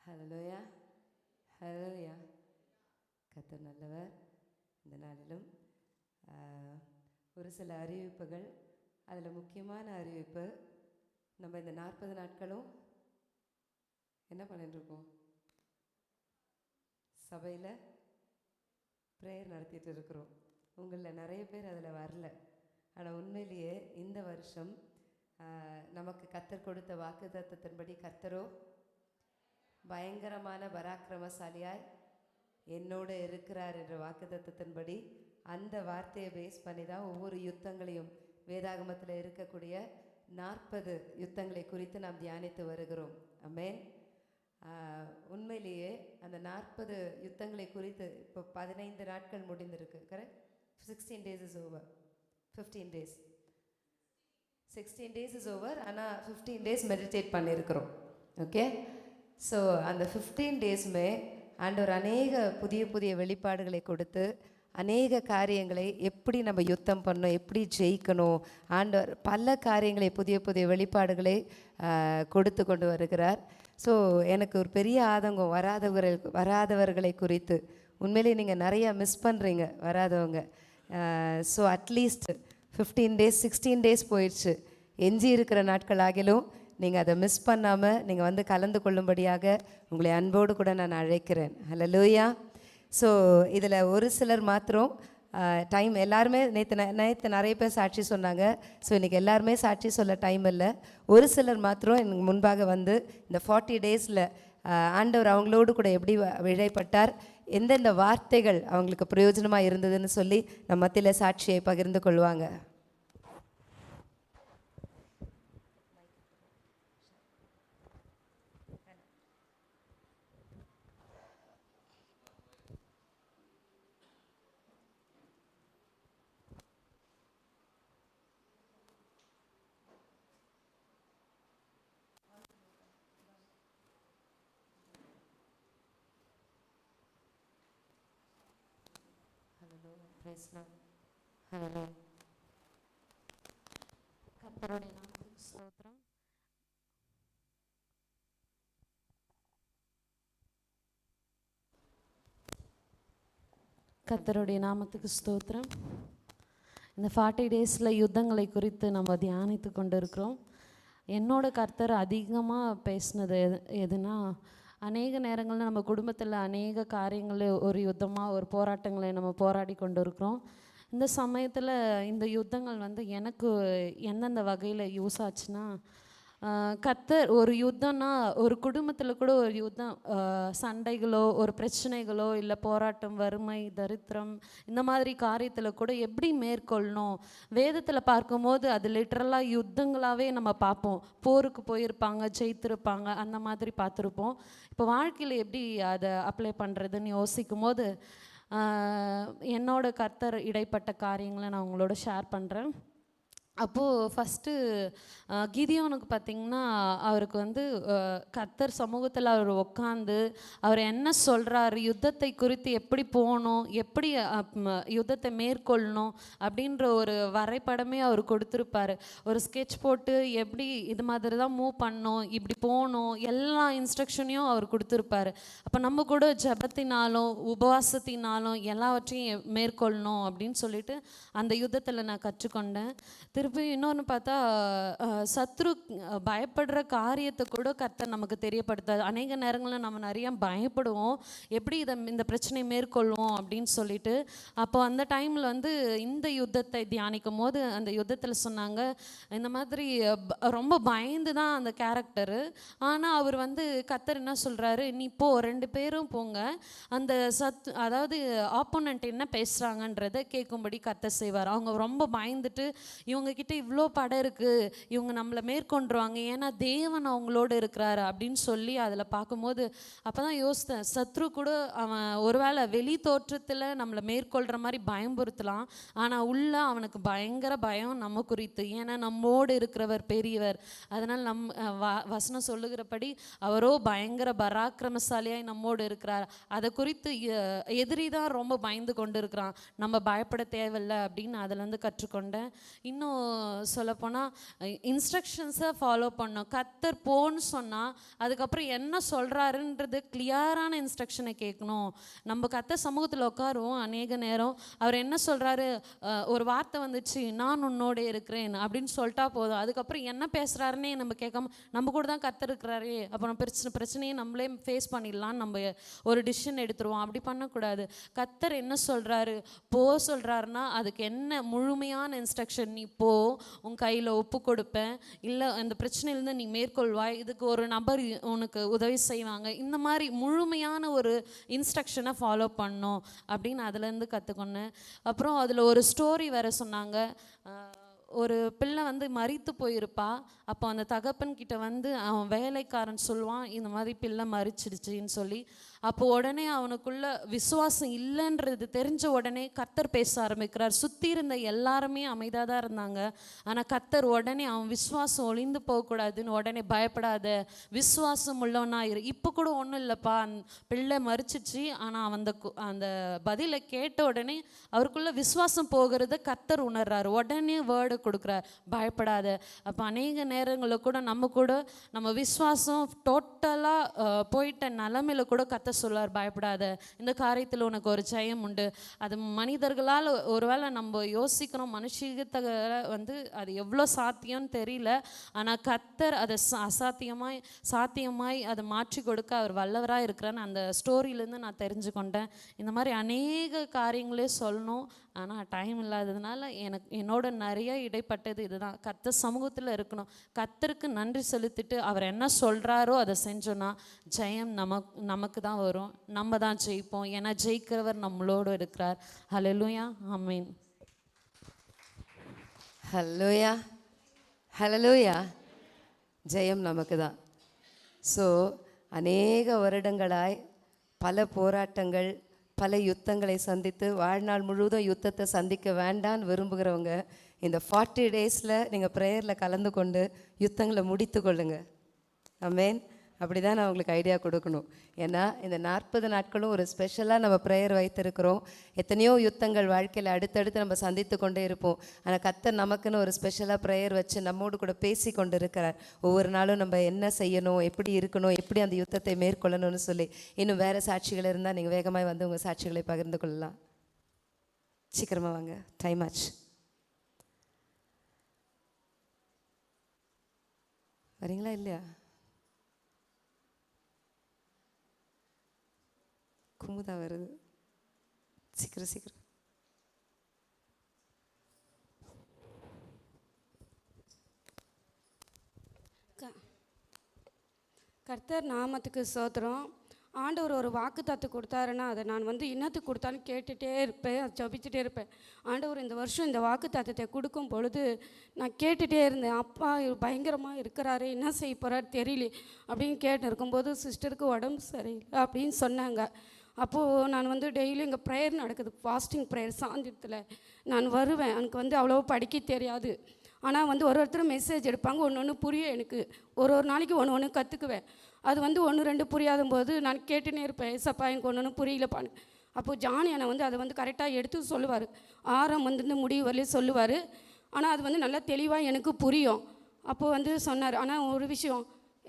ஹல்லேலூயா, ஹல்லேலூயா. கர்த்தர் நல்லவர். இந்த நாளிலும் ஒரு சில அறிவிப்புகள், அதில் முக்கியமான அறிவிப்பு, நம்ம இந்த 40 நாட்களும் என்ன பண்ணிட்டுருக்கோம்? சபையில் ப்ரேயர் நடத்திட்டு இருக்கிறோம். உங்களில் நிறைய பேர் அதில் வரல. ஆனால் உண்மையிலேயே இந்த வருஷம் நமக்கு கர்த்தர் கொடுத்த வாக்கு தத்தத்தின்படி கர்த்தரோ பயங்கரமான பராக்கிரமசாலியாய் என்னோடு இருக்கிறார் என்ற வாக்கு தத்தத்தின்படி அந்த வார்த்தையை பேஸ் பண்ணி தான் ஒவ்வொரு யுத்தங்களையும் வேதாகமத்தில் இருக்கக்கூடிய 40 யுத்தங்களை குறித்து நாம் தியானித்து வருகிறோம். ஆமென். உண்மையிலேயே அந்த 40 யுத்தங்களை குறித்து இப்போ 15 நாட்கள் முடிந்திருக்கு. Correct? 16 days is over. 15 days 16 days is over. ஆனால் 15 days மெடிடேட் பண்ணியிருக்கிறோம். ஓகே. ஸோ அந்த 15 daysமே ஆண்டவர் அநேக புதிய புதிய வெளிப்பாடுகளை கொடுத்து அநேக காரியங்களை எப்படி நம்ம யுத்தம் பண்ணணும், எப்படி ஜெயிக்கணும், ஆண்டவர் பல காரியங்களை புதிய புதிய வெளிப்பாடுகளை கொடுத்து கொண்டு வருகிறார். ஸோ எனக்கு ஒரு பெரிய ஆதங்கம் வராதவர்களை குறித்து. உண்மையிலே நீங்கள் நிறையா மிஸ் பண்ணுறீங்க வராதவங்க. ஸோ அட்லீஸ்ட் 15 days 16 days போயிடுச்சு. எஞ்சி இருக்கிற நாட்கள் ஆகிலும் நீங்கள் அதை மிஸ் பண்ணாமல் நீங்கள் வந்து கலந்து கொள்ளும்படியாக உங்களை அன்போடு கூட நான் அழைக்கிறேன். ஹல்லேலூயா. ஸோ இதில் ஒரு சிலர் மாத்திரம் டைம் எல்லாருமே நேற்று நிறைய பேர் சாட்சி சொன்னாங்க. ஸோ இன்றைக்கி எல்லாருமே சாட்சி சொல்ல டைம் இல்லை. ஒரு சிலர் மாத்திரம் எனக்கு முன்பாக வந்து இந்த 40 daysல ஆண்டவர் அவங்களோடு கூட எப்படி இழைப்பட்டார், எந்தெந்த வார்த்தைகள் அவங்களுக்கு பிரயோஜனமாக இருந்ததுன்னு சொல்லி நம்ம மத்தியில் சாட்சியை பகிர்ந்து கொள்வாங்க. கர்த்தருடைய நாமத்துக்கு ஸ்தோத்திரம். கர்த்தருடைய நாமத்துக்கு ஸ்தோத்திரம். இந்த 40 daysல யுத்தங்களை குறித்து நம்ம தியானித்து கொண்டு இருக்கிறோம். என்னோட கர்த்தர் அதிகமாக பேசினது எதுனா, அநேக நேரங்களில் நம்ம குடும்பத்தில் அநேக காரியங்கள் ஒரு யுத்தமாக ஒரு போராட்டங்களை நம்ம போராடி கொண்டு இருக்கிறோம். இந்த சமயத்தில் இந்த யுத்தங்கள் வந்து எனக்கு எந்தெந்த வகையில் யூஸ் ஆச்சுன்னா, கர்த்தர் ஒரு யுத்தம்னா ஒரு குடும்பத்தில் கூட ஒரு யுத்தம், சண்டைகளோ ஒரு பிரச்சனைகளோ இல்லை போராட்டம், வறுமை, தரித்திரம், இந்த மாதிரி காரியத்தில் கூட எப்படி மேற்கொள்ளணும், வேதத்தில் பார்க்கும்போது அது லிட்ரலாக யுத்தங்களாகவே நம்ம பார்ப்போம். போருக்கு போயிருப்பாங்க, ஜெயித்திருப்பாங்க, அந்த மாதிரி பார்த்துருப்போம். இப்போ வாழ்க்கையில் எப்படி அதை அப்ளை பண்ணுறதுன்னு யோசிக்கும் போது என்னோட கர்த்தர் இடைப்பட்ட காரியங்களை நான் உங்களோட ஷேர் பண்ணுறேன். அப்போது ஃபஸ்ட்டு கிதியோனுக்கு பார்த்திங்கன்னா, அவருக்கு வந்து கர்த்தர் சமூகத்தில் அவர் உட்காந்து அவர் என்ன சொல்கிறாரு, யுத்தத்தை குறித்து எப்படி போகணும், எப்படி யுத்தத்தை மேற்கொள்ளணும் அப்படின்ற ஒரு வரைபடமே அவர் கொடுத்துருப்பார். ஒரு ஸ்கெட்ச் போட்டு எப்படி இது மாதிரி தான் மூவ் பண்ணணும், இப்படி போகணும், எல்லா இன்ஸ்ட்ரக்ஷனையும் அவர் கொடுத்துருப்பார். அப்போ நம்ம கூட ஜபத்தினாலும் உபவாசத்தினாலும் எல்லாவற்றையும் மேற்கொள்ளணும் அப்படின்னு சொல்லிட்டு அந்த யுத்தத்தில் நான் கற்றுக்கொண்டேன். திருப்பி இன்னொன்று பார்த்தா, சத்ரு பயப்படுற காரியத்தை கூட கர்த்தர் நமக்கு தெரியப்படுத்தாது. அநேக நேரங்களில் நம்ம நிறைய பயப்படுவோம், எப்படி இந்த பிரச்சனையை மேற்கொள்வோம் அப்படின்னு சொல்லிட்டு. அப்போ அந்த டைமில் வந்து இந்த யுத்தத்தை தியானிக்கும் போது அந்த யுத்தத்தில் சொன்னாங்க, இந்த மாதிரி ரொம்ப பயந்து தான் அந்த கேரக்டரு. ஆனால் அவர் வந்து கர்த்தர் என்ன சொல்கிறாரு, நீ போ, 2 பேரும் போங்க, அந்த அதாவது ஆப்போனண்ட் என்ன பேசுகிறாங்கன்றதை கேட்கும்படி கர்த்தர் செய்வார். அவங்க ரொம்ப பயந்துட்டு இவங்க கிட்ட இவ்வளோ படம் இருக்குது, இவங்க நம்மளை மேற்கொண்டுருவாங்க, ஏன்னா தேவன் அவங்களோடு இருக்கிறாரு அப்படின்னு சொல்லி அதில் பார்க்கும்போது அப்போ தான் யோசித்தேன், சத்ரு கூட அவன் ஒருவேளை வெளி தோற்றத்தில் நம்மளை மேற்கொள்கிற மாதிரி பயம்புறுத்தலாம், ஆனால் உள்ள அவனுக்கு பயங்கர பயம் நம்ம குறித்து, ஏன்னா நம்மோடு இருக்கிறவர் பெரியவர். அதனால் வசனம் சொல்லுகிறபடி அவரோ பயங்கர பராக்கிரமசாலியாய் நம்மோடு இருக்கிறார். அதை குறித்து எதிரி தான் ரொம்ப பயந்து கொண்டு இருக்கிறான், நம்ம பயப்பட தேவையில்லை அப்படின்னு அதில் வந்து கற்றுக்கொண்டேன். இன்னும் சொல்லப்போனால் இன்ஸ்ட்ரக்ஷன்ஸை ஃபாலோ பண்ணோம். கர்த்தர் போன்னு சொன்னால் அதுக்கப்புறம் என்ன சொல்கிறாருன்றது கிளியரான இன்ஸ்ட்ரக்ஷனை கேட்கணும். நம்ம கர்த்தர் சமூகத்தில் உட்காருவோம் அநேக நேரம், அவர் என்ன சொல்கிறாரு, ஒரு வார்த்தை வந்துச்சு, நான் உன்னோட இருக்கிறேன் அப்படின்னு சொல்லிட்டா போதும். அதுக்கப்புறம் என்ன பேசுகிறாருன்னே நம்ம கேட்காம நம்ம கூட தான் கர்த்தர் இருக்கிறாரே, அப்புறம் பிரச்சனையை நம்மளே ஃபேஸ் பண்ணிடலான்னு நம்ம ஒரு டிசிஷன் எடுத்துருவோம். அப்படி பண்ணக்கூடாது. கர்த்தர் என்ன சொல்கிறாரு, போ சொல்கிறாருன்னா அதுக்கு என்ன முழுமையான இன்ஸ்ட்ரக்ஷன், நீ போ, உன் கையில் ஒப்பு கொடுப்பேன், இல்லை அந்த பிரச்சனையிலேருந்து நீ மேற்கொள்வாய், இதுக்கு ஒரு நபர் உனக்கு உதவி செய்வாங்க, இந்த மாதிரி முழுமையான ஒரு இன்ஸ்ட்ரக்ஷனை ஃபாலோ பண்ணோம் அப்படின்னு அதுலேருந்து கற்றுக்கொண்டேன். அப்புறம் அதில் ஒரு ஸ்டோரி வேறு சொன்னாங்க. ஒரு பிள்ளை வந்து மரித்து போயிருப்பா. அப்போ அந்த தகப்பன்கிட்ட வந்து அவன் வேலைக்காரன் சொல்லுவான், இந்த மாதிரி பிள்ளை மரிச்சிடுச்சின்னு சொல்லி. அப்போ உடனே அவனுக்குள்ள விசுவாசம் இல்லைன்றது தெரிஞ்ச உடனே கர்த்தர் பேச ஆரம்பிக்கிறார். சுற்றி இருந்த எல்லாருமே அமைதியாக தான் இருந்தாங்க. ஆனால் கர்த்தர் உடனே அவன் விசுவாசம் ஒளிந்து போகக்கூடாதுன்னு உடனே, பயப்படாத, விசுவாசம் உள்ளவனா இரு, இப்போ கூட ஒன்றும் இல்லைப்பா, பிள்ளை மரிச்சிச்சு. ஆனால் அந்த பதிலை கேட்ட உடனே அவருக்குள்ள விசுவாசம் போகிறத கர்த்தர் உணர்றாரு. உடனே வேர்டு கொடுக்குறார், பயப்படாத. அப்போ அநேக நேரங்களில் கூட நம்ம விசுவாசம் டோட்டலாக போயிட்ட நிலமையில கூட கர்த்தர் சொல்லுவார், பயப்படாத, இந்த காரியத்தில் உனக்கு ஒரு ஜெயம் உண்டு. அது மனிதர்களால் ஒருவேளை நம்ம யோசிக்கிறோம், மனுஷத்தை வந்து அது எவ்வளோ சாத்தியம்னு தெரியல. ஆனால் கர்த்தர் அதை சாத்தியமாய் அதை மாற்றி கொடுக்க அவர் வல்லவராக இருக்கிறான்னு அந்த ஸ்டோரியிலேருந்து நான் தெரிஞ்சுக்கொண்டேன். இந்த மாதிரி அநேக காரியங்களே சொல்லணும், ஆனால் டைம் இல்லாததுனால என்னோட நிறைய இடைப்பட்டது இதுதான். கர்த்தர் சமூகத்தில் இருக்கணும், கர்த்தருக்கு நன்றி செலுத்திட்டு அவர் என்ன சொல்கிறாரோ அதை செஞ்சோன்னா ஜெயம் நமக்கு தான் வரும், நம்ம தான் ஜெயிப்போம். ஏன்னா ஜெயிக்கிறவர் நம்மளோடு இருக்கிறார். ஹல்லேலூயா, ஆமென். ஹல்லேலூயா, ஹல்லேலூயா. ஜெயம் நமக்கு தான். ஸோ அநேக வருடங்களாய் பல போராட்டங்கள், பல யுத்தங்களை சந்தித்து வாழ்நாள் முழுவதும் யுத்தத்தை சந்திக்க வேண்டான்னு விரும்புகிறவங்க இந்த 40 டேஸில் நீங்கள் ப்ரேயரில் கலந்து கொண்டு யுத்தங்களை முடித்து கொள்ளுங்க. ஆமென். அப்படி தான் நான் உங்களுக்கு ஐடியா கொடுக்கணும். ஏன்னா இந்த 40 நாட்களும் ஒரு ஸ்பெஷலாக நம்ம ப்ரேயர் வைத்திருக்கிறோம். எத்தனையோ யுத்தங்கள் வாழ்க்கையில் அடுத்தடுத்து நம்ம சந்தித்து கொண்டே இருப்போம். ஆனால் கர்த்தர் நமக்குன்னு ஒரு ஸ்பெஷலாக ப்ரேயர் வச்சு நம்மோடு கூட பேசி கொண்டு இருக்கிறார். ஒவ்வொரு நாளும் நம்ம என்ன செய்யணும், எப்படி இருக்கணும், எப்படி அந்த யுத்தத்தை மேற்கொள்ளணும்னு சொல்லி. இன்னும் வேறு சாட்சிகள் இருந்தால் நீங்கள் வேகமாக வந்து உங்கள் சாட்சிகளை பகிர்ந்து கொள்ளலாம். சீக்கிரமாக வாங்க, டைம் ஆச்சு. வரீங்களா இல்லையா? குமுதா வருது, சீக்கிரம். கர்த்தர் நாமத்துக்கு ஸ்தோத்திரம். ஆண்டவர் ஒரு வாக்குத்தத்தம் கொடுத்தாருன்னா அதை நான் வந்து இன்னத்துக்கு கொடுத்தாலும் கேட்டுகிட்டே இருப்பேன், ஜபிச்சுட்டே இருப்பேன். ஆண்டவர் இந்த வருஷம் இந்த வாக்குத்தத்தத்தை கொடுக்கும் பொழுது நான் கேட்டுகிட்டே இருந்தேன். அப்பா பயங்கரமாக இருக்கிறாரு, என்ன செய்ய போகிறாரு தெரியல அப்படின்னு கேட்டு இருக்கும்போது சிஸ்டருக்கு உடம்பு சரியில்லை அப்படின்னு சொன்னாங்க. அப்போது நான் வந்து டெய்லி இங்கே ப்ரேயர் நடக்குது, ஃபாஸ்டிங் ப்ரேயர் சாயந்தரத்தில் நான் வருவேன். எனக்கு வந்து அவ்வளோ படிக்க தெரியாது. ஆனால் வந்து ஒருத்தரும் மெசேஜ் எடுப்பாங்க, ஒன்று புரியும். எனக்கு ஒரு நாளைக்கு ஒன்று கற்றுக்குவேன். அது வந்து 1-2 புரியாத போது நான் கேட்டுனே இருப்பேன், ஏசப்பா எனக்கு ஒன்று புரியலப்பான்னு. அப்போது ஜானி அண்ணன் வந்து அதை வந்து கரெக்டாக எடுத்து சொல்லுவார், ஆரம் வந்து முடிவு வரலையும் சொல்லுவார். ஆனால் அது வந்து நல்லா தெளிவாக எனக்கு புரியும். அப்போது வந்து சொன்னார், ஆனால் ஒரு விஷயம்,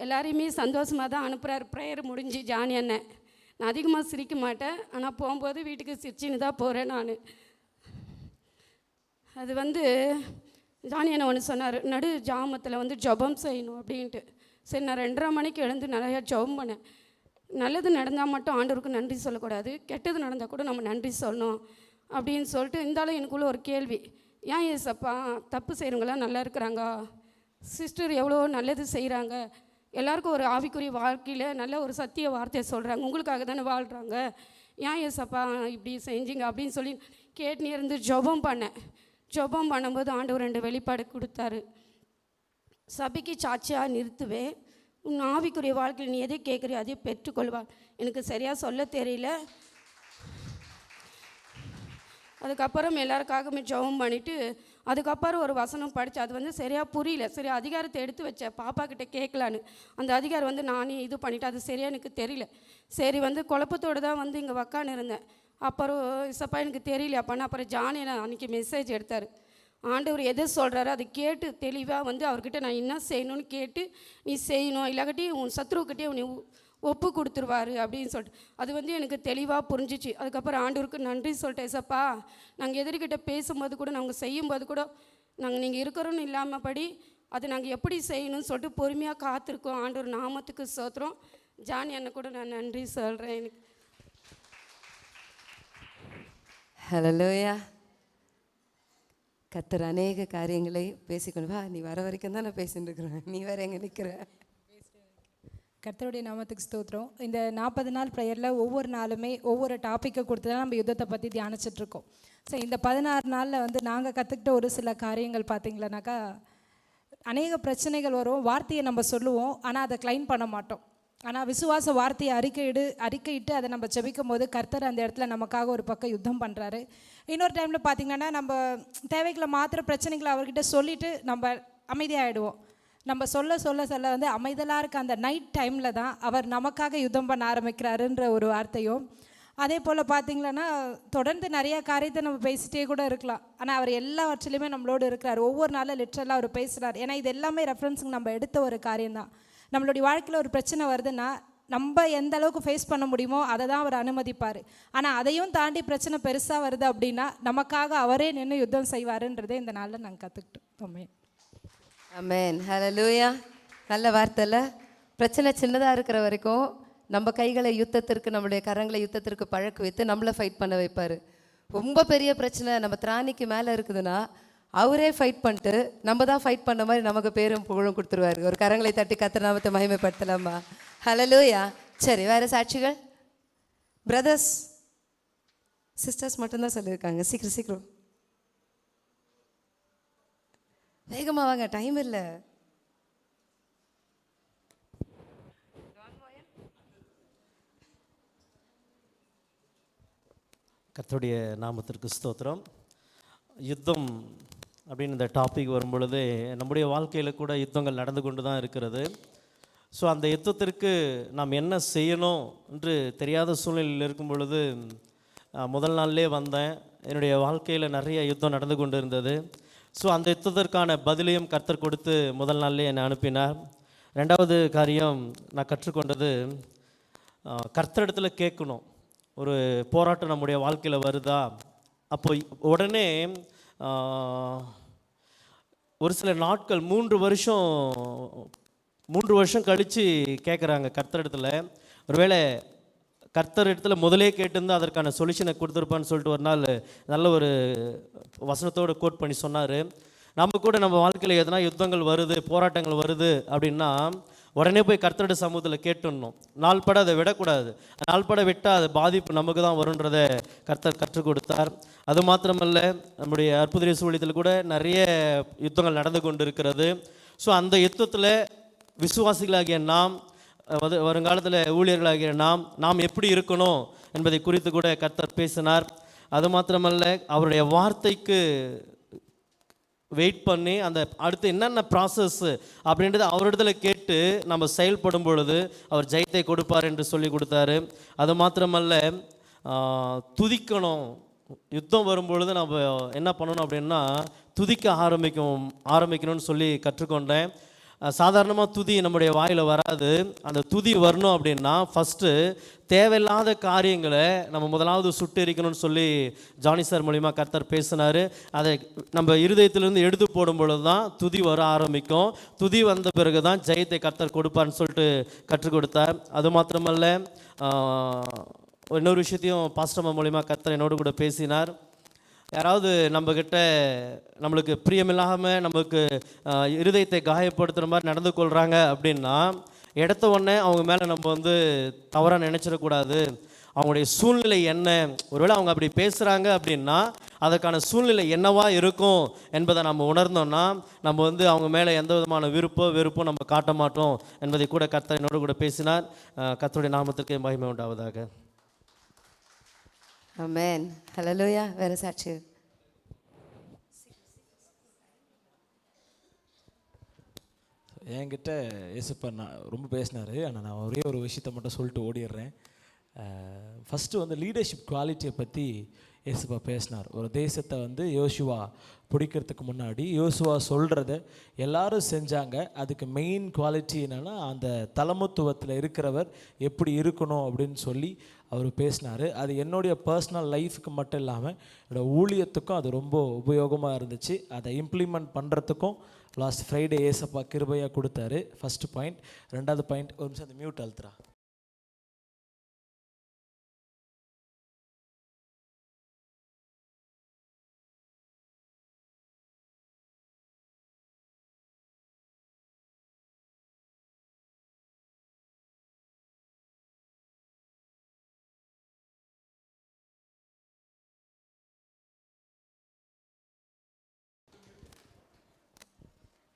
எல்லாரையுமே சந்தோஷமாக தான் அனுப்புகிறார். ப்ரேயர் முடிஞ்சு ஜானி அண்ணன், நான் அதிகமாக சிரிக்க மாட்டேன், ஆனால் போகும்போது வீட்டுக்கு சிரிச்சின்னு தான் போகிறேன் நான். அது வந்து ஜானி அண்ணன் ஒன்று சொன்னார், நடு ஜாமத்தில் வந்து ஜபம் செய்யணும் அப்படின்ட்டு. சரி, நான் 2:30 மணிக்கு எழுந்து நிறையா ஜபம் பண்ணேன். நல்லது நடந்தால் மட்டும் ஆண்டவருக்கு நன்றி சொல்லக்கூடாது, கெட்டது நடந்தால் கூட நம்ம நன்றி சொல்லணும் அப்படின்னு சொல்லிட்டு. இருந்தாலும் எனக்குள்ளே ஒரு கேள்வி, ஏன் ஏசப்பா தப்பு செய்கிறவங்களாம் நல்லா இருக்கிறாங்க, சிஸ்டர் எவ்வளோ நல்லது செய்கிறாங்க, எல்லாருக்கும் ஒரு ஆவிக்குரிய வாழ்க்கையில் நல்ல ஒரு சத்திய வார்த்தையை சொல்கிறாங்க, உங்களுக்காக தானே வாழ்கிறாங்க, ஏன் ஏசப்பா இப்படி செஞ்சீங்க அப்படின்னு சொல்லி கேட்டுனே இருந்து ஜபம் பண்ணேன். ஜபம் பண்ணும்போது ஆண்டவர் 2 வெளிப்பாடு கொடுத்தாரு. சபைக்கு சாட்சியாக நிறுத்துவேன், உன் ஆவிக்குரிய வாழ்க்கையில் நீ எதை கேட்குறியோ அதை பெற்றுக்கொள்வார். எனக்கு சரியாக சொல்ல தெரியல. அதுக்கப்புறம் எல்லாருக்காகவே ஜெபம் பண்ணிவிட்டு அதுக்கப்புறம் ஒரு வசனம் படித்து அது வந்து சரியாக புரியல. சரி, அதிகாரத்தை எடுத்து வச்சேன் பாப்பா கிட்டே கேட்கலான்னு. அந்த அதிகாரம் வந்து நானே இது பண்ணிவிட்டு அது சரியாக எனக்கு தெரியல. சரி, வந்து குழப்பத்தோடு தான் வந்து இங்கே உக்கான்னு இருந்தேன். அப்புறம் இசப்பா எனக்கு தெரியல அப்பான்னு. அப்புறம் ஜானி அன்றைக்கி மெசேஜ் எடுத்தார். ஆண்டவர் எதை சொல்கிறாரோ அதை கேட்டு தெளிவாக வந்து அவர்கிட்ட நான் என்ன செய்யணும்னு கேட்டு நீ செய்யணும், இல்லாட்டி உன் சத்ருக்கிட்டே உன்னை ஒப்பு கொடுத்துருவாரு அப்படின்னு சொல்லிட்டு அது வந்து எனக்கு தெளிவாக புரிஞ்சிச்சு. அதுக்கப்புறம் ஆண்டவருக்கு நன்றி சொல்லிட்டேன். ஏசப்பா, நாங்கள் எதிர்கிட்ட பேசும்போது கூட, நாங்கள் செய்யும்போது கூட, நாங்கள் நீங்கள் இருக்கிறோன்னு இல்லாமல்படி அதை நாங்கள் எப்படி செய்யணும்னு சொல்லிட்டு பொறுமையாக காத்திருக்கோம். ஆண்டவர் நாமத்துக்கு ஸ்தோத்திரம். ஜானி அண்ணன் கூட நான் நன்றி சொல்கிறேன். எனக்கு ஹல்லேலூயா. கர்த்தர் அநேக காரியங்களை பேசிக்கொண்டு வா. நீ வர வரைக்கும் தான் நான் பேசிட்டு இருக்கிறேன், நீ வேற எங்கே நிற்கிற? கர்த்தருடைய நாமத்துக்கு ஸ்தோத்திரம். இந்த 40 நாள் ப்ரேயரில் ஒவ்வொரு நாளுமே ஒவ்வொரு டாப்பிக்கை கொடுத்து தான் நம்ம யுத்தத்தை பற்றி தியானிச்சிட்ருக்கோம். ஸோ இந்த 16 நாளில் வந்து நாங்கள் கற்றுக்கிட்ட ஒரு சில காரியங்கள் பார்த்திங்களானாக்கா, அநேக பிரச்சனைகள் வரும், வார்த்தையை நம்ம சொல்லுவோம், ஆனால் அதை கிளைம் பண்ண மாட்டோம். ஆனால் விசுவாச வார்த்தையை அறிக்கையிட்டு அதை நம்ம ஜெபிக்கும் போது கர்த்தர் அந்த இடத்துல நமக்காக ஒரு பக்கம் யுத்தம் பண்ணுறாரு. இன்னொரு டைமில் பார்த்திங்கன்னா நம்ம தேவைகளை மாத்திர பிரச்சனைகளை அவர்கிட்ட சொல்லிவிட்டு நம்ம அமைதியாகிடுவோம். நம்ம சொல்ல வந்து அமைதலாக இருக்க அந்த நைட் டைமில் தான் அவர் நமக்காக யுத்தம் பண்ண ஆரம்பிக்கிறாருன்ற ஒரு வார்த்தையும், அதே போல் பார்த்திங்களன்னா தொடர்ந்து நிறையா காரியத்தை நம்ம பேசிகிட்டே கூட இருக்கலாம், ஆனால் அவர் எல்லாவற்றிலையுமே நம்மளோடு இருக்கிறார். ஒவ்வொரு நாளும் லிட்ரலாக அவர் பேசுகிறார். ஏன்னா இது எல்லாமே ரெஃபரன்ஸுக்கு நம்ம எடுத்த ஒரு காரியம்தான். நம்மளுடைய வாழ்க்கையில் ஒரு பிரச்சனை வருதுன்னா நம்ம எந்த அளவுக்கு ஃபேஸ் பண்ண முடியுமோ அதை தான் அவர் அனுமதிப்பார். ஆனால் அதையும் தாண்டி பிரச்சனை பெருசாக வருது அப்படின்னா நமக்காக அவரே நின்று யுத்தம் செய்வாருன்றதே இந்த நாளில் நாங்கள் கற்றுக்கிட்டோம். ஆமென். ஹல்லேலூயா. நல்ல வார்த்தையில் பிரச்சனை சின்னதாக இருக்கிற வரைக்கும் நம்ம கைகளை யுத்தத்திற்கு, நம்மளுடைய கரங்களை யுத்தத்திற்கு பழக்க வைத்து நம்மளை ஃபைட் பண்ண வைப்பார். ரொம்ப பெரிய பிரச்சனை நம்ம திராணிக்கு மேலே இருக்குதுன்னா அவரே ஃபைட் பண்ணிட்டு நம்ம தான் ஃபைட் பண்ண மாதிரி நமக்கு பேரும் புகழும் கொடுத்துருவாரு. ஒரு கரங்களை தட்டி கர்த்தர் நாமத்தை மகிமைப்படுத்தலாமா? ஹல்லேலூயா. சரி, வேறு சாட்சிகள்? பிரதர்ஸ் சிஸ்டர்ஸ் மட்டும்தான் சொல்லியிருக்காங்க. சீக்கிரம் வேகமாக வாங்க, டைம் இல்லை. கர்த்தருடைய நாமத்திற்கு ஸ்தோத்திரம். யுத்தம் அப்படின்னு இந்த டாபிக் வரும்பொழுது நம்முடைய வாழ்க்கையில் கூட யுத்தங்கள் நடந்து கொண்டு தான் இருக்கிறது. ஸோ அந்த யுத்தத்திற்கு நாம் என்ன செய்யணும் என்று தெரியாத சூழ்நிலையில் இருக்கும் பொழுது முதல் நாள்லே வந்தேன். என்னுடைய வாழ்க்கையில் நிறைய யுத்தம் நடந்து கொண்டு இருந்தது. ஸோ அந்த யுத்தத்திற்கான பதிலையும் கர்த்தர் கொடுத்து முதல் நாள்லே என்னை அனுப்பினார். ரெண்டாவது காரியம் நான் கற்றுக்கொண்டது, கர்த்தரிடத்தில் கேட்கணும். ஒரு போராட்டம் நம்முடைய வாழ்க்கையில் வருதா, அப்போ உடனே ஒரு சில நாட்கள் 3 வருஷம் கழித்து கேட்குறாங்க கர்த்தரிடத்தில். ஒருவேளை கர்த்தர் இடத்துல முதலே கேட்டிருந்தால் அதற்கான சொல்யூஷனை கொடுத்துருப்பான்னு சொல்லிட்டு ஒரு நாள் நல்ல ஒரு வசனத்தோடு கோட் பண்ணி சொன்னார். நம்ம கூட நம்ம வாழ்க்கையில் எதனா யுத்தங்கள் வருது, போராட்டங்கள் வருது அப்படின்னா உடனே போய் கர்த்தருடைய சமூகத்தில் கேட்டுடணும். நாள்பட அதை விடக்கூடாது. நாள்பட விட்டால் அது பாதிப்பு நமக்கு தான் வருன்றதை கர்த்தர் கற்றுக் கொடுத்தார். அது மாத்திரமல்ல, நம்முடைய அற்புத சூழியத்தில் கூட நிறைய யுத்தங்கள் நடந்து கொண்டு இருக்கிறது. ஸோ அந்த யுத்தத்தில் விசுவாசிகளாகிய நாம், வருங்காலத்தில் ஊழியர்களாகிய நாம் எப்படி இருக்கணும் என்பதை குறித்து கூட கர்த்தர் பேசினார். அது மாத்திரமல்ல, அவருடைய வார்த்தைக்கு வெயிட் பண்ணி அந்த அடுத்து என்னென்ன ப்ராசஸ் அப்படின்றத அவரிடத்துல கேட்டு நம்ம செயல்படும் பொழுது அவர் ஜெயத்தை கொடுப்பார் என்று சொல்லி கொடுத்தாரு. அது மாத்திரமல்ல, துதிக்கணும். யுத்தம் வரும்பொழுது நம்ம என்ன பண்ணணும் அப்படின்னா துதிக்க ஆரம்பிக்கணும்னு சொல்லி கற்றுக்கொண்டேன். சாதாரணமாக துதி நம்முடைய வாயில் வராது. அந்த துதி வரணும் அப்படின்னா ஃபஸ்ட்டு தேவையில்லாத காரியங்களை நம்ம முதலாவது சுட்டெரிக்கணும்னு சொல்லி ஜானி சார் மூலிமா கர்த்தர் பேசினார். அதை நம்ம இருதயத்திலிருந்து எடுத்து போடும் பொழுது தான் துதி வர ஆரம்பிக்கும். துதி வந்த பிறகு தான் ஜெயத்தை கர்த்தர் கொடுப்பான்னு சொல்லிட்டு கற்றுக் கொடுத்தார். அது மாத்திரமல்ல, இன்னொரு விஷயத்தையும் பாஸ்டர் மூலிமா கர்த்தர் என்னோடு கூட பேசினார். யாராவது நம்மக்கிட்ட நம்மளுக்கு பிரியமில்லாமல் நமக்கு இருதயத்தை காயப்படுத்துகிற மாதிரி நடந்து கொள்கிறாங்க அப்படின்னா எடுத்த உடனே அவங்க மேலே நம்ம தவறாக நினச்சிடக்கூடாது. அவங்களுடைய சூழ்நிலை என்ன, ஒருவேளை அவங்க அப்படி பேசுகிறாங்க அப்படின்னா அதுக்கான சூழ்நிலை என்னவா இருக்கும் என்பதை நம்ம உணர்ந்தோம்னா நம்ம அவங்க மேலே எந்த விதமான வெறுப்போ நம்ம காட்ட மாட்டோம் என்பதை கூட கர்த்தர் என்னோடு கூட பேசினார். கர்த்தருடைய நாமத்திற்கு மகிமை உண்டாவதாக. ஆமென். ஹல்லேலூயா. வேறு சாட்சி? என்கிட்ட ஏசப்பா நான் ரொம்ப பேசினார். ஆனால் நான் ஒரே ஒரு விஷயத்த மட்டும் சொல்லிட்டு ஓடிடுறேன். ஃபஸ்ட்டு லீடர்ஷிப் குவாலிட்டியை பற்றி இயேசுப்பா பேசினார். ஒரு தேசத்தை வந்து யோசுவா பிடிக்கிறதுக்கு முன்னாடி யோசுவா சொல்கிறத எல்லாரும் செஞ்சாங்க. அதுக்கு மெயின் குவாலிட்டி என்னென்னா அந்த தலைமத்துவத்தில் இருக்கிறவர் எப்படி இருக்கணும் அப்படின்னு சொல்லி அவர் பேசினார். அது என்னுடைய பர்சனல் லைஃபுக்கு மட்டும் இல்லாமல் என்னோடய ஊழியத்துக்கும் அது ரொம்ப உபயோகமாக இருந்துச்சு. அதை இம்ப்ளிமெண்ட் பண்ணுறதுக்கும் லாஸ்ட் ஃப்ரைடே ஏசப்பா கிருபையாக கொடுத்தாரு. First point. ரெண்டாவது பாயிண்ட், ஒரு நிமிஷம் அந்த மியூட் அழுத்துறா.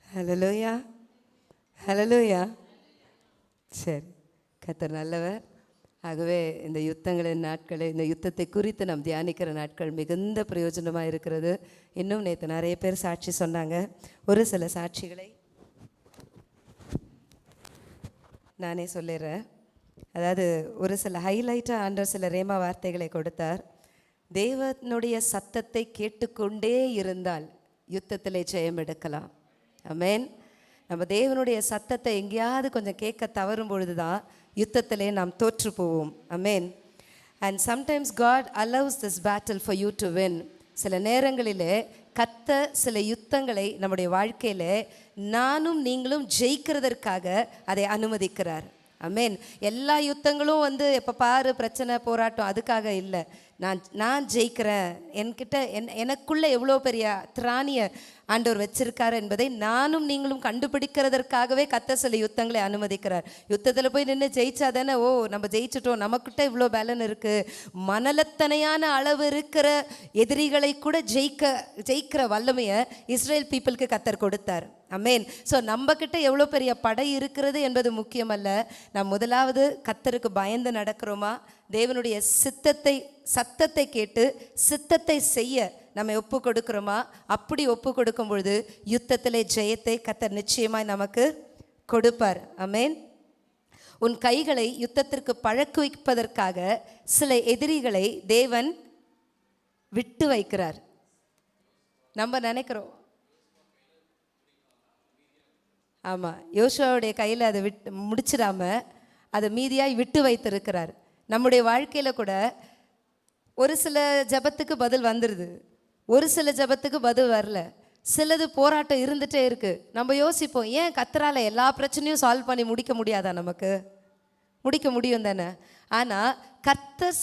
ஹல்லேலூயா, ஹல்லேலூயா. சரி, கர்த்தர் நல்லவர். ஆகவே இந்த யுத்தங்களின் நாட்களை, இந்த யுத்தத்தை குறித்து நாம் தியானிக்கிற நாட்கள் மிகுந்த பிரயோஜனமாக இருக்கிறது. இன்னும் நேற்று நிறைய பேர் சாட்சி சொன்னாங்க. ஒரு சில சாட்சிகளை நானே சொல்லிடுறேன். அதாவது ஒரு சில ஹைலைட்டாக ஆண்டவர் சில ரேமா வார்த்தைகளை கொடுத்தார். தேவனுடைய சத்தத்தை கேட்டுக்கொண்டே இருந்தால் யுத்தத்திலே ஜெயம் எடுக்கலாம். ஆமென். நம்ம தேவனுடைய சத்தத்தை எங்கேயாவது கொஞ்சம் கேட்க தவறும் பொழுது தான் யுத்தத்திலே நாம் தோற்று போவோம். Amen. And sometimes God allows this battle for you to win. சில நேரங்களிலே கர்த்தர் சில யுத்தங்களை நம்முடைய வாழ்க்கையில் நானும் நீங்களும் ஜெயிக்கிறதற்காக அதை அனுமதிக்கிறார். ஆமென். எல்லா யுத்தங்களும் வந்து எப்போ பாரு பிரச்சனை போராட்டம் அதுக்காக இல்லை. நான் ஜெயிக்கிறேன், எனக்குள்ளே எவ்வளோ பெரிய திராணியை ஆண்டவர் வச்சிருக்காரு என்பதை நானும் நீங்களும் கண்டுபிடிக்கிறதற்காகவே கர்த்தர் சில யுத்தங்களை அனுமதிக்கிறார். யுத்தத்தில் போய் நின்று ஜெயிச்சா தானே ஓ நம்ம ஜெயிச்சிட்டோம், நமக்கிட்ட இவ்வளோ பலன் இருக்குது. மனலத்தனையான அளவு இருக்கிற எதிரிகளை கூட ஜெயிக்கிற வல்லமையை இஸ்ரேல் பீப்புளுக்கு கர்த்தர் கொடுத்தார். ஆமென். ஸோ நம்மக்கிட்ட எவ்வளோ பெரிய படை இருக்கிறது என்பது முக்கியமல்ல. நாம் முதலாவது கர்த்தருக்கு பயந்து நடக்கிறோமா, தேவனுடைய சத்தத்தை கேட்டு சித்தத்தை செய்ய நம்ம ஒப்பு கொடுக்கிறோமா? அப்படி ஒப்பு கொடுக்கும் பொழுது யுத்தத்திலே ஜெயத்தை கர்த்தர் நிச்சயமாய் நமக்கு கொடுப்பார். ஆமென். உன் கைகளை யுத்தத்திற்கு பழக்குவிப்பதற்காக சில எதிரிகளை தேவன் விட்டு வைக்கிறார். நம்ம நினைக்கிறோம், ஆமாம், யோசுவாவுடைய கையில் அதை முடிச்சிடாம அதை மீதியாய் விட்டு வைத்திருக்கிறார். நம்முடைய வாழ்க்கையில் கூட ஒரு சில ஜபத்துக்கு பதில் வந்துடுது, ஒரு சில ஜபத்துக்கு பதில் வரல, சிலது போராட்டம் இருந்துகிட்டே இருக்குது. நம்ம யோசிப்போம், ஏன் கர்த்தரால எல்லா பிரச்சனையும் சால்வ் பண்ணி முடிக்க முடியாதா? நமக்கு முடிக்க முடியும் தானே. ஆனால் கர்த்தர்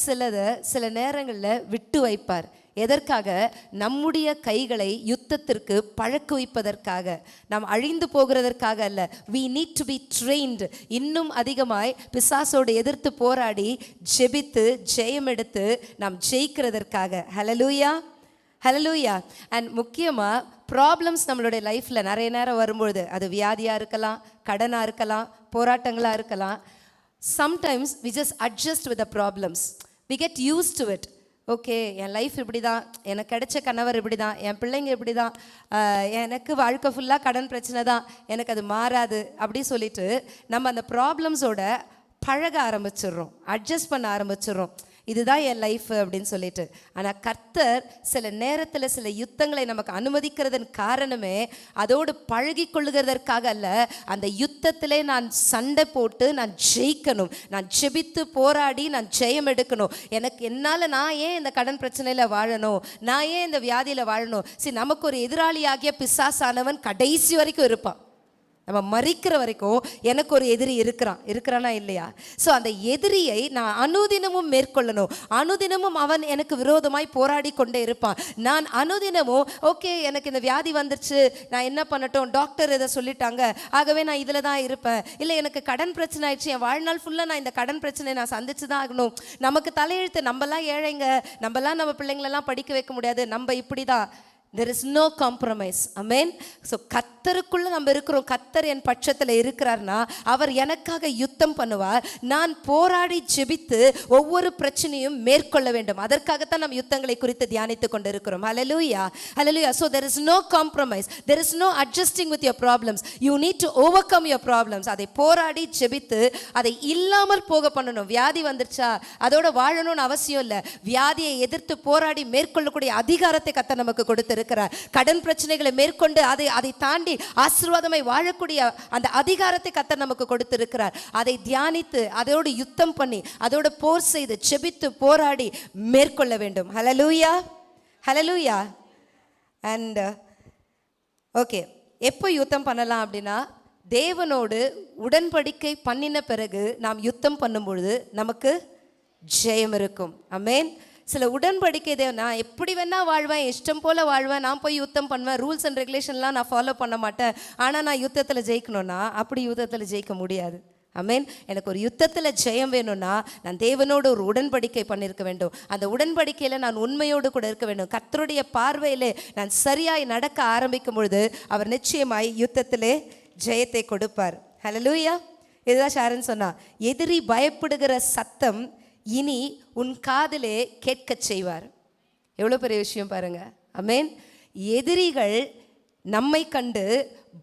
சில நேரங்களில் விட்டு வைப்பார். எதற்காக? நம்முடைய கைகளை யுத்தத்திற்கு பழக்குவிப்பதற்காக, நாம் அழிந்து போகிறதற்காக அல்ல. we need to be trained. இன்னும் அதிகமாய் பிசாசோடு எதிர்த்து போராடி ஜெபித்து ஜெயம் எடுத்து நாம் ஜெயிக்கிறதற்காக. ஹல்லேலூயா, ஹல்லேலூயா. அண்ட் முக்கியமாக ப்ராப்ளம்ஸ் நம்மளுடைய லைஃப்பில் நிறைய நேரம் வரும்பொழுது, அது வியாதியாக இருக்கலாம், கடனாக இருக்கலாம், போராட்டங்களாக இருக்கலாம். sometimes we just adjust with the problems, we get used to it. Okay, N life இப்படி தான், எனக்கு கிடைச்ச கணவர் இப்படி தான், என் பிள்ளைங்க இப்படி தான், எனக்கு வாழ்க்கை ஃபுல்லாக கடன் பிரச்சனை தான், எனக்கு அது மாறாது அப்படி சொல்லிட்டு நம்ம அந்த ப்ராப்ளம்ஸோட பழக ஆரம்பிச்சிடுறோம், அட்ஜஸ்ட் பண்ண ஆரம்பிச்சிடுறோம். இதுதான் என் லைஃப் அப்படின்னு சொல்லிட்டு. ஆனால் கர்த்தர் சில நேரத்தில் சில யுத்தங்களை நமக்கு அனுமதிக்கிறதன் காரணமே அதோடு பழகி கொள்ளுகிறதற்காக அல்ல. அந்த யுத்தத்திலே நான் சண்டை போட்டு நான் ஜெயிக்கணும், நான் ஜெபித்து போராடி நான் ஜெயம் எடுக்கணும். நான் ஏன் இந்த கடன் பிரச்சனையில் வாழணும், நான் ஏன் இந்த வியாதியில் வாழணும்? சரி, நமக்கு ஒரு எதிராளியாகிய பிசாசானவன் கடைசி வரைக்கும் இருப்பான். நம்ம மறிக்கிற வரைக்கும் எனக்கு ஒரு எதிரி இருக்கிறானா இல்லையா? ஸோ அந்த எதிரியை நான் அனுதினமும் மேற்கொள்ளணும். அனுதினமும் அவன் எனக்கு விரோதமாய் போராடி கொண்டே இருப்பான். நான் அனுதினமும் ஓகே, எனக்கு இந்த வியாதி வந்துருச்சு, நான் என்ன பண்ணட்டும், டாக்டர் இதை சொல்லிட்டாங்க, ஆகவே நான் இதில் தான் இருப்பேன். இல்லை, எனக்கு கடன் பிரச்சனை ஆயிடுச்சு, என் வாழ்நாள் ஃபுல்லாக நான் இந்த கடன் பிரச்சனையை நான் சந்திச்சு தான் ஆகணும். நமக்கு தலையெழுத்து, நம்மலாம் ஏழைங்க, நம்ம பிள்ளைங்களெல்லாம் படிக்க வைக்க முடியாது, நம்ம இப்படி தான். There is no compromise. Amen. So கத்தருக்குள்ள நம்ம இருக்கிறோம். கத்தர் என் பட்சத்தில் இருக்கிறார்னா அவர் எனக்காக யுத்தம் பண்ணுவார். நான் போராடி ஜெபித்து ஒவ்வொரு பிரச்சனையும் மேற்கொள்ள வேண்டும். அதற்காகத்தான் நம்ம யுத்தங்களை குறித்து தியானித்து கொண்டு இருக்கிறோம். Hallelujah. Hallelujah. So there is no compromise. There is no adjusting with your problems. You need to overcome your problems. அதை போராடி ஜெபித்து அதை இல்லாமல் போக பண்ணணும். வியாதி வந்துருச்சா அதோட வாழணும்னு அவசியம் இல்லை. வியாதியை எதிர்த்து போராடி மேற்கொள்ளக்கூடிய அதிகாரத்தை கத்தர் நமக்கு கொடுத்திருக்கிறார். கடன் பிரச்சனைகளை மேற்கொண்டு அதை தாண்டி ஆசீர்வாதமாய் வாழக்கூடிய அந்த அதிகாரத்தை கர்த்தர் நமக்கு கொடுத்திருக்கிறார். அதை தியானித்து அதோடு யுத்தம் பண்ணி அதோடு போர் செய்து செபித்து போராடி மேற்கொள்ள வேண்டும். ஹல்லேலூயா, ஹல்லேலூயா. அண்ட் ஓகே, எப்போ யுத்தம் பண்ணலாம் அப்படின்னா, தேவனோடு உடன்படிக்கை பண்ணின பிறகு நாம் யுத்தம் பண்ணும் பொழுது நமக்கு ஜெயம் இருக்கும். ஆமென். சில உடன்படிக்கை நான் எப்படி வேணா வாழ்வேன், இஷ்டம் போல வாழ்வேன், நான் போய் யுத்தம் பண்ணுவேன், ரூல்ஸ் அண்ட் ரெகுலேஷன்லாம் நான் ஃபாலோ பண்ண மாட்டேன், ஆனால் நான் யுத்தத்தில் ஜெயிக்கணும்னா அப்படி யுத்தத்தில் ஜெயிக்க முடியாது. ஆமென். எனக்கு ஒரு யுத்தத்தில் ஜெயம் வேணும்னா நான் தேவனோடு ஒரு உடன்படிக்கை பண்ணியிருக்க வேண்டும். அந்த உடன்படிக்கையில் நான் உண்மையோடு கூட இருக்க வேண்டும். கர்த்தருடைய பார்வையிலே நான் சரியாய் நடக்க ஆரம்பிக்கும் பொழுது அவர் நிச்சயமாய் யுத்தத்திலே ஜெயத்தை கொடுப்பார். ஹல்லேலூயா. இதுதான் ஷாரன் சொன்னா, எதிரி பயப்படுகிற சத்தம் இனி உன் காதிலே கேட்கச் செய்வார். எவ்வளோ பெரிய விஷயம் பாருங்க. ஆமென். எதிரிகள் நம்மை கண்டு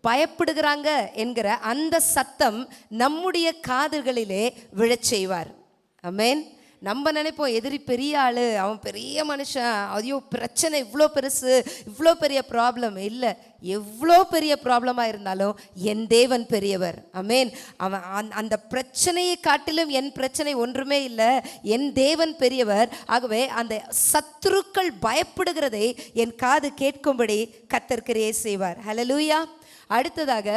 பயப்படுகிறாங்க என்கிற அந்த சத்தம் நம்முடைய காதுகளிலே விழச் செய்வார். ஆமென். நம்ம நினைப்போம் எதிரி பெரிய ஆள், அவன் பெரிய மனுஷன், ஐயோ பிரச்சனை இவ்வளோ பெருசு, இவ்வளோ பெரிய ப்ராப்ளம். இல்லை, எவ்வளோ பெரிய ப்ராப்ளமாக இருந்தாலும் என் தேவன் பெரியவர். ஆமென். அவன் அந்த பிரச்சனையை காட்டிலும் என் பிரச்சனை ஒன்றுமே இல்லை, என் தேவன் பெரியவர். ஆகவே அந்த சத்துருக்கள் பயப்படுகிறதை என் காது கேட்கும்படி கர்த்தர் கிரியை செய்வார். ஹல்லேலூயா. அடுத்ததாக,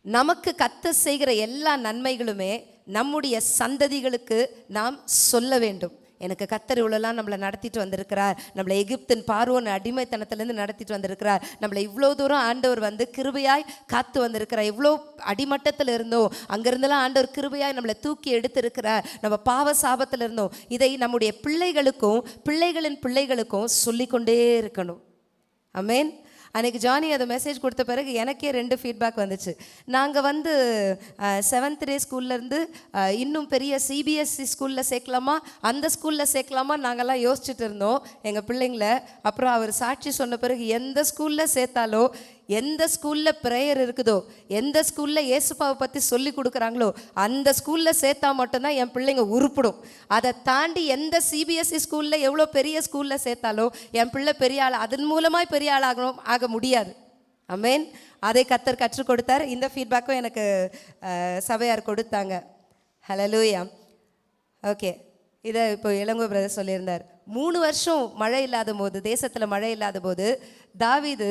நமக்கு கர்த்தர் செய்கிற எல்லா நன்மைகளுமே நம்முடைய சந்ததிகளுக்கு நாம் சொல்ல வேண்டும். எனக்கு கர்த்தர் இவ்வளோலாம் நம்மளை நடத்திட்டு வந்திருக்கிறார், நம்மளை எகிப்தின் பார்வோன் அடிமைத்தனத்திலேருந்து நடத்திட்டு வந்திருக்கிறார், நம்மளை இவ்வளோ தூரம் ஆண்டவர் கிருபையாய் காத்து வந்திருக்கிறார், இவ்வளோ அடிமட்டத்தில் இருந்தோம் அங்கேருந்தெல்லாம் ஆண்டவர் கிருபையாய் நம்மளை தூக்கி எடுத்திருக்கிறார், நம்ம பாவ சாபத்தில் இருந்தோம். இதை நம்முடைய பிள்ளைகளுக்கும் பிள்ளைகளின் பிள்ளைகளுக்கும் சொல்லிக்கொண்டே இருக்கணும். ஆமென். அன்றைக்கி ஜானி அதை மெசேஜ் கொடுத்த பிறகு எனக்கே 2 ஃபீட்பேக் வந்துச்சு. நாங்கள் 7th டே ஸ்கூல்லேருந்து இன்னும் பெரிய சிபிஎஸ்சி ஸ்கூலில் சேர்க்கலாமா, அந்த ஸ்கூலில் சேர்க்கலாமா நாங்கள்லாம் யோசிச்சுட்டு இருந்தோம் எங்கள் பிள்ளைங்கள. அப்புறம் அவர் சாட்சி சொன்ன பிறகு எந்த ஸ்கூலில் சேர்த்தாலோ, எந்த ஸ்கூலில் ப்ரேயர் இருக்குதோ, எந்த ஸ்கூலில் இயேசுப்பாவை பற்றி சொல்லி கொடுக்குறாங்களோ அந்த ஸ்கூலில் சேர்த்தா மட்டும்தான் என் பிள்ளைங்க உருப்பிடும். அதை தாண்டி எந்த சிபிஎஸ்சி ஸ்கூலில் எவ்வளோ பெரிய ஸ்கூலில் சேர்த்தாலோ என் பிள்ளை பெரிய ஆள், அதன் மூலமாக பெரிய ஆள் ஆக முடியாது. ஆமென். அதை கர்த்தர் கற்றுக் கொடுத்தார். இந்த ஃபீட்பேக்கும் எனக்கு சபையார் கொடுத்தாங்க. ஹல்லேலூயா. ஓகே, இதை இப்போ இளங்கோ பிரதர் சொல்லியிருந்தார். 3 வருஷம் மழை இல்லாத போது, தேசத்தில் மழை இல்லாத போது தாவீது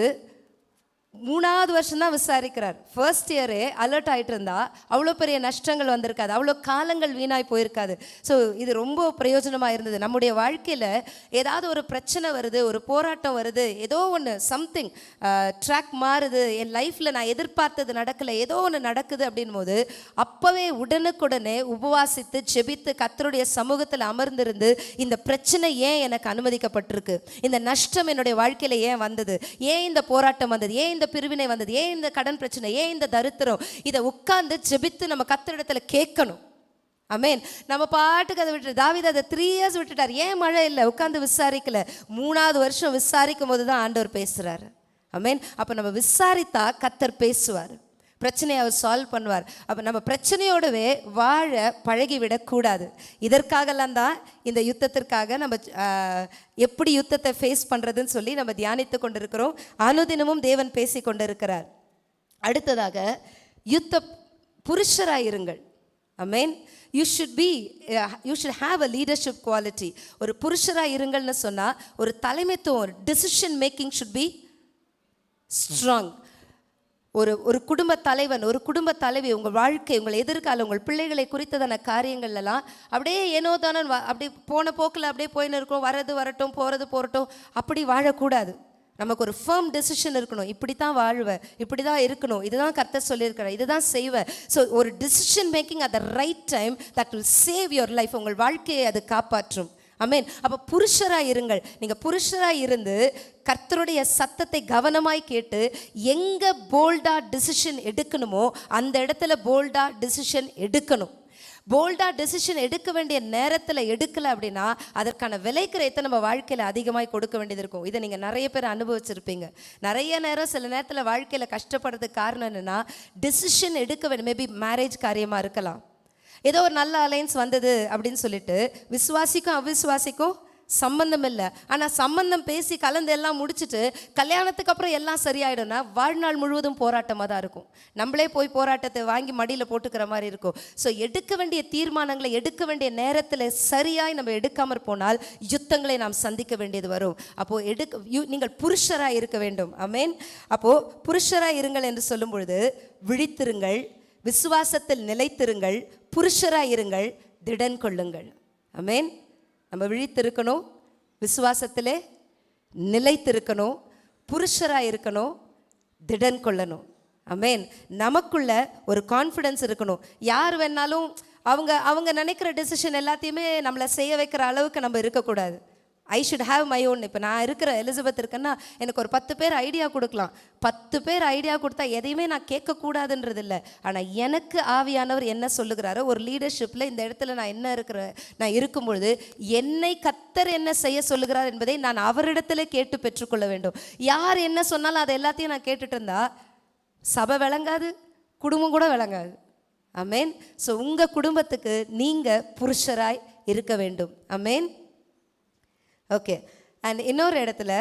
3வது வருஷம் தான் விசாரிக்கிறார். ஃபர்ஸ்ட் இயரே அலர்ட் ஆகிட்டு இருந்தா அவ்வளோ பெரிய நஷ்டங்கள் வந்திருக்காது, அவ்வளோ காலங்கள் வீணாய் போயிருக்காது. ஸோ இது ரொம்ப பிரயோஜனமாக இருந்தது. நம்முடைய வாழ்க்கையில் ஏதாவது ஒரு பிரச்சனை வருது, ஒரு போராட்டம் வருது, ஏதோ ஒன்று சம்திங் ட்ராக் மாறுது, என் லைஃப்பில் நான் எதிர்பார்த்தது நடக்கலை, ஏதோ ஒன்று நடக்குது அப்படின் போது அப்போவே உடனுக்குடனே உபவாசித்து ஜெபித்து கர்த்தருடைய சமூகத்தில் அமர்ந்திருந்து இந்த பிரச்சனை ஏன் எனக்கு அனுமதிக்கப்பட்டிருக்கு, இந்த நஷ்டம் என்னுடைய வாழ்க்கையில் ஏன் வந்தது, ஏன் இந்த போராட்டம் வந்தது, ஏன் இந்த பிரிவினை வந்தது, ஏன் இந்த கடன் பிரச்சனை, ஏன் இந்த தரித்திரம், இதை உட்கார்ந்து ஜெபித்து நம்ம கர்த்தரிடத்துல கேட்கணும். ஆமென். நம்ம பாட்டுக்கு அதை விட்டு, தாவீது அதை 3 years விட்டுட்டார். ஏன் மழை இல்லை, உட்கார்ந்து விசாரிக்கல. 3வது வருஷம் விசாரிக்கும் போது தான் ஆண்டவர் பேசுறாரு. ஆமென். அப்போ நம்ம விசாரித்தா கர்த்தர் பேசுவார், பிரச்சனையை அவர் சால்வ் பண்ணுவார். அப்போ நம்ம பிரச்சனையோடவே வாழ பழகிவிடக்கூடாது. இதற்காகலாம் தான் இந்த யுத்தத்திற்காக நம்ம எப்படி யுத்தத்தை ஃபேஸ் பண்ணுறதுன்னு சொல்லி நம்ம தியானித்து கொண்டிருக்கிறோம். அனுதினமும் தேவன் பேசி கொண்டிருக்கிறார். அடுத்ததாக, யுத்த புருஷராயிருங்கள். Amen. You should have a leadership quality. ஒரு புருஷராக இருங்கள்னு சொன்னால் ஒரு தலைமைத்துவம், ஒரு decision making should be strong. ஒரு குடும்ப தலைவன், ஒரு குடும்ப தலைவி, உங்கள் வாழ்க்கை, உங்கள் எதிர்காலம், உங்கள் பிள்ளைகளை குறித்ததான காரியங்கள்லாம் அப்படியே ஏனோ தானே அப்படி போன போக்கில் அப்படியே போயின்னு இருக்கணும், வரது வரட்டும், போகிறது போகட்டும், அப்படி வாழக்கூடாது. நமக்கு ஒரு ஃபர்ம் டெசிஷன் இருக்கணும். இப்படி தான் வாழ்வேன், இப்படி தான் இருக்கணும், இதுதான் கர்த்தர் சொல்லியிருக்கிறேன், இதுதான் செய்வேன். ஸோ ஒரு decision making at the right time that will save your life. உங்கள் வாழ்க்கையை அது காப்பாற்றும். ஆமென். அப்போ புருஷராக இருங்கள். நீங்கள் புருஷராக இருந்து கர்த்தருடைய சத்தத்தை கவனமாய் கேட்டு எங்கே போல்டாக டிசிஷன் எடுக்கணுமோ அந்த இடத்துல போல்டாக டிசிஷன் எடுக்கணும். போல்டாக டெசிஷன் எடுக்க வேண்டிய நேரத்தில் எடுக்கலை அப்படின்னா அதற்கான விலைக்கிரயத்தை நம்ம வாழ்க்கையில் அதிகமாக கொடுக்க வேண்டியது இருக்கும். இதை நீங்கள் நிறைய பேர் அனுபவிச்சிருப்பீங்க. நிறைய நேரம் சில நேரத்தில் வாழ்க்கையில் கஷ்டப்படுறதுக்கு காரணம் என்னென்னா, டெசிஷன் எடுக்க வேண்டும். மேபி மேரேஜ் காரியமாக இருக்கலாம். ஏதோ ஒரு நல்ல அலைன்ஸ் வந்தது அப்படின்னு சொல்லிட்டு விசுவாசிக்கும் அவிசுவாசிக்கும் சம்பந்தம் இல்லை. ஆனால் சம்பந்தம் பேசி கலந்து எல்லாம் முடிச்சுட்டு கல்யாணத்துக்கு அப்புறம் எல்லாம் சரியாயிடும்னா வாழ்நாள் முழுவதும் போராட்டமாக தான் இருக்கும். நம்மளே போய் போராட்டத்தை வாங்கி மடியில் போட்டுக்கிற மாதிரி இருக்கும். ஸோ எடுக்க வேண்டிய தீர்மானங்களை எடுக்க வேண்டிய நேரத்தில் சரியாய் நம்ம எடுக்காமற் போனால் யுத்தங்களை நாம் சந்திக்க வேண்டியது வரும். அப்போது நீங்கள் புருஷராக இருக்க வேண்டும். ஆமென். அப்போது புருஷராக இருங்கள் என்று சொல்லும் பொழுது விழித்திருங்கள், விசுவாசத்தில் நிலைத்திருங்கள், புருஷராக இருங்கள், திடன் கொள்ளுங்கள். ஆமென். நம்ம விழித்திருக்கணும், விசுவாசத்திலே நிலைத்திருக்கணும், புருஷராக இருக்கணும், திடன் கொள்ளணும். ஆமென். நமக்குள்ள ஒரு கான்ஃபிடென்ஸ் இருக்கணும். யார் வேணாலும் அவங்க நினைக்கிற டெசிஷன் எல்லாத்தையுமே நம்மளை செய்ய வைக்கிற அளவுக்கு நம்ம இருக்கக்கூடாது. I should have my own. இப்போ நான் இருக்கிற எலிசபெத் இருக்கேன்னா எனக்கு ஒரு 10 பேர் ஐடியா கொடுக்கலாம். 10 பேர் ஐடியா கொடுத்தா எதையுமே நான் கேட்கக்கூடாதுன்றது இல்லை. ஆனால் எனக்கு ஆவியானவர் என்ன சொல்லுகிறாரோ, ஒரு லீடர்ஷிப்பில் இந்த இடத்துல நான் இருக்கும் பொழுது என்னை கர்த்தர் என்ன செய்ய சொல்லுகிறார் என்பதை நான் அவரிடத்துல கேட்டு பெற்றுக்கொள்ள வேண்டும். யார் என்ன சொன்னாலும் அதை எல்லாத்தையும் நான் கேட்டுட்டு இருந்தா சபை விளங்காது, குடும்பம் கூட விளங்காது. ஆமென். ஸோ உங்கள் குடும்பத்துக்கு நீங்கள் புருஷராய் இருக்க வேண்டும். ஆமென். ஓகே. அண்ட் இன்னொரு இடத்துல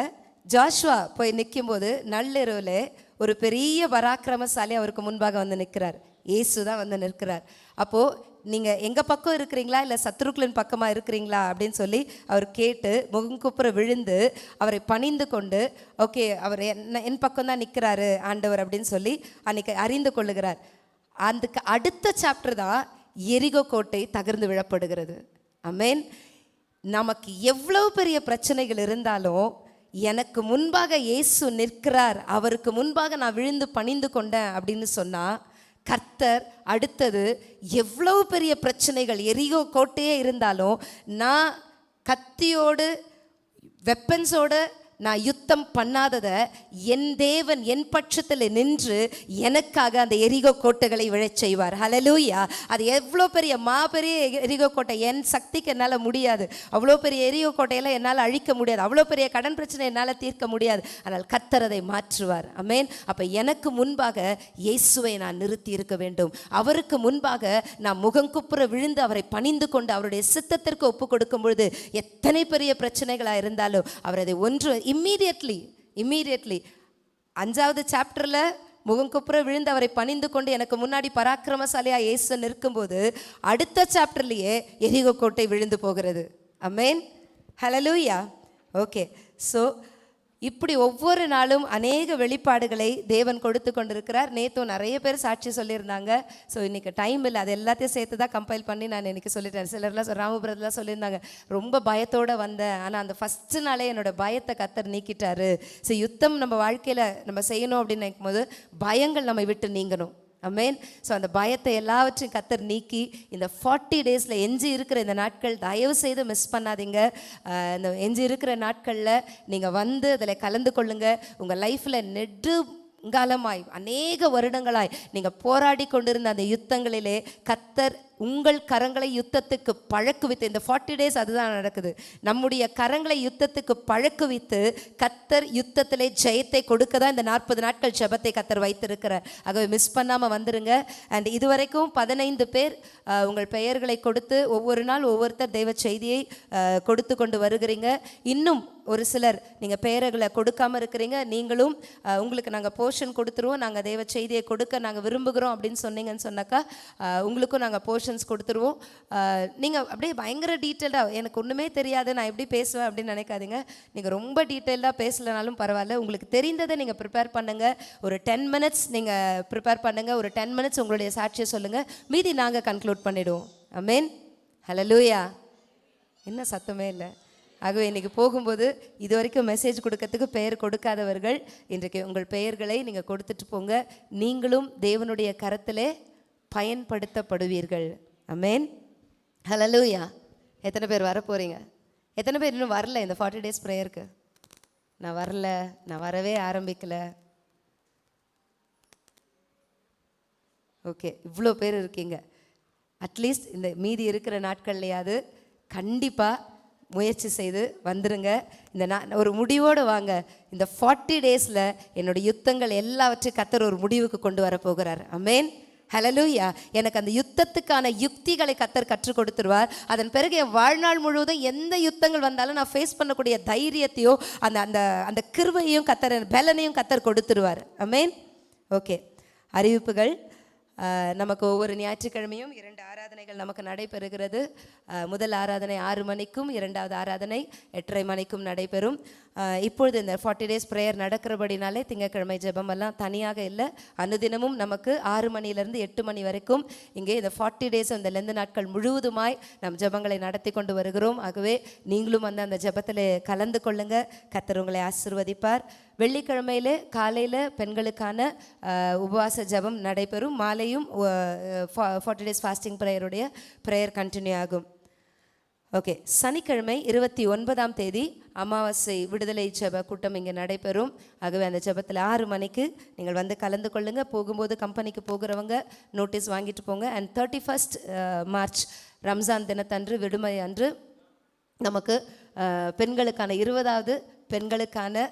ஜாஷுவா போய் நிற்கும்போது நள்ளிரவில் ஒரு பெரிய பராக்கிரமசாலி அவருக்கு முன்பாக வந்து நிற்கிறார். இயேசு தான் வந்து நிற்கிறார். அப்போது நீங்கள் எங்கள் பக்கம் இருக்கிறீங்களா இல்லை சத்துருக்களின் பக்கமாக இருக்கிறீங்களா அப்படின்னு சொல்லி அவர் கேட்டு முகங்குப்புற விழுந்து அவரை பணிந்து கொண்டு, ஓகே அவர் என் பக்கம் தான் நிற்கிறாரு ஆண்டவர் அப்படின்னு சொல்லி அன்றைக்கி அறிந்து கொள்ளுகிறார். அதுக்கு அடுத்த சாப்டர் தான் எரிகோ கோட்டை தகர்ந்து விழப்படுகிறது. ஆமென். நமக்கு எவ்வளவு பெரிய பிரச்சனைகள் இருந்தாலும் எனக்கு முன்பாக இயேசு நிற்கிறார், அவருக்கு முன்பாக நான் விழுந்து பணிந்து கொண்டேன் அப்படின்னு சொன்னால் கர்த்தர் அடுத்தது எவ்வளவு பெரிய பிரச்சனைகள் எரிகோ கோட்டையே இருந்தாலும் நான் கத்தியோடு வெப்பன்ஸோடு நான் யுத்தம் பண்ணாததை என் தேவன் என் பட்சத்தில் நின்று எனக்காக அந்த எரிகோ கோட்டைகளை விழச் செய்வார். ஹல்லேலூயா. அது எவ்வளோ பெரிய மாபெரிய எரிகோ கோட்டை, என் சக்திக்கு என்னால் முடியாது. அவ்வளோ பெரிய எரிகோ கோட்டையெல்லாம் என்னால் அழிக்க முடியாது. அவ்வளோ பெரிய கடன் பிரச்சனை என்னால் தீர்க்க முடியாது. ஆனால் கர்த்தர் அதை மாற்றுவார். ஆமென். அப்போ எனக்கு முன்பாக இயேசுவை நான் நிறுத்தி இருக்க வேண்டும். அவருக்கு முன்பாக நான் முகங்குப்புற விழுந்து அவரை பணிந்து கொண்டு அவருடைய சித்தத்திற்கு ஒப்பு கொடுக்கும் பொழுது எத்தனை பெரிய பிரச்சனைகளாக இருந்தாலும் அவர் அதை இம்மீடியட்லி 5வது சாப்டரில் முகங்குப்புற விழுந்து அவரை பணிந்து கொண்டு எனக்கு முன்னாடி பராக்கிரமசாலியா இயேசு நிற்கும்போது அடுத்த சாப்டர்லேயே எரிகோ கோட்டை விழுந்து போகிறது. ஆமென். ஹல்லேலூயா. ஓகே. ஸோ இப்படி ஒவ்வொரு நாளும் அநேக வெளிப்பாடுகளை தேவன் கொடுத்து கொண்டிருக்கிறார். நேற்றும் நிறைய பேர் சாட்சி சொல்லியிருந்தாங்க. ஸோ இன்றைக்கி டைம் இல்லை, அது எல்லாத்தையும் சேர்த்து தான் கம்பைல் பண்ணி நான் இன்றைக்கி சொல்லிட்டேன். சிலர்லாம் ராமபுரத்துலாம் சொல்லியிருந்தாங்க, ரொம்ப பயத்தோடு வந்தேன், ஆனால் அந்த ஃபஸ்ட்டு நாளே என்னோடய பயத்தை கர்த்தர் நீக்கிட்டாரு. ஸோ யுத்தம் நம்ம வாழ்க்கையில் நம்ம செய்யணும் அப்படின்னு நினைக்கும் போது பயங்கள் நம்மை விட்டு நீங்கணும். ஆமென். ஸோ அந்த பயத்தை எல்லாவற்றையும் கர்த்தர் நீக்கி இந்த 40 டேஸில் எஞ்சி இருக்கிற இந்த நாட்கள் தயவு செய்து மிஸ் பண்ணாதீங்க. இந்த எஞ்சி இருக்கிற நாட்களில் நீங்கள் வந்து அதில் கலந்து கொள்ளுங்கள். உங்கள் லைஃப்பில் நெடுங்காலமாய் அநேக வருடங்களாய் நீங்கள் போராடி கொண்டிருந்த அந்த யுத்தங்களிலே கர்த்தர் உங்கள் கரங்களை யுத்தத்துக்கு பழக்குவித்து, இந்த 40 டேஸ் அதுதான் நடக்குது. நம்முடைய கரங்களை யுத்தத்துக்கு பழக்குவித்து கர்த்தர் யுத்தத்திலே ஜெயத்தை கொடுக்க தான் இந்த 40 நாட்கள் ஜெபத்தை கர்த்தர் வைத்திருக்கிறார். ஆகவே மிஸ் பண்ணாமல் வந்துருங்க. அண்ட் இதுவரைக்கும் 15 பேர் உங்கள் பெயர்களை கொடுத்து ஒவ்வொரு நாள் ஒவ்வொருத்தர் தெய்வ செய்தியை கொடுத்து கொண்டு வருகிறீங்க. இன்னும் ஒரு சிலர் நீங்கள் பெயர்களை கொடுக்காமல் இருக்கிறீங்க. நீங்களும் உங்களுக்கு நாங்கள் போர்ஷன் கொடுத்துருவோம், நாங்கள் தெய்வ செய்தியை கொடுக்க நாங்கள் விரும்புகிறோம் அப்படின்னு சொன்னீங்கன்னு சொன்னாக்கா உங்களுக்கும் நாங்கள் போர்ஷன்ஸ் கொடுத்துருவோம். நீங்கள் அப்படியே பயங்கர டீட்டெயில்டாக எனக்கு ஒன்றுமே தெரியாது நான் எப்படி பேசுவேன் அப்படின்னு நினைக்காதீங்க. நீங்கள் ரொம்ப டீட்டெயில்டாக பேசலைனாலும் பரவாயில்ல, உங்களுக்கு தெரிந்ததை நீங்கள் ப்ரிப்பேர் பண்ணுங்கள். ஒரு 10 மினிட்ஸ் நீங்கள் ப்ரிப்பேர் பண்ணுங்கள். ஒரு 10 மினிட்ஸ் உங்களுடைய சாட்சியை சொல்லுங்கள், மீதி நாங்கள் கன்க்ளூட் பண்ணிவிடுவோம். ஆமென். ஹல்லேலூயா. என்ன சத்தமே இல்லை. ஆகவே இன்றைக்கி போகும்போது இது வரைக்கும் மெசேஜ் கொடுக்கறதுக்கு பெயர் கொடுக்காதவர்கள் இன்றைக்கு உங்கள் பெயர்களை நீங்கள் கொடுத்துட்டு போங்க. நீங்களும் தேவனுடைய கரத்திலே பயன்படுத்தப்படுவீர்கள். ஆமென். ஹல்லேலூயா. எத்தனை பேர் வர போகிறீங்க? எத்தனை பேர் இன்னும் வரல இந்த 40 days ப்ரேயருக்கு? நான் வரல, நான் வரவே ஆரம்பிக்கல. ஓகே, இவ்வளோ பேர் இருக்கீங்க. அட்லீஸ்ட் இந்த மீதி இருக்கிற நாட்கள்லையாவது கண்டிப்பாக முயற்சி செய்து வந்துருங்க. இந்த ஒரு முடிவோடு வாங்க. இந்த 40 daysல என்னோட யுத்தங்கள் எல்லாவற்றையும் கர்த்தர் ஒரு முடிவுக்கு கொண்டு வர போகிறார். ஆமென், ஹல்லேலூயா. எனக்கு அந்த யுத்தத்துக்கான யுக்திகளை கர்த்தர் கற்றுக் கொடுத்துருவார். அதன் பிறகு என் வாழ்நாள் முழுவதும் எந்த யுத்தங்கள் வந்தாலும் நான் ஃபேஸ் பண்ணக்கூடிய தைரியத்தையோ அந்த அந்த அந்த கிருபையும் கர்த்தர், பலனையும் கர்த்தர் கொடுத்துருவார். ஆமென். ஓகே, அறிவிப்புகள். நமக்கு ஒவ்வொரு ஞாயிற்றுக்கிழமையும் 2 ஆராதனைகள் நமக்கு நடைபெறுகிறது. முதல் ஆராதனை 6 மணிக்கும், இரண்டாவது ஆராதனை 8:30 மணிக்கும் நடைபெறும். இப்பொழுது இந்த 40 days ப்ரேயர் நடக்கிறபடினாலே திங்கட்கிழமை ஜெபமெல்லாம் தனியாக இல்லை. அனுதினமும் நமக்கு 6 மணியிலிருந்து 8 மணி வரைக்கும் இங்கே இந்த 40 days இந்த லெந்து நாட்கள் முழுவதுமாய் நம் ஜெபங்களை நடத்தி கொண்டு வருகிறோம். ஆகவே நீங்களும் வந்து அந்த ஜெபத்தில் கலந்து கொள்ளுங்க. கர்த்தர் உங்களை ஆசீர்வதிப்பார். வெள்ளிக்கிழமையிலே காலையில் பெண்களுக்கான உபவாச ஜெபம் நடைபெறும். மாலையும் 40 days ஃபாஸ்டிங் ப்ரேயருடைய ப்ரேயர் கண்டினியூ ஆகும். ஓகே, சனிக்கிழமை 29ஆம் தேதி அமாவாசை விடுதலை ஜெப கூட்டம் இங்கே நடைபெறும். ஆகவே அந்த ஜெபத்தில் 6 மணிக்கு நீங்கள் வந்து கலந்து கொள்ளுங்கள். போகும்போது கம்பெனிக்கு போகிறவங்க நோட்டீஸ் வாங்கிட்டு போங்க. அண்ட் 31st மார்ச் ரம்ஜான் தினத்தன்று, விடுமுறை அன்று, நமக்கு பெண்களுக்கான 20வது பெண்களுக்கான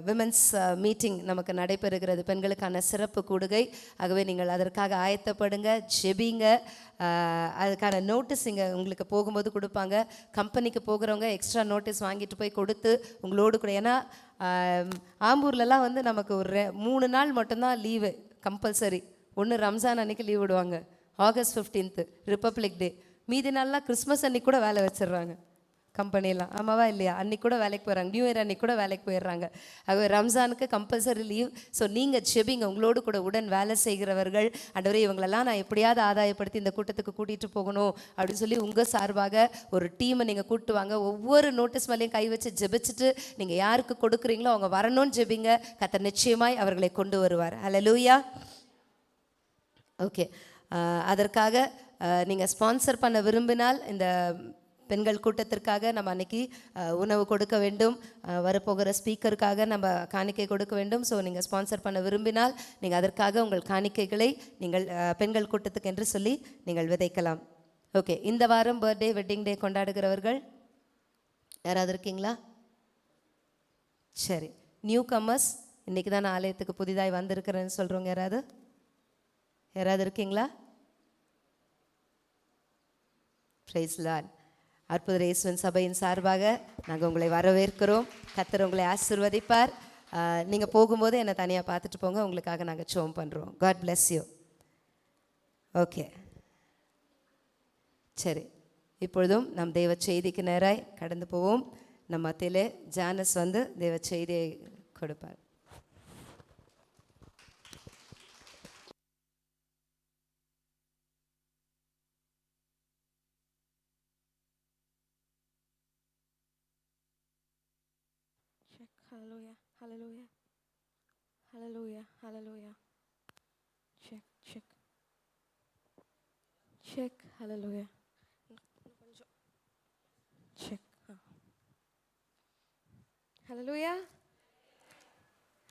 விமென்ஸ் மீட்டிங் நமக்கு நடைபெறுகிறது. பெண்களுக்கான சிறப்பு கூடுகை. ஆகவே நீங்கள் அதற்காக ஆயத்தப்படுங்க, ஜெபிங்க. அதுக்கான நோட்டீஸ் இங்கே உங்களுக்கு போகும்போது கொடுப்பாங்க. கம்பெனிக்கு போகிறவங்க எக்ஸ்ட்ரா நோட்டீஸ் வாங்கிட்டு போய் கொடுத்து உங்களோடு கூட, ஏன்னா ஆம்பூர்லலாம் வந்து நமக்கு ஒரு 3 நாள் மட்டும்தான் லீவு கம்பல்சரி. ஒன்று ரம்ஜான் அன்னைக்கு லீவ் விடுவாங்க, ஆகஸ்ட் 15th ரிப்பப்ளிக் டே. மீதி நாள்லாம் கிறிஸ்மஸ் அன்னைக்கு கூட வேலை வச்சிடுறாங்க கம்பெனிலாம். ஆமாவா இல்லையா? அன்றைக்கி கூட வேலைக்கு போயிடுறாங்க, நியூ இயர் அன்றைக்கி கூட வேலைக்கு போயிடுறாங்க. ஆகவே ரம்ஜானுக்கு கம்பல்சரி லீவ். ஸோ நீங்கள் ஜெபிங்க, உங்களோடு கூட உடன் வேலை செய்கிறவர்கள். ஆண்டவரே, இவங்களெல்லாம் நான் எப்படியாவது ஆதாயப்படுத்தி இந்த கூட்டத்துக்கு கூட்டிகிட்டு போகணும் அப்படின்னு சொல்லி உங்கள் சார்பாக ஒரு டீமை நீங்கள் கூப்பிட்டு வாங்க. ஒவ்வொரு நோட்டீஸ் மேலேயும் கை வச்சு ஜெபிச்சுட்டு நீங்கள் யாருக்கு கொடுக்குறீங்களோ அவங்க வரணும்னு ஜெபிங்க. கர்த்தர் நிச்சயமாய் அவர்களை கொண்டு வருவார். ஹல்லேலூயா. ஓகே, அதற்காக நீங்கள் ஸ்பான்சர் பண்ண விரும்பினால் இந்த பெண்கள் கூட்டத்திற்காக நம்ம அன்றைக்கி உணவு கொடுக்க வேண்டும். வரப்போகிற ஸ்பீக்கருக்காக நம்ம காணிக்கை கொடுக்க வேண்டும். ஸோ நீங்கள் ஸ்பான்சர் பண்ண விரும்பினால் நீங்கள் அதற்காக உங்கள் காணிக்கைகளை நீங்கள் பெண்கள் கூட்டத்துக்கு என்று சொல்லி நீங்கள் விதைக்கலாம். ஓகே, இந்த வாரம் பர்த்டே வெட்டிங் டே கொண்டாடுகிறவர்கள் யாராவது இருக்கீங்களா? சரி, நியூ கம்மர்ஸ், இன்றைக்கி தான் நான் ஆலயத்துக்கு புதிதாய் வந்திருக்கிறேன்னு சொல்கிறவங்க யாராவது இருக்கீங்களா? Praise Lord. அற்புத இயேசுவின் சபையின் சார்பாக நாங்கள் உங்களை வரவேற்கிறோம். கர்த்தர் உங்களை ஆசீர்வதிப்பார். நீங்கள் போகும்போது என்னை தனியாக பார்த்துட்டு போங்க. உங்களுக்காக நாங்கள் ஜெபம் பண்ணுறோம். God bless you. ஓகே, சரி, இப்பொழுதும் நம் தெய்வ செய்திக்கு நேராய் கடந்து போவோம். நம் மத்தியிலே ஜானஸ் வந்து தெய்வ செய்தியை கொடுப்பார். Hallelujah, hallelujah, hallelujah, hallelujah. Check, check, check, hallelujah. Check. Hallelujah.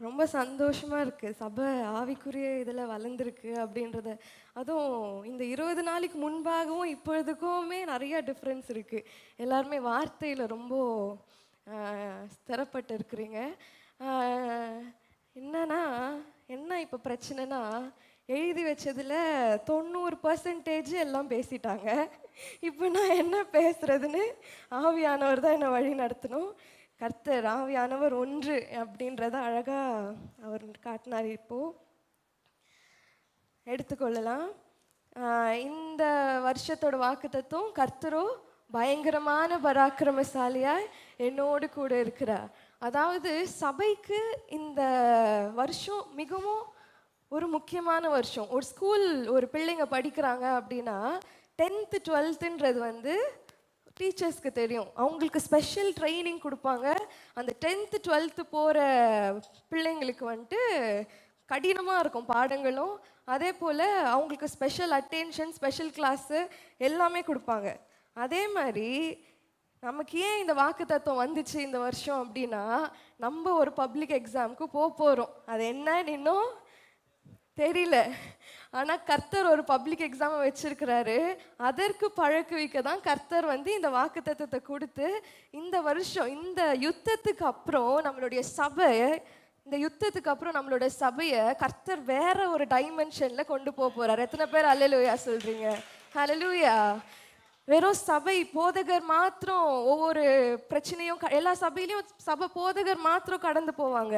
ரொம்ப சந்தோஷமாக இருக்குது. சபை ஆவிக்குரிய இதில் வளர்ந்துருக்கு அப்படின்றத. அதுவும் இந்த 20 நாளைக்கு முன்பாகவும் இப்பொழுதுக்குமே நிறையா டிஃப்ரென்ஸ் இருக்குது. எல்லாருமே வார்த்தையில் ரொம்ப ஸ்திரப்பட்டு இருக்கிறீங்க. என்ன இப்போ பிரச்சனைனா, எழுதி வச்சதில் 90% எல்லாம் பேசிட்டாங்க. இப்போ நான் என்ன பேசுகிறதுன்னு ஆவியானவர் தான் என்னை வழி நடத்தணும். கர்த்தர் ஆவியானவர் ஒன்று அப்படின்றத அழகாக அவர் காட்டினார். இப்போது எடுத்துக்கொள்ளலாம். இந்த வருஷத்தோட வாக்குத்தத்தம், கர்த்தரோ பயங்கரமான பராக்கிரமசாலியாய் என்னோடு கூட இருக்கிறார். அதாவது சபைக்கு இந்த வருஷம் மிகவும் ஒரு முக்கியமான வருஷம். ஒரு ஸ்கூல் ஒரு பிள்ளைங்க படிக்கிறாங்க அப்படின்னா 10th 12th வந்து டீச்சர்ஸ்க்கு தெரியும். அவங்களுக்கு ஸ்பெஷல் ட்ரைனிங் கொடுப்பாங்க. அந்த 10th 12th போகிற பிள்ளைங்களுக்கு வந்துட்டு கடினமாக இருக்கும் பாடங்களும். அதே போல் அவங்களுக்கு ஸ்பெஷல் அட்டென்ஷன், ஸ்பெஷல் கிளாஸு எல்லாமே கொடுப்பாங்க. அதே மாதிரி நமக்கு ஏன் இந்த வாக்குத்தத்தம் வந்துச்சு இந்த வருஷம் அப்படின்னா, நம்ம ஒரு பப்ளிக் எக்ஸாமுக்கு போகிறோம். அது என்னன்னு இன்னும் தெரியல. ஆனால் கர்த்தர் ஒரு பப்ளிக் எக்ஸாமை வச்சிருக்கிறாரு. அதற்கு பழக்குவிக்க தான் கர்த்தர் வந்து இந்த வாக்குத்தத்தத்தை கொடுத்து, இந்த வருஷம் இந்த யுத்தத்துக்கு அப்புறம் நம்மளுடைய சபை, இந்த யுத்தத்துக்கு அப்புறம் நம்மளோட சபையை கர்த்தர் வேற ஒரு டைமென்ஷனில் கொண்டு போகிறார். எத்தனை பேர் அல்லேலூயா சொல்கிறீங்க? ஹல்லேலூயா. வெறும் சபை போதகர் மாத்திரம் ஒவ்வொரு பிரச்சனையும் எல்லா சபையிலையும் சபை போதகர் மாத்திரம் கடந்து போவாங்க.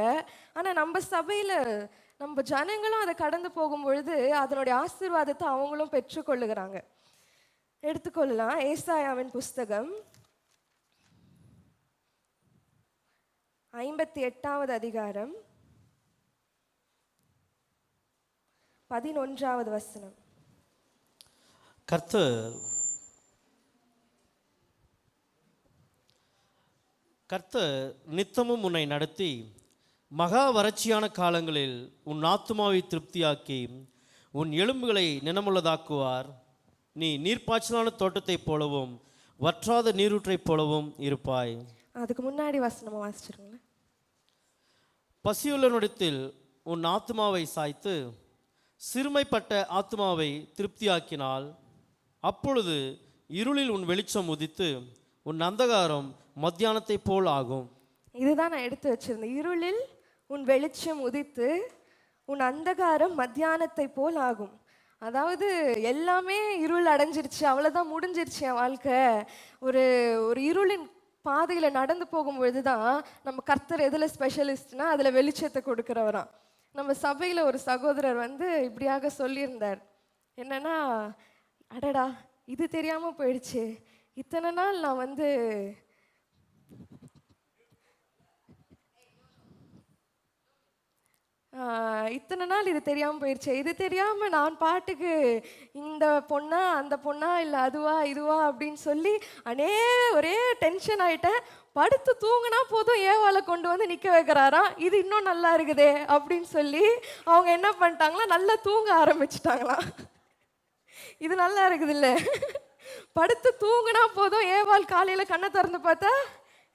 ஆனால் நம்ம சபையில் நம்ம ஜனங்களும் அதை கடந்து போகும் பொழுது அதனுடைய ஆசீர்வாதத்தை அவங்களும் பெற்றுக்கொள்ளுகிறாங்க. எடுத்துக்கொள்ளலாம். ஏசாயாவின் புஸ்தகம் 58வது அதிகாரம் 11வது வசனம். கர்த்தர் நித்தமும் உன்னை நடத்தி மகா வறட்சியான காலங்களில் உன் ஆத்துமாவை திருப்தியாக்கி உன் எலும்புகளை நினமுள்ளதாக்குவார். நீ நீர்ப்பாய்ச்சலான தோட்டத்தைப் போலவும் வற்றாத நீரூற்றைப் போலவும் இருப்பாய். அதுக்கு முன்னாடி வசனமா வாசிச்சிருங்களேன். பசியுள்ளவனிடத்தில் உன் ஆத்துமாவை சாய்த்து சிறுமைப்பட்ட ஆத்துமாவை திருப்தியாக்கினால் அப்பொழுது இருளில் உன் வெளிச்சம் உதித்து உன் அந்தகாரம் மத்தியானத்தைப் போல் ஆகும். இதுதான் நான் எடுத்து வச்சிருந்தேன். இருளில் உன் வெளிச்சம் உதித்து உன் அந்தகாரம் மத்தியானத்தை போல் ஆகும். அதாவது எல்லாமே இருள் அடைஞ்சிருச்சு, அவ்வளோதான், முடிஞ்சிருச்சு என் வாழ்க்கை. ஒரு ஒரு இருளின் பாதையில் நடந்து போகும்பொழுது தான் நம்ம கர்த்தர் எதில் ஸ்பெஷலிஸ்ட்னா அதில் வெளிச்சத்தை கொடுக்குறவராம். நம்ம சபையில் ஒரு சகோதரர் வந்து இப்படியாக சொல்லியிருந்தார். என்னன்னா, அடடா இது தெரியாமல் போயிடுச்சு, இத்தனை நாள் நான் வந்து இத்தனை நாள் இது தெரியாமல் போயிடுச்சு, இது தெரியாமல் நான் பாட்டுக்கு இந்த பொண்ணா அந்த பொண்ணா இல்லை அதுவா இதுவா அப்படின்னு சொல்லி ஒரே டென்ஷன் ஆகிட்டேன். படுத்து தூங்கினா போதும் ஏவாளை கொண்டு வந்து நிற்க வைக்கிறாராம். இது இன்னும் நல்லா இருக்குதே அப்படின்னு சொல்லி அவங்க என்ன பண்ணிட்டாங்களா, நல்லா தூங்க ஆரம்பிச்சிட்டாங்களாம். இது நல்லா இருக்குது இல்லை, படுத்து தூங்கினா போதும் ஏவாள் காலையில் கண்ணை திறந்து பார்த்தா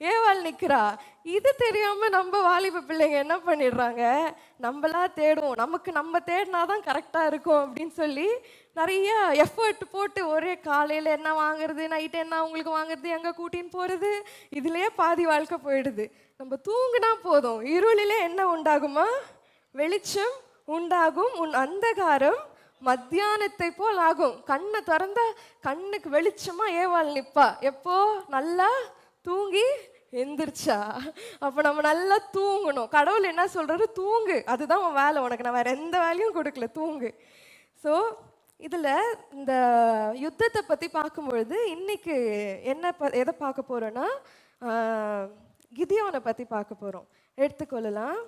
ஏவாள் நிற்கிறா. இது தெரியாமல் நம்ம வாலிப பிள்ளைங்க என்ன பண்ணிடுறாங்க, நம்மளா தேடுவோம், நமக்கு நம்ம தேடினாதான் கரெக்டாக இருக்கும் அப்படின்னு சொல்லி நிறைய எஃபர்ட் போட்டு ஒரே காலையில் என்ன வாங்குறது, நைட்டு என்ன அவங்களுக்கு வாங்குறது, எங்கே கூட்டின்னு போகிறது, இதுலேயே பாதி வாழ்க்கை போயிடுது. நம்ம தூங்கினா போதும் இருளிலே என்ன உண்டாகுமா, வெளிச்சம் உண்டாகும். உன் அந்தகாரம் மத்தியானத்தை போல் ஆகும். கண்ணை திறந்த கண்ணுக்கு வெளிச்சமா ஏவாள் நிற்பா. எப்போ? நல்லா தூங்கி எந்திரிச்சா. அப்போ நம்ம நல்லா தூங்கணும். கடவுள் என்ன சொல்கிறாரு, தூங்கு, அதுதான் உன் வேலை, உனக்கு நான் வேறு எந்த வேலையும் கொடுக்கல, தூங்கு. ஸோ இதில் இந்த யுத்தத்தை பற்றி பார்க்கும்பொழுது இன்னைக்கு எதை பார்க்க போகிறோன்னா, கிதியோனை பற்றி பார்க்க போகிறோம். எடுத்துக்கொள்ளலாம்.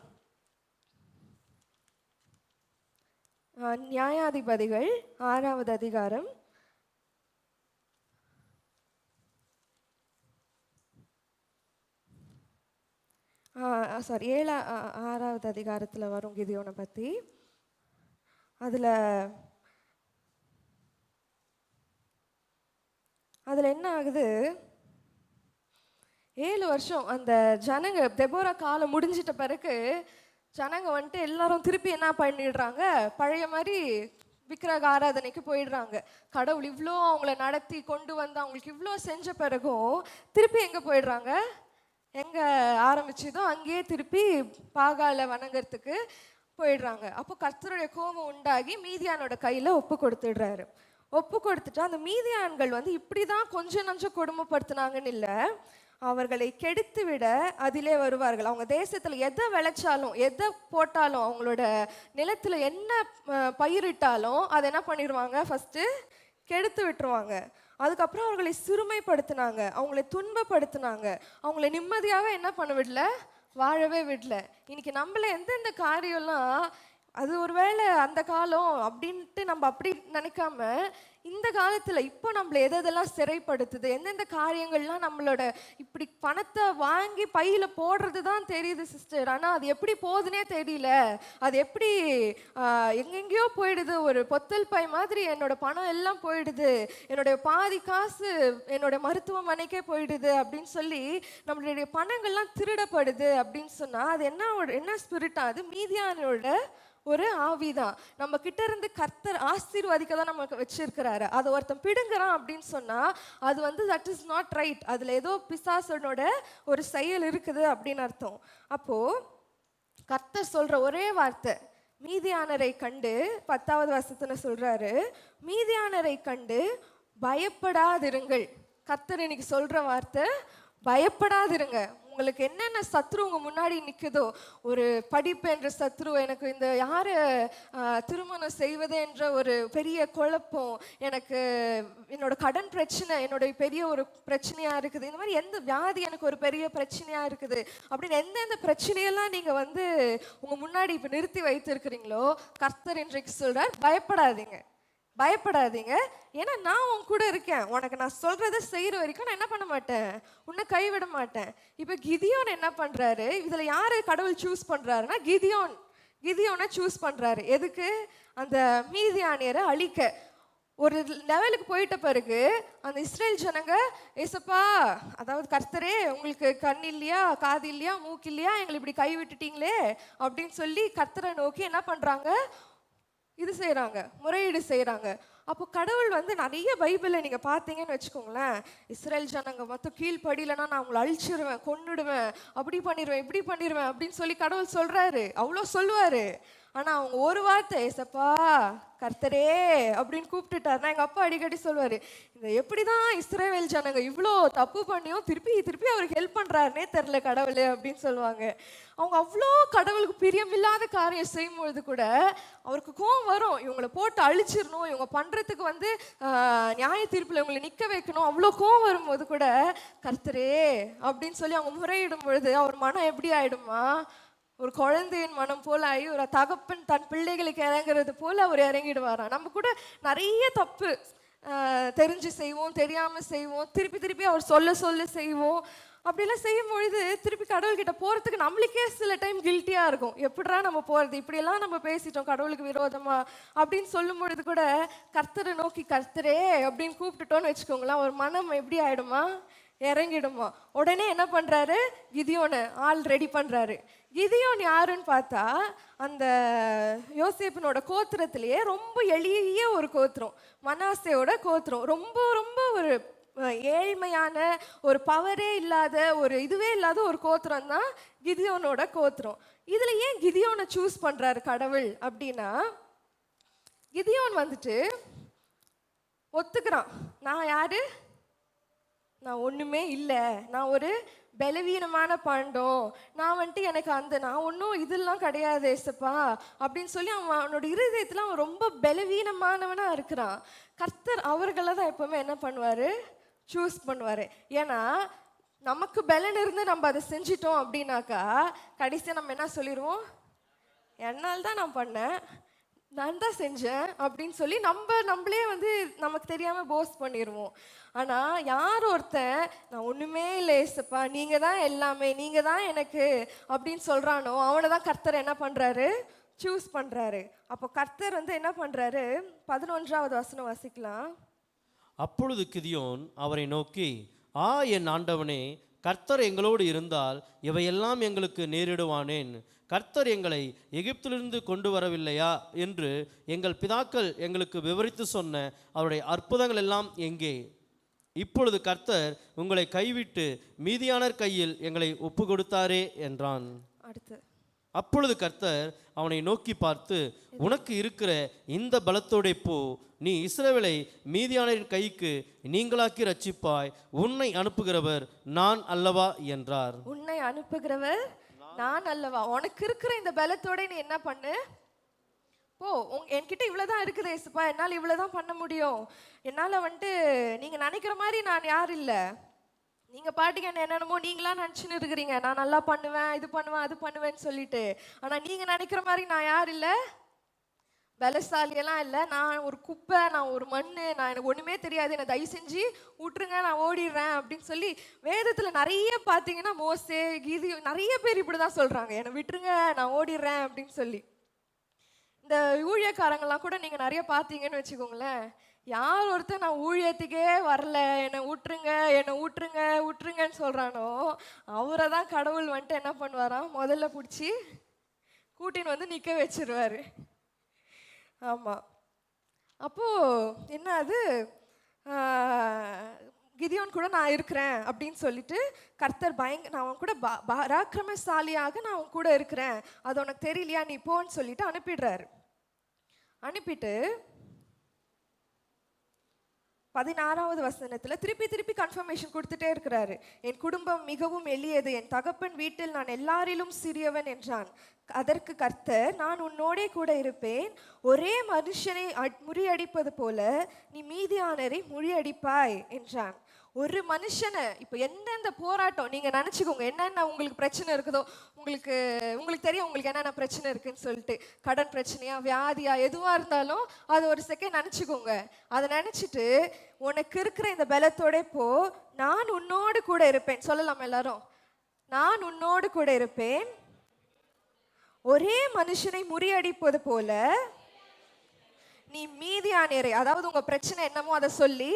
நியாயாதிபதிகள் 6வது அதிகாரம் 6வது அதிகாரத்தில் வரும் கிதியோனை பற்றி. அதில் என்ன ஆகுது, 7 வருஷம் அந்த ஜனங்க தெபோரா காலம் முடிஞ்சிட்ட பிறகு ஜனங்க வந்துட்டு எல்லாரும் திருப்பி என்ன பண்ணிடுறாங்க, பழைய மாதிரி விக்கிரக ஆராதனைக்கு போயிடுறாங்க. கடவுள் இவ்வளோ அவங்கள நடத்தி கொண்டு வந்து அவங்களுக்கு இவ்வளோ செஞ்ச பிறகும் திருப்பி எங்கே போயிடுறாங்க, எங்கே ஆரம்பிச்சதோ அங்கேயே திருப்பி பாகால வணங்கறதுக்கு போயிடுறாங்க. அப்போ கர்த்தருடைய கோபம் உண்டாகி மீதியானோட கையில் ஒப்பு கொடுத்துடுறாரு. ஒப்பு கொடுத்துட்டு அந்த மீதியான்கள் வந்து இப்படி தான் கொஞ்சம் நஞ்சம் கொடுமைப்படுத்தினாங்கன்னு இல்லை, அவர்களை கெடுத்து விட அதிலே வருவார்கள். அவங்க தேசத்தில் எதை விளைச்சாலும் எதை போட்டாலும் அவங்களோட நிலத்தில் என்ன பயிரிட்டாலும் அதை என்ன பண்ணிடுவாங்க, ஃபஸ்ட்டு கெடுத்து விட்டுருவாங்க. அதுக்கப்புறம் அவர்களை சிறுமைப்படுத்தினாங்க, அவங்களை துன்பப்படுத்தினாங்க, அவங்கள நிம்மதியாக என்ன பண்ண விடல, வாழவே விடல. இன்னைக்கு நம்மள எந்தெந்த காரியம்லாம் அது ஒருவேளை அந்த காலம் அப்படின்ட்டு நம்ம அப்படி நினைக்காம இந்த காலத்துல இப்போ நம்மள எதெல்லாம் சிறைப்படுத்துது, எந்தெந்த காரியங்கள்லாம் நம்மளோட இப்படி பணத்தை வாங்கி பையில போடுறது தான் தெரியுது சிஸ்டர், ஆனா அது எப்படி போகுதுன்னே தெரியல. அது எப்படி எங்கெங்கேயோ போயிடுது, ஒரு பொத்தல் பை மாதிரி என்னோட பணம் எல்லாம் போயிடுது, என்னுடைய பாதி காசு என்னோட மருத்துவமனைக்கே போயிடுது அப்படின்னு சொல்லி நம்மளுடைய பணங்கள்லாம் திருடப்படுது அப்படின்னு சொன்னா அது என்ன ஸ்பிரிட்டா? அது மீதியானோட ஒரு ஆவிதான். நம்ம கிட்ட இருந்து கர்த்தர் ஆசீர்வாதிக்க தான் நமக்கு வச்சிருக்கிறாரு. அதை ஒருத்தன் பிடுங்குறான் அப்படின்னு சொன்னா அது வந்து தட் இஸ் நாட் ரைட். அதுல ஏதோ பிசாசனோட ஒரு செயல் இருக்குது அப்படின்னு அர்த்தம். அப்போ கர்த்தர் சொல்ற ஒரே வார்த்தை, மீதியானரை கண்டு 10வது வசனத்துல சொல்றாரு, மீதியானரை கண்டு பயப்படாதிருங்கள். கர்த்தர் இன்னைக்கு சொல்ற வார்த்தை பயப்படாதிருங்க. உங்களுக்கு என்னென்ன சத்ரு உங்க முன்னாடி நிற்குதோ, ஒரு படிப்பு என்ற சத்ரு, எனக்கு இந்த யாரை திருமணம் செய்வது என்ற ஒரு பெரிய குழப்பம், எனக்கு என்னோட கடன் பிரச்சனை என்னோட பெரிய ஒரு பிரச்சனையா இருக்குது, இந்த மாதிரி எந்த வியாதி எனக்கு ஒரு பெரிய பிரச்சனையா இருக்குது அப்படின்னு எந்தெந்த பிரச்சனையெல்லாம் நீங்க வந்து உங்க முன்னாடி இப்ப நிறுத்தி வைத்திருக்கிறீங்களோ, கர்த்தர் இன்றைக்கு சொல்றார் பயப்படாதீங்க, பயப்படாதீங்க. ஏன்னா நான் உன் கூட இருக்கேன். உனக்கு நான் சொல்றதை செய்யற வரைக்கும் நான் என்ன பண்ண மாட்டேன், உன்னை கைவிட மாட்டேன். இப்ப கிதியோன் என்ன பண்றாரு, இதுல யாரு கடவுள் சூஸ் பண்றாருன்னா கிதியோனை சூஸ் பண்றாரு. எதுக்கு? அந்த மீதியானியரை அழிக்க. ஒரு லெவலுக்கு போயிட்ட பிறகு அந்த இஸ்ரேல் ஜனங்க, ஏசப்பா, அதாவது கர்த்தரே, உங்களுக்கு கண் இல்லையா, காது இல்லையா, மூக்கு இல்லையா, எங்களை இப்படி கை விட்டுட்டீங்களே அப்படின்னு சொல்லி கர்த்தரை நோக்கி என்ன பண்றாங்க, இது செய்கிறாங்க, முறையீடு செய்கிறாங்க. அப்போ கடவுள் வந்து நிறைய பைபிளில் நீங்கள் பார்த்தீங்கன்னு வச்சுக்கோங்களேன், இஸ்ரேல் ஜனங்க மொத்தம் கீழ்ப்படியிலனா நான் உங்களை அழிச்சிருவேன், கொன்னுடுவேன், அப்படி பண்ணிடுவேன், இப்படி பண்ணிடுவேன் அப்படின்னு சொல்லி கடவுள் சொல்கிறாரு, அவ்வளோ சொல்லுவார். ஆனால் அவங்க ஒரு வார்த்தை, ஏசப்பா கர்த்தரே அப்படின்னு கூப்பிட்டுட்டாருன்னா, எங்கள் அப்பா அடிக்கடி சொல்லுவார், இந்த எப்படி தான் இஸ்ரேல் ஜனங்க இவ்வளோ தப்பு பண்ணியும் திருப்பி அவருக்கு ஹெல்ப் பண்ணுறாருனே தெரில கடவுள் அப்படின்னு சொல்லுவாங்க. அவங்க அவ்வளோ கடவுளுக்கு பிரியமில்லாத காரியம் செய்யும்பொழுது கூட அவருக்கு கோவம் வரும், இவங்களை போட்டு அழிச்சிடணும், இவங்க பண்ணுறதுக்கு வந்து நியாய தீர்ப்பில் இவங்களை நிற்க வைக்கணும், அவ்வளோ கோவம் வரும்போது கூட கர்த்தரே அப்படின்னு சொல்லி அவங்க முறையிடும் பொழுது அவர் மனம் எப்படி ஆயிடுமா, ஒரு குழந்தையின் மனம் போல ஆகி, ஒரு தகப்பன் தன் பிள்ளைகளுக்கு இறங்குறது போல அவர் இறங்கிடுவாராம். நம்ம கூட நிறைய தப்பு தெரிஞ்சு செய்வோம், தெரியாமல் செய்வோம், திருப்பி அவர் சொல்ல செய்வோம். அப்படிலாம் செய்யும் பொழுது திருப்பி கடவுள்கிட்ட போகிறதுக்கு நம்மளுக்கே சில டைம் கில்ட்டியாக இருக்கும். எப்படிடா நம்ம போகிறது, இப்படியெல்லாம் நம்ம பேசிட்டோம் கடவுளுக்கு விரோதமா அப்படின்னு சொல்லும் பொழுது கூட கர்த்தரை நோக்கி கர்த்தரே அப்படின்னு கூப்பிட்டுட்டோன்னு வச்சுக்கோங்களேன், ஒரு மனம் எப்படி ஆகிடுமா, இறங்கிடுமா. உடனே என்ன பண்ணுறாரு, கிதியோனை ஆள் ரெடி பண்ணுறாரு. கிதியோன் யாருன்னு பார்த்தா அந்த யோசேப்பினோட கோத்திரத்திலேயே ரொம்ப எளிய ஒரு கோத்திரம், மனாசேயோட கோத்திரம். ரொம்ப ஒரு ஏழ்மையான, ஒரு பவரே இல்லாத, ஒரு இதுவே இல்லாத ஒரு கோத்திரம் தான் கிதியோனோட கோத்திரம். இதுல ஏன் கிதியோனை சூஸ் பண்றாரு கடவுள் அப்படின்னா, கிதியோன் வந்துட்டு ஒத்துக்கிறான், நான் யாரு, நான் ஒண்ணுமே இல்லை, நான் ஒரு பலவீனமான பாண்டம், நான் வந்துட்டு எனக்கு நான் ஒன்றும் இதெல்லாம் கிடையாது ஏசப்பா அப்படின்னு சொல்லி அவனோட இருதயத்தில் அவன் ரொம்ப பலவீனமானவனா இருக்கிறான். கர்த்தர் அவர்களை தான் எப்பவுமே என்ன பண்ணுவாரு, சூஸ் பண்ணுவார். ஏன்னா நமக்கு பலன் இருந்து நம்ம அதை செஞ்சிட்டோம் அப்படின்னாக்கா கடைசியாக நம்ம என்ன சொல்லிடுவோம், என்னால் தான் நான் பண்ணேன், நான் தான் செஞ்சேன் அப்படின்னு சொல்லி நம்மளே வந்து நமக்கு தெரியாமல் போஸ்ட் பண்ணிடுவோம். ஆனால் யார் ஒருத்தன் நான் ஒன்றுமே இல்லை ஏசப்பா, நீங்கள் தான் எல்லாமே, நீங்கள் தான் எனக்கு அப்படின்னு சொல்கிறானோ அவனை தான் கர்த்தர் என்ன பண்ணுறாரு, சூஸ் பண்ணுறாரு. அப்போ கர்த்தர் வந்து என்ன பண்ணுறாரு, 11வது வசனம் வாசிக்கலாம். அப்பொழுது கிதியோன் அவரை நோக்கி, என் ஆண்டவனே, கர்த்தர் எங்களோடு இருந்தால் இவையெல்லாம் எங்களுக்கு நேரிடுவானேன்? கர்த்தர் எங்களை எகிப்திலிருந்து கொண்டு வரவில்லையா என்று எங்கள் பிதாக்கள் எங்களுக்கு விவரித்து சொன்ன அவருடைய அற்புதங்கள் எல்லாம் எங்கே? இப்பொழுது கர்த்தர் உங்களை கைவிட்டு மீதியானர் கையில் எங்களை ஒப்பு கொடுத்தாரே என்றான். அடுத்து அப்பொழுது கர்த்தர் அவனை நோக்கி பார்த்து, உனக்கு இருக்கிற இந்த பலத்தோட போ, நீ இஸ்ரவேலை மீதியானரின் கைக்கு நீங்களாக்கி ரட்சிப்பாய், உன்னை அனுப்புகிறவர் நான் அல்லவா என்றார். உன்னை அனுப்புகிறவர் நான் அல்லவா, உனக்கு இருக்கிற இந்த பலத்தோட நீ என்ன பண்ணு, போ, என்கிட்ட இவ்வளோதான் இருக்குது ஏசப்பா, என்னால் இவ்வளோதான் பண்ண முடியும், என்னால் வந்துட்டு நீங்கள் நினைக்கிற மாதிரி நான் யாரும் இல்லை, நீங்கள் பாட்டுக்கு என்னென்னமோ நீங்களாம் நினச்சின்னு இருக்கிறீங்க, நான் நல்லா பண்ணுவேன், இது பண்ணுவேன், அது பண்ணுவேன்னு சொல்லிட்டு, ஆனால் நீங்கள் நினைக்கிற மாதிரி நான் யார் இல்லை, பலசாலியெல்லாம் இல்லை, நான் ஒரு குப்பை, நான் ஒரு மண், நான் எனக்கு ஒன்றுமே தெரியாது, என்னை தயவு செஞ்சு விட்டுருங்க, நான் ஓடிடுறேன் அப்படின்னு சொல்லி வேதத்தில் நிறைய பார்த்தீங்கன்னா மோசே கீதி நிறைய பேர் இப்படி தான் சொல்கிறாங்க, என்னை விட்டுருங்க நான் ஓடிடுறேன் அப்படின்னு சொல்லி. இந்த ஊழியக்காரங்களாம் கூட நீங்கள் நிறைய பார்த்தீங்கன்னு வச்சுக்கோங்களேன், யார் ஒருத்தர் நான் ஊழியத்துக்கே வரல, என்னை விட்டுருங்க என்னை விட்டுருங்க விட்டுருங்கன்னு சொல்கிறானோ அவரை தான் கடவுள் வந்துட்டு என்ன பண்ணுவாராம், முதல்ல பிடிச்சி கூட்டின்னு வந்து நிற்க வச்சிருவாரு. ஆமாம். அப்போது என்ன அது, கிதியோன் கூட நான் இருக்கிறேன் அப்படின்னு சொல்லிட்டு கர்த்தர் நான் அவன் கூட பராக்கிரமசாலியாக நான் அவன் கூட இருக்கிறேன், அது உனக்கு தெரியலையா, நீ போன்னு சொல்லிட்டு அனுப்பிடுறாரு. அனுப்பிட்டு 16வது வசனத்தில் திருப்பி கன்ஃபர்மேஷன் கொடுத்துட்டே இருக்கிறாரு. என் குடும்பம் மிகவும் எளியது, என் தகப்பன் வீட்டில் நான் எல்லாரிலும் சிறியவன் என்றான். அதற்கு கர்த்தர், நான் உன்னோடே கூட இருப்பேன், ஒரே மனுஷனை முறியடிப்பது போல நீ மீதியானரை முறியடிப்பாய் என்றான். ஒரு மனுஷனை, இப்போ எந்தெந்த போராட்டம் நீங்கள் நினச்சிக்கோங்க, என்னென்ன உங்களுக்கு பிரச்சனை இருக்குதோ, உங்களுக்கு தெரியும் உங்களுக்கு என்னென்ன பிரச்சனை இருக்குன்னு சொல்லிட்டு, கடன் பிரச்சனையா வியாதியா எதுவாக இருந்தாலும் அது ஒரு செகண்ட் நினச்சிக்கோங்க. அதை நினச்சிட்டு உனக்கு இருக்கிற இந்த பலத்தோட போ, நான் உன்னோடு கூட இருப்பேன். சொல்லலாம் எல்லாரும், நான் உன்னோடு கூட இருப்பேன், ஒரே மனுஷனை முறியடிப்பது போல நீ மீதியானரை, அதாவது உங்க பிரச்சனை என்னமோ அதை சொல்லி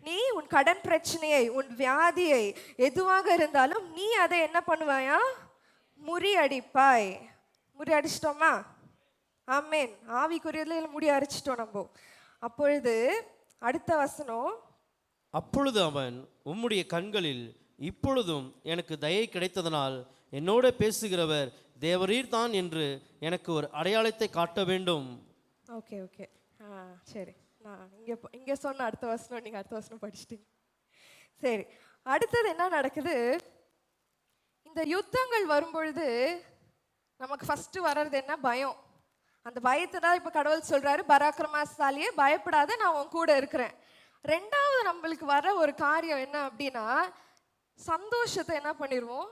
நீ உன் கடன் பிரச்சனையை, உன் வியாதியை எதுவாக இருந்தாலும் நீ அதை என்ன பண்ணுவாயா, முறியடிப்பாய். முறியடிச்சிட்டோமா? ஆமேன். ஆவிக்குரியதுல முறியடிச்சிட்டோம் நம்ம. அப்பொழுது அடுத்த வசனம், அப்பொழுது அவன், உம்முடைய கண்களில் இப்பொழுதும் எனக்கு தயை கிடைத்ததனால் என்னோட பேசுகிறவர் தேவரீர் தான் என்று எனக்கு ஒரு அடையாளத்தை காட்ட வேண்டும். ஓகே ஓகே, சரி, நான் இங்கே சொன்ன அடுத்த வசனம் நீங்கள் அடுத்த வசனம் படிச்சிட்டீங்க. சரி, அடுத்தது என்ன நடக்குது, இந்த யுத்தங்கள் வரும்பொழுது நமக்கு ஃபஸ்ட்டு வர்றது என்ன, பயம். அந்த பயத்தை தான் இப்போ கடவுள் சொல்கிறாரு, பராக்கிரமசாலியே பயப்படாத, நான் உன் கூட இருக்கிறேன். ரெண்டாவது நம்மளுக்கு வர ஒரு காரியம் என்ன அப்படின்னா, சந்தோஷத்தை என்ன பண்ணிடுவோம்,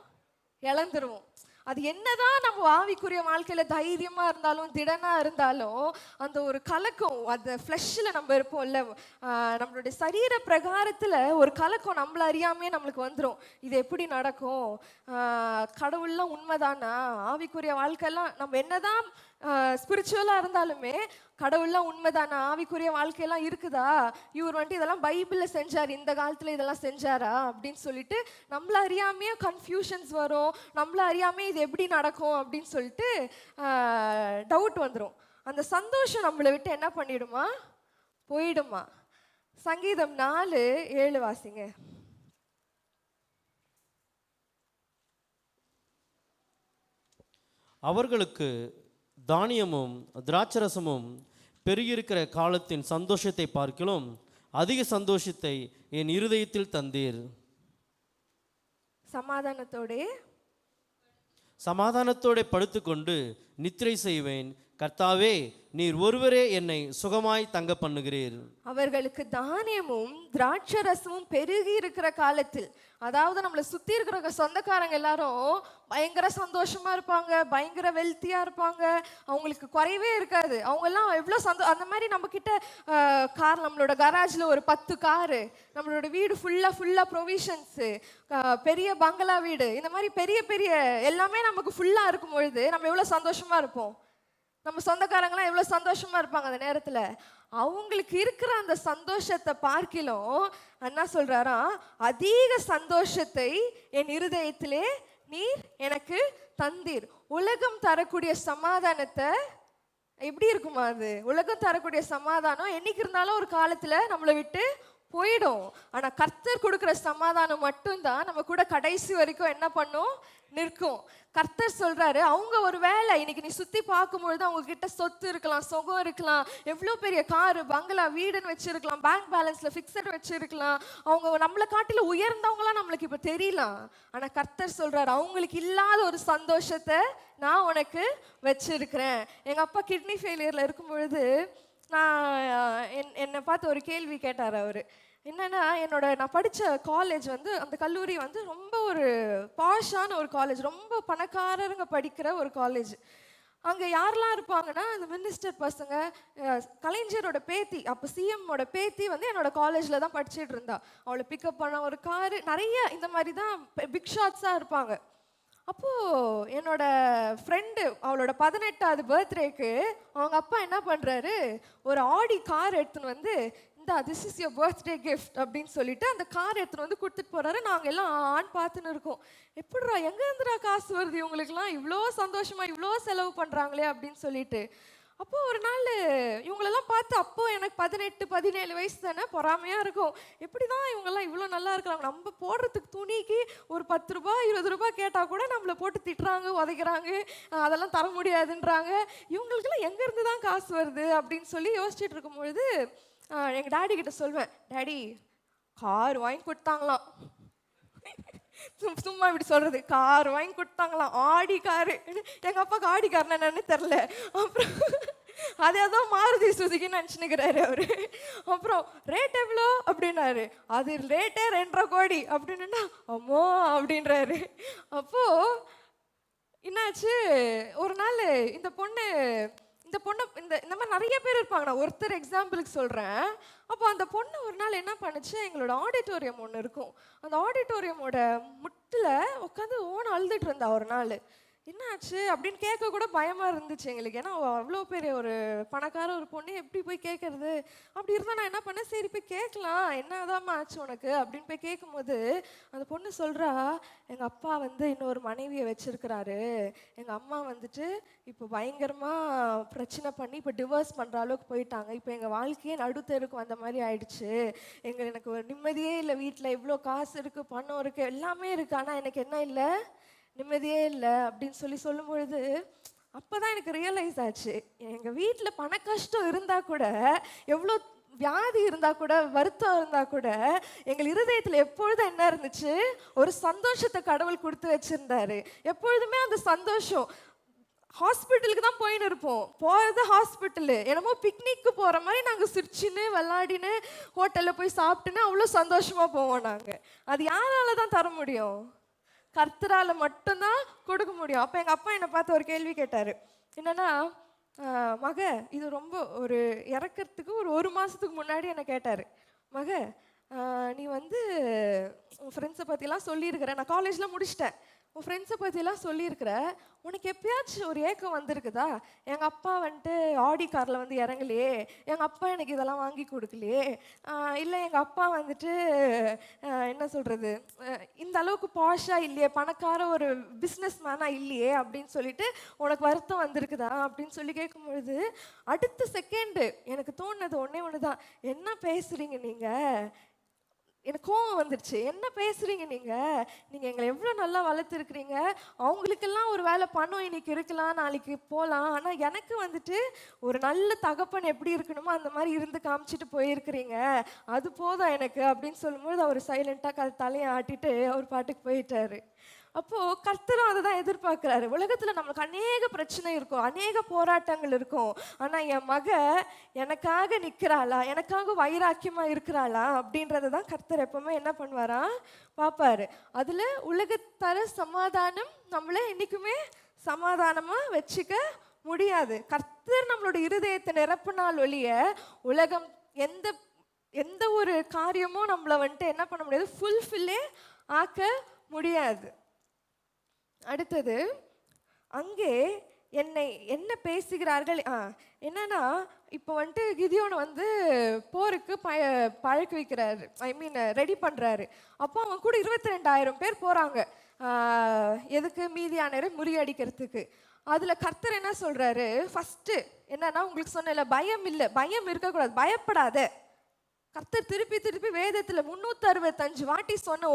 இழந்துருவோம். அது என்னதான் நம்ம ஆவிக்குரிய வாழ்க்கையில் தைரியமாக இருந்தாலும் திடனாக இருந்தாலும் அந்த ஒரு கலக்கம், அந்த ஃப்ளஷில் நம்ம இருப்போம்ல, நம்மளுடைய சரீர பிரகாரத்தில் ஒரு கலக்கம் நம்மளை அறியாமே நம்மளுக்கு வந்துடும். இது எப்படி நடக்கும், கடவுள்லாம் உண்மைதானா, ஆவிக்குரிய வாழ்க்கையெல்லாம் நம்ம என்னதான் ஸ்பிரிச்சுவலாக இருந்தாலுமே கடவுள்லாம் உண்மைதானா, ஆவிக்குரிய வாழ்க்கையெல்லாம் இருக்குதா, இவர் வந்துட்டு இதெல்லாம் பைபிளில் செஞ்சார், இந்த காலத்தில் இதெல்லாம் செஞ்சாரா அப்படின்னு சொல்லிட்டு நம்மள அறியாமையே கன்ஃபியூஷன்ஸ் வரும், நம்மள அறியாமே இது எப்படி நடக்கும் அப்படின்னு சொல்லிட்டு டவுட் வந்துடும். அந்த சந்தோஷம் நம்மளை விட்டு என்ன பண்ணிடுமா, போயிடுமா. சங்கீதம் 4:7 வாசிங்க. அவர்களுக்கு தானியமும் திராட்சரசமும் பெருகியிருக்கிற காலத்தின் சந்தோஷத்தை பார்க்கிலும் அதிக சந்தோஷத்தை என் இருதயத்தில் தந்தீர். சமாதானத்தோட படுத்துக்கொண்டு நித்திரை செய்வேன். கர்த்தாவே, நீர் ஒருவரே என்னை சுகமாய் தங்க பண்ணுகிறீர். அவர்களுக்கு தானியமும் திராட்சரசமும் பெருகி இருக்கிற காலத்தில், அதாவது நம்மளை சுற்றி இருக்கிற சொந்தக்காரங்க எல்லாரும் பயங்கர சந்தோஷமா இருப்பாங்க, பயங்கர வெல்த்தியா இருப்பாங்க, அவங்களுக்கு குறைவே இருக்காது. அவங்க எல்லாம் எவ்வளோ அந்த மாதிரி நம்ம கிட்ட கார், நம்மளோட கராஜில் ஒரு 10 காரு, நம்மளோட வீடு ஃபுல்லாக ப்ரொவிஷன்ஸு, பெரிய பங்களா வீடு, இந்த மாதிரி பெரிய பெரிய எல்லாமே நமக்கு ஃபுல்லாக இருக்கும் பொழுது நம்ம எவ்வளோ சந்தோஷமா இருப்போம். நம்ம சொந்தக்காரங்களாம் எவ்வளோ சந்தோஷமா இருப்பாங்க அந்த நேரத்தில். அவங்களுக்கு இருக்கிற அந்த சந்தோஷத்தை பார்க்கிலும் என்ன சொல்றாரா, அதிக சந்தோஷத்தை என் இருதயத்திலே நீர் எனக்கு தந்தீர். உலகம் தரக்கூடிய சமாதானத்தை எப்படி இருக்குமா, அது உலகம் தரக்கூடிய சமாதானம் என்னைக்கு இருந்தாலும் ஒரு காலத்தில் நம்மளை விட்டு போயிடும். ஆனால் கர்த்தர் கொடுக்குற சமாதானம் மட்டும்தான் நம்ம கூட கடைசி வரைக்கும் என்ன பண்ணும், நிற்கும். கர்த்தர் சொல்றாரு, அவங்க ஒரு வேலை இன்னைக்கு நீ சுத்தி பார்க்கும்பொழுது அவங்க கிட்ட சொத்து இருக்கலாம், சுகம் இருக்கலாம், எவ்வளோ பெரிய காரு பங்களா வீடுன்னு வச்சிருக்கலாம், பேங்க் பேலன்ஸ்ல ஃபிக்ஸட் வச்சிருக்கலாம், அவங்க நம்மளை காட்டில உயர்ந்தவங்களாம் நம்மளுக்கு இப்போ தெரியலாம். ஆனா கர்த்தர் சொல்றாரு, அவங்களுக்கு இல்லாத ஒரு சந்தோஷத்தை நான் உனக்கு வச்சிருக்கிறேன். எங்க அப்பா கிட்னி ஃபெயிலியர்ல இருக்கும் பொழுது என்னை பார்த்து ஒரு கேள்வி கேட்டார் அவர். என்னென்னா, நான் படித்த காலேஜ் வந்து, அந்த கல்லூரி வந்து ரொம்ப ஒரு பாஷான ஒரு காலேஜ், ரொம்ப பணக்காரருங்க படிக்கிற ஒரு காலேஜ். அங்கே யாரெல்லாம் இருப்பாங்கன்னா அந்த மினிஸ்டர் பசங்க, கலைஞரோட பேத்தி, அப்போ சிஎம்மோட பேத்தி வந்து என்னோட காலேஜில் தான் படிச்சுட்டு இருந்தா. அவளை பிக்கப் பண்ண ஒரு காரு, நிறைய இந்த மாதிரி தான் பிக் ஷாட்ஸாக இருப்பாங்க. அப்போது என்னோட ஃப்ரெண்டு அவளோட 18வது பர்த்டேக்கு அவங்க அப்பா என்ன பண்ணுறாரு, ஒரு ஆடி கார் எடுத்துன்னு வந்து, இந்த this is your birthday gift அப்படின்னு சொல்லிட்டு அந்த கார் எடுத்துன்னு வந்து கொடுத்துட்டு போகிறாரு. நாங்கள் எல்லாம் ஆன் பார்த்துன்னு இருக்கோம். எப்படிரா எங்கே இருந்துடா காசு வருது இவங்களுக்குலாம், இவ்வளோ சந்தோஷமாக இவ்வளோ செலவு பண்ணுறாங்களே அப்படின்னு சொல்லிட்டு. அப்போது ஒரு நாள் இவங்களெல்லாம் பார்த்து, அப்போது எனக்கு 18-17 வயசு தானே, பொறாமையாக இருக்கும். எப்படி தான் இவங்கெல்லாம் இவ்வளோ நல்லா இருக்கிறாங்க, நம்ம போடுறதுக்கு துணிக்கு ஒரு 10 ரூபா 20 ரூபா கேட்டால் கூட நம்மளை போட்டு திட்டுறாங்க, உதைக்கிறாங்க, அதெல்லாம் தர முடியாதுன்றாங்க. இவங்களுக்கெல்லாம் எங்கேருந்து தான் காசு வருது அப்படின்னு சொல்லி யோசிச்சுட்டு இருக்கும்பொழுது எங்கள் டாடி கிட்ட சொல்வேன், டாடி கார் வாங்கி கொடுத்தாங்களாம். சும்மா இப்படி சொல்கிறது, கார் வாங்கி கொடுத்தாங்களாம், ஆடி காரு. எங்கள் அப்பாவுக்கு ஆடி கார்னா என்னன்னு தெரில. அப்புறம் அதே தான் மாருதி சுசுக்கின்னு நினச்சினுக்கிறாரு அவர். அப்புறம் ரேட் எவ்வளோ அப்படின்னாரு, அது ரேட்டே 2.5 கோடி அப்படின்னா அம்மோ அப்படின்றாரு. அப்போது என்னாச்சு, ஒரு நாள் இந்த பொண்ணு இந்த மாதிரி நிறைய பேர் இருப்பாங்க, நான் ஒருத்தர் எக்ஸாம்பிளுக்கு சொல்கிறேன். அப்போ அந்த பொண்ணு ஒரு நாள் என்ன பண்ணுச்சு, எங்களோட ஆடிட்டோரியம் ஒன்று இருக்கும், அந்த ஆடிட்டோரியமோட முட்டில் உட்காந்து அழுதுட்டு இருந்தா ஒரு நாள். என்னாச்சு அப்படின்னு கேட்க கூட பயமாக இருந்துச்சு எங்களுக்கு. ஏன்னா அவ்வளோ பெரிய ஒரு பணக்கார ஒரு பொண்ணு எப்படி போய் கேட்கறது. அப்படி இருந்தால் நான் என்ன பண்ணேன், சரி போய் கேட்கலாம், என்னதான் ஆச்சு உனக்கு அப்படின்னு போய் கேட்கும்போது அந்த பொண்ணு சொல்கிறா, எங்கள் அப்பா வந்து இன்னொரு மனைவியை வச்சிருக்கிறாரு, எங்கள் அம்மா வந்துட்டு இப்போ பயங்கரமாக பிரச்சனை பண்ணி இப்போ டிவோர்ஸ் பண்ணுற அளவுக்கு போயிட்டாங்க, இப்போ எங்கள் வாழ்க்கையே நடுத்தருக்கு வந்த மாதிரி ஆயிடுச்சு, எனக்கு ஒரு நிம்மதியே இல்லை, வீட்டில் இவ்வளோ காசு இருக்குது, பணம் இருக்குது, எல்லாமே இருக்குது, ஆனால் எனக்கு என்ன இல்லை, நிம்மதியே இல்லை அப்படின்னு சொல்லும் பொழுது அப்போ தான் எனக்கு ரியலைஸ் ஆச்சு, எங்கள் வீட்டில் பண கஷ்டம் இருந்தால் கூட, எவ்வளோ வியாதி இருந்தால் கூட, வருத்தம் இருந்தால் கூட, எங்கள் இருதயத்தில் எப்பொழுதும் என்ன இருந்துச்சு, ஒரு சந்தோஷத்தை கடவுள் கொடுத்து வச்சுருந்தாரு. எப்பொழுதுமே அந்த சந்தோஷம், ஹாஸ்பிட்டலுக்கு தான் போயின்னு இருப்போம், போகிறது ஹாஸ்பிட்டலு, என்னமோ பிக்னிக்கு போகிற மாதிரி நாங்கள் சிரிச்சின்னு விளாடின்னு ஹோட்டலில் போய் சாப்பிட்டுன்னு அவ்வளோ சந்தோஷமாக போவோம் நாங்கள். அது யாரால தான் தர முடியும், கர்த்தரால் மட்டும்தான் கொடுக்க முடியும். அப்போ எங்கள் அப்பா என்னை பார்த்து ஒரு கேள்வி கேட்டார், என்னென்னா, மக இது ரொம்ப ஒரு இறக்கிறதுக்கு ஒரு மாதத்துக்கு முன்னாடி என்னை கேட்டார், மக நீ வந்து உன் ஃப்ரெண்ட்ஸை பற்றிலாம் சொல்லியிருக்கிற, நான் காலேஜில் முடிச்சிட்டேன், உன் ஃப்ரெண்ட்ஸை பற்றிலாம் சொல்லியிருக்கிற, உனக்கு எப்பயாச்சும் ஒரு ஏக்கம் வந்திருக்குதா, எங்கள் அப்பா வந்துட்டு ஆடி காரில் வந்து இறங்கலையே, எங்கள் அப்பா எனக்கு இதெல்லாம் வாங்கி கொடுக்கலையே, இல்லை எங்கள் அப்பா வந்துட்டு என்ன சொல்கிறது, இந்த அளவுக்கு பாஷாக இல்லையே, பணக்கார ஒரு பிஸ்னஸ் மேனாக இல்லையே அப்படின்னு சொல்லிட்டு உனக்கு வருத்தம் வந்திருக்குதா அப்படின்னு சொல்லி கேட்கும்பொழுது அடுத்த செகண்டு எனக்கு தோணுனது ஒன்று தான், என்ன பேசுகிறீங்க நீங்கள், எனக்கு கோவம் வந்துடுச்சு, என்ன பேசுகிறீங்க நீங்கள் எங்களை எவ்வளோ நல்லா வளர்த்துருக்குறீங்க, அவங்களுக்கெல்லாம் ஒரு வேலை பணம் இன்னைக்கு இருக்கலாம், நாளைக்கு போகலாம், ஆனால் எனக்கு வந்துட்டு ஒரு நல்ல தகப்பன் எப்படி இருக்கணுமோ அந்த மாதிரி இருந்து காமிச்சிட்டு போயிருக்கிறீங்க, அது போதும் எனக்கு அப்படின்னு சொல்லும்போது அவர் சைலண்ட்டாக தலையை ஆட்டிட்டு அவர் பாட்டுக்கு போயிட்டாரு. அப்போது கர்த்தரும் அதை தான் எதிர்பார்க்குறாரு. உலகத்தில் நம்மளுக்கு அநேக பிரச்சனை இருக்கும், அநேக போராட்டங்கள் இருக்கும், ஆனால் என் மக எனக்காக நிற்கிறாளா, எனக்காக வைராக்கியமாக இருக்கிறாளா அப்படின்றத தான் கர்த்தர் எப்பவுமே என்ன பண்ணுவாரா பார்ப்பாரு. அதில் உலகத்தர சமாதானம் நம்மளை என்றைக்குமே சமாதானமாக வச்சுக்க முடியாது. கர்த்தர் நம்மளோட இருதயத்தை நிரப்பினால் ஒழிய உலகம் எந்த ஒரு காரியமும் நம்மளை வந்துட்டு என்ன பண்ண முடியாது, ஃபுல்ஃபில்லே ஆக்க முடியாது. அடுத்தது, அங்கே என்ன பேசுகிறார்கள், என்னன்னா இப்போ வந்துட்டு கிதியோனை வந்து போருக்கு பழக்க வைக்கிறாரு, ரெடி பண்ணுறாரு. அப்போ அவன் கூட 22,000 பேர் போகிறாங்க, எதுக்கு, மீதியானரை முறியடிக்கிறதுக்கு. அதில் கர்த்தர் என்ன சொல்கிறாரு, ஃபஸ்ட்டு என்னன்னா, உங்களுக்கு சொன்னல பயம் இல்லை, பயம் இருக்கக்கூடாது, பயப்படாத. கர்த்தர் திருப்பி வேதத்தில் 365 வாட்டி சொன்ன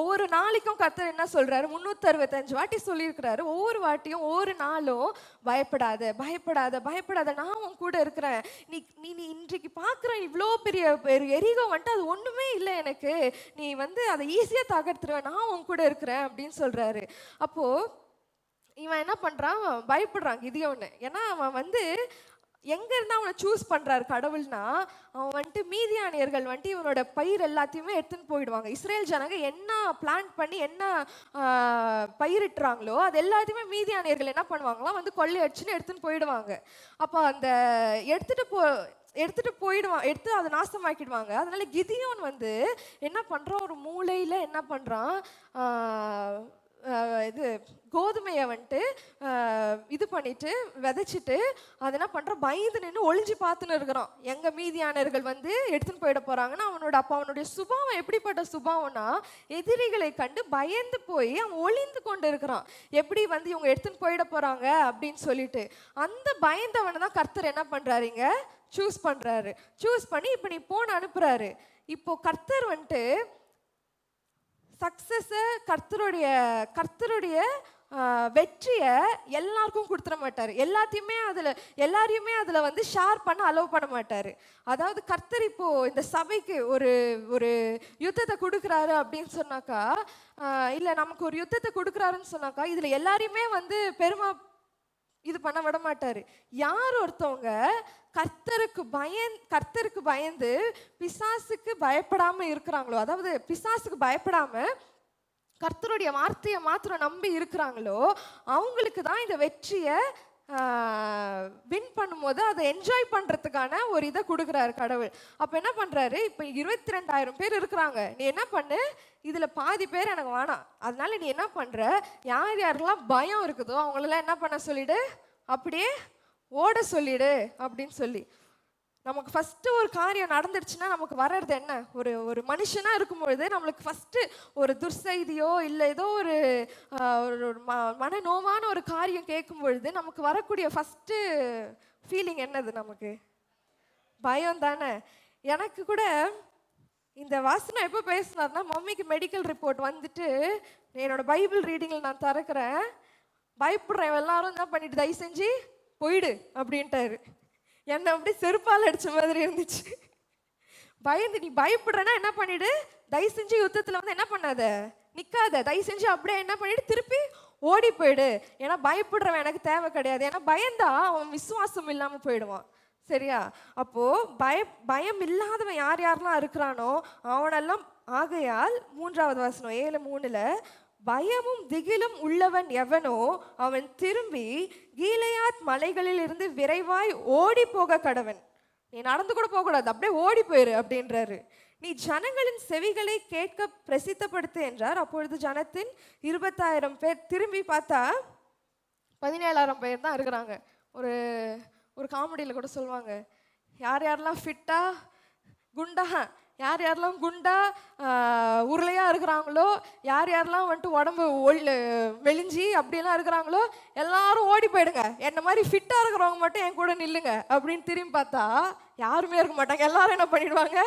ஒவ்வொரு நாளைக்கும் கர்த்தர் என்ன சொல்கிறாரு, 365 வாட்டி சொல்லியிருக்கிறாரு. ஒவ்வொரு வாட்டியும் ஒவ்வொரு நாளும் பயப்படாத, நான் உன் கூட இருக்கிறேன், நீ இன்றைக்கு பார்க்குற இவ்வளோ பெரிய எரிகோ வந்துட்டு அது ஒன்றுமே இல்லை எனக்கு, நீ வந்து அதை ஈஸியாக தகர்த்துருவேன், நான் உன் கூட இருக்கிறேன் அப்படின்னு சொல்கிறாரு. அப்போது இவன் என்ன பண்ணுறான், பயப்படுறான் கிதியோன்னு. ஏன்னா அவன் வந்து எங்க இருந்து அவனை சூஸ் பண்றாரு கடவுள்னா, அவன் வந்துட்டு மீதியானியர்கள் வந்துட்டு இவனோட பயிர் எல்லாத்தையுமே எடுத்துன்னு போயிடுவாங்க. இஸ்ரேல் ஜனங்க என்ன பிளான் பண்ணி என்ன பயிரிட்டுறாங்களோ அது எல்லாத்தையுமே மீதியானியர்கள் என்ன பண்ணுவாங்களாம், வந்து கொள்ளையடிச்சுன்னு எடுத்துன்னு போயிடுவாங்க. அப்போ அந்த எடுத்துட்டு போயிடுவான், எடுத்து அதை நாசமாக்கிடுவாங்க. அதனால கிதியோன் வந்து என்ன பண்றான், ஒரு மூலையில என்ன பண்றான், இது கோதுமையை வந்துட்டு இது பண்ணிட்டு விதைச்சிட்டு அதை என்ன பண்ணுறான், பயந்து நின்று ஒளிஞ்சு பார்த்துன்னு இருக்கிறான். எங்க மீதியானர்கள் வந்து எடுத்துன்னு போயிட போறாங்கன்னா அவனுடைய சுபாவம் எப்படிப்பட்ட சுபாவம்னா, எதிரிகளை கண்டு பயந்து போய் அவன் ஒளிந்து கொண்டு இருக்கிறான். எப்படி வந்து இவங்க எடுத்துன்னு போயிட போறாங்க அப்படின்னு சொல்லிட்டு அந்த பயந்தவனை தான் கர்த்தர் என்ன பண்றாருங்க, சூஸ் பண்றாரு. சூஸ் பண்ணி இப்போ நீ போன அனுப்புறாரு. இப்போ கர்த்தர் வந்துட்டு சக்ஸஸை கர்த்தருடைய வெற்றியை எல்லாருக்கும் கொடுத்துட மாட்டார். எல்லாரையுமே அதில் வந்து ஷேர் பண்ண அலோவ் பண்ண மாட்டார். அதாவது கர்த்தர் இப்போ இந்த சபைக்கு ஒரு யுத்தத்தை கொடுக்குறாரு அப்படின்னு சொன்னாக்கா, இல்லை நமக்கு ஒரு யுத்தத்தை கொடுக்குறாருன்னு சொன்னாக்கா இதில் எல்லாரையுமே வந்து இது பண்ண விட மாட்டாரு. யார் ஒருத்தவங்க கர்த்தருக்கு பயந்து பிசாசுக்கு பயப்படாம இருக்கிறாங்களோ, அதாவது பிசாசுக்கு பயப்படாம கர்த்தருடைய வார்த்தையை மாத்திரம் நம்பி இருக்கிறாங்களோ, அவங்களுக்கு தான் இந்த வெற்றியை வின் பண்ணும்போது அதை என்ஜாய் பண்ணுறதுக்கான ஒரு இதை கொடுக்குறாரு கடவுள். அப்போ என்ன பண்ணுறாரு, இப்போ 22,000 பேர் இருக்கிறாங்க, நீ என்ன பண்ணு, இதில் பாதி பேர் எனக்கு வேணாம், அதனால நீ என்ன பண்ணுற, யார் யாரெல்லாம் பயம் இருக்குதோ அவங்களெல்லாம் என்ன பண்ண சொல்லிடு, அப்படியே ஓட சொல்லிடு அப்படின்னு சொல்லி. நமக்கு ஃபஸ்ட்டு ஒரு காரியம் நடந்துடுச்சுன்னா நமக்கு வர்றது என்ன, ஒரு மனுஷனாக இருக்கும்பொழுது நம்மளுக்கு ஃபஸ்ட்டு ஒரு துர்செய்தியோ இல்லை ஏதோ ஒரு மன நோவான ஒரு காரியம் கேட்கும் பொழுது நமக்கு வரக்கூடிய ஃபஸ்ட்டு ஃபீலிங் என்னது, நமக்கு பயம் தானே. எனக்கு கூட இந்த வாசனை எப்போ பேசினார்னா, மம்மிக்கு மெடிக்கல் ரிப்போர்ட் வந்துட்டு என்னோடய பைபிள் ரீடிங்கில் நான் திறக்கிறேன், பயப்படுறேன் எல்லாரும் என்ன பண்ணிட்டு தயவு செஞ்சு போயிடு அப்படின்ட்டாரு. என்னை அப்படி செருப்பால் அடித்த மாதிரி இருந்துச்சு. பயந்து நீ பயப்படுறேன்னா என்ன பண்ணிடு, தயவு செஞ்சு யுத்தத்தில் வந்து என்ன பண்ணாத, நிற்காத, தயவு செஞ்சு அப்படியே என்ன பண்ணிட்டு திருப்பி ஓடி போயிடு. ஏன்னா பயப்படுறவன் எனக்கு தேவை கிடையாது. ஏன்னா பயந்தா அவன் விசுவாசம் இல்லாமல் போயிடுவான். சரியா? அப்போது பயம் இல்லாதவன் யாரெல்லாம் இருக்கிறானோ அவனெல்லாம், ஆகையால் 3வது வசனம் 7:3 பயமும் திகிலும் உள்ளவன் எவனோ அவன் திரும்பி கீலேயாத் மலைகளில் இருந்து விரைவாய் ஓடி போக கடவன். நீ நடந்து கூட போகக்கூடாது, அப்படியே ஓடி போயிரு அப்படின்றாரு. நீ ஜனங்களின் செவிகளை கேட்க பிரசித்தப்படுத்து என்றார். அப்பொழுது ஜனத்தின் 20,000 பேர் திரும்பி பார்த்தா 17,000 பேர் தான் இருக்கிறாங்க. ஒரு காமெடியில் கூட சொல்லுவாங்க, யாரெல்லாம் ஃபிட்டா குண்டா, யாரெல்லாம் குண்டா உருளையாக இருக்கிறாங்களோ, யாரெல்லாம் வந்துட்டு உடம்பு மெலிஞ்சி அப்படியெல்லாம் இருக்கிறாங்களோ எல்லாரும் ஓடி போயிடுங்க, என்ன மாதிரி ஃபிட்டாக இருக்கிறவங்க மட்டும் என் கூட நில்லுங்க அப்படின்னு திரும்பி பார்த்தா யாருமே இருக்க மாட்டாங்க, எல்லாரும் என்ன பண்ணிடுவாங்க,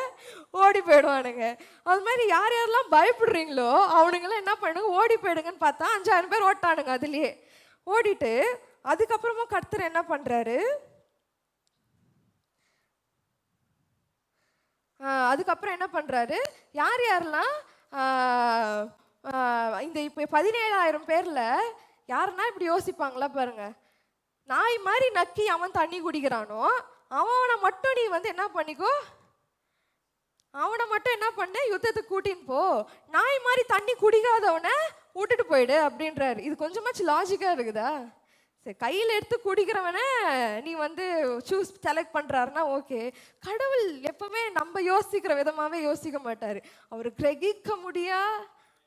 ஓடி போயிடுவானுங்க. அது மாதிரி யாரெல்லாம் பயப்படுறீங்களோ அவனுங்களாம் என்ன பண்ணுங்க, ஓடி போயிடுங்கன்னு பார்த்தா 5,000 பேர் ஓட்டானுங்க. அதுலேயே ஓடிட்டு அதுக்கப்புறமா கர்த்தர் என்ன பண்ணுறாரு, அதுக்கப்புறம் என்ன பண்ணுறாரு, யாரெல்லாம் இந்த இப்போ 17,000 பேரில் யாருன்னா இப்படி யோசிப்பாங்களா பாருங்க, நாய் மாதிரி நக்கி அவன் தண்ணி குடிக்கிறானோ அவனை மட்டும் நீ வந்து என்ன பண்ணிக்கோ, அவனை மட்டும் என்ன பண்ண யுத்தத்துக்கு கூட்டின்னு போ, நாய் மாதிரி தண்ணி குடிக்காதவனை விட்டுட்டு போயிடு அப்படின்றாரு. இது கொஞ்சமாச்சு லாஜிக்காக இருக்குதா? சரி, கையில் எடுத்து குடிக்கிறவனை நீ வந்து செலக்ட் பண்ணுறாருன்னா ஓகே. கடவுள் எப்பவுமே நம்ம யோசிக்கிற விதமாகவே யோசிக்க மாட்டார். அவர் கிரகிக்க முடியா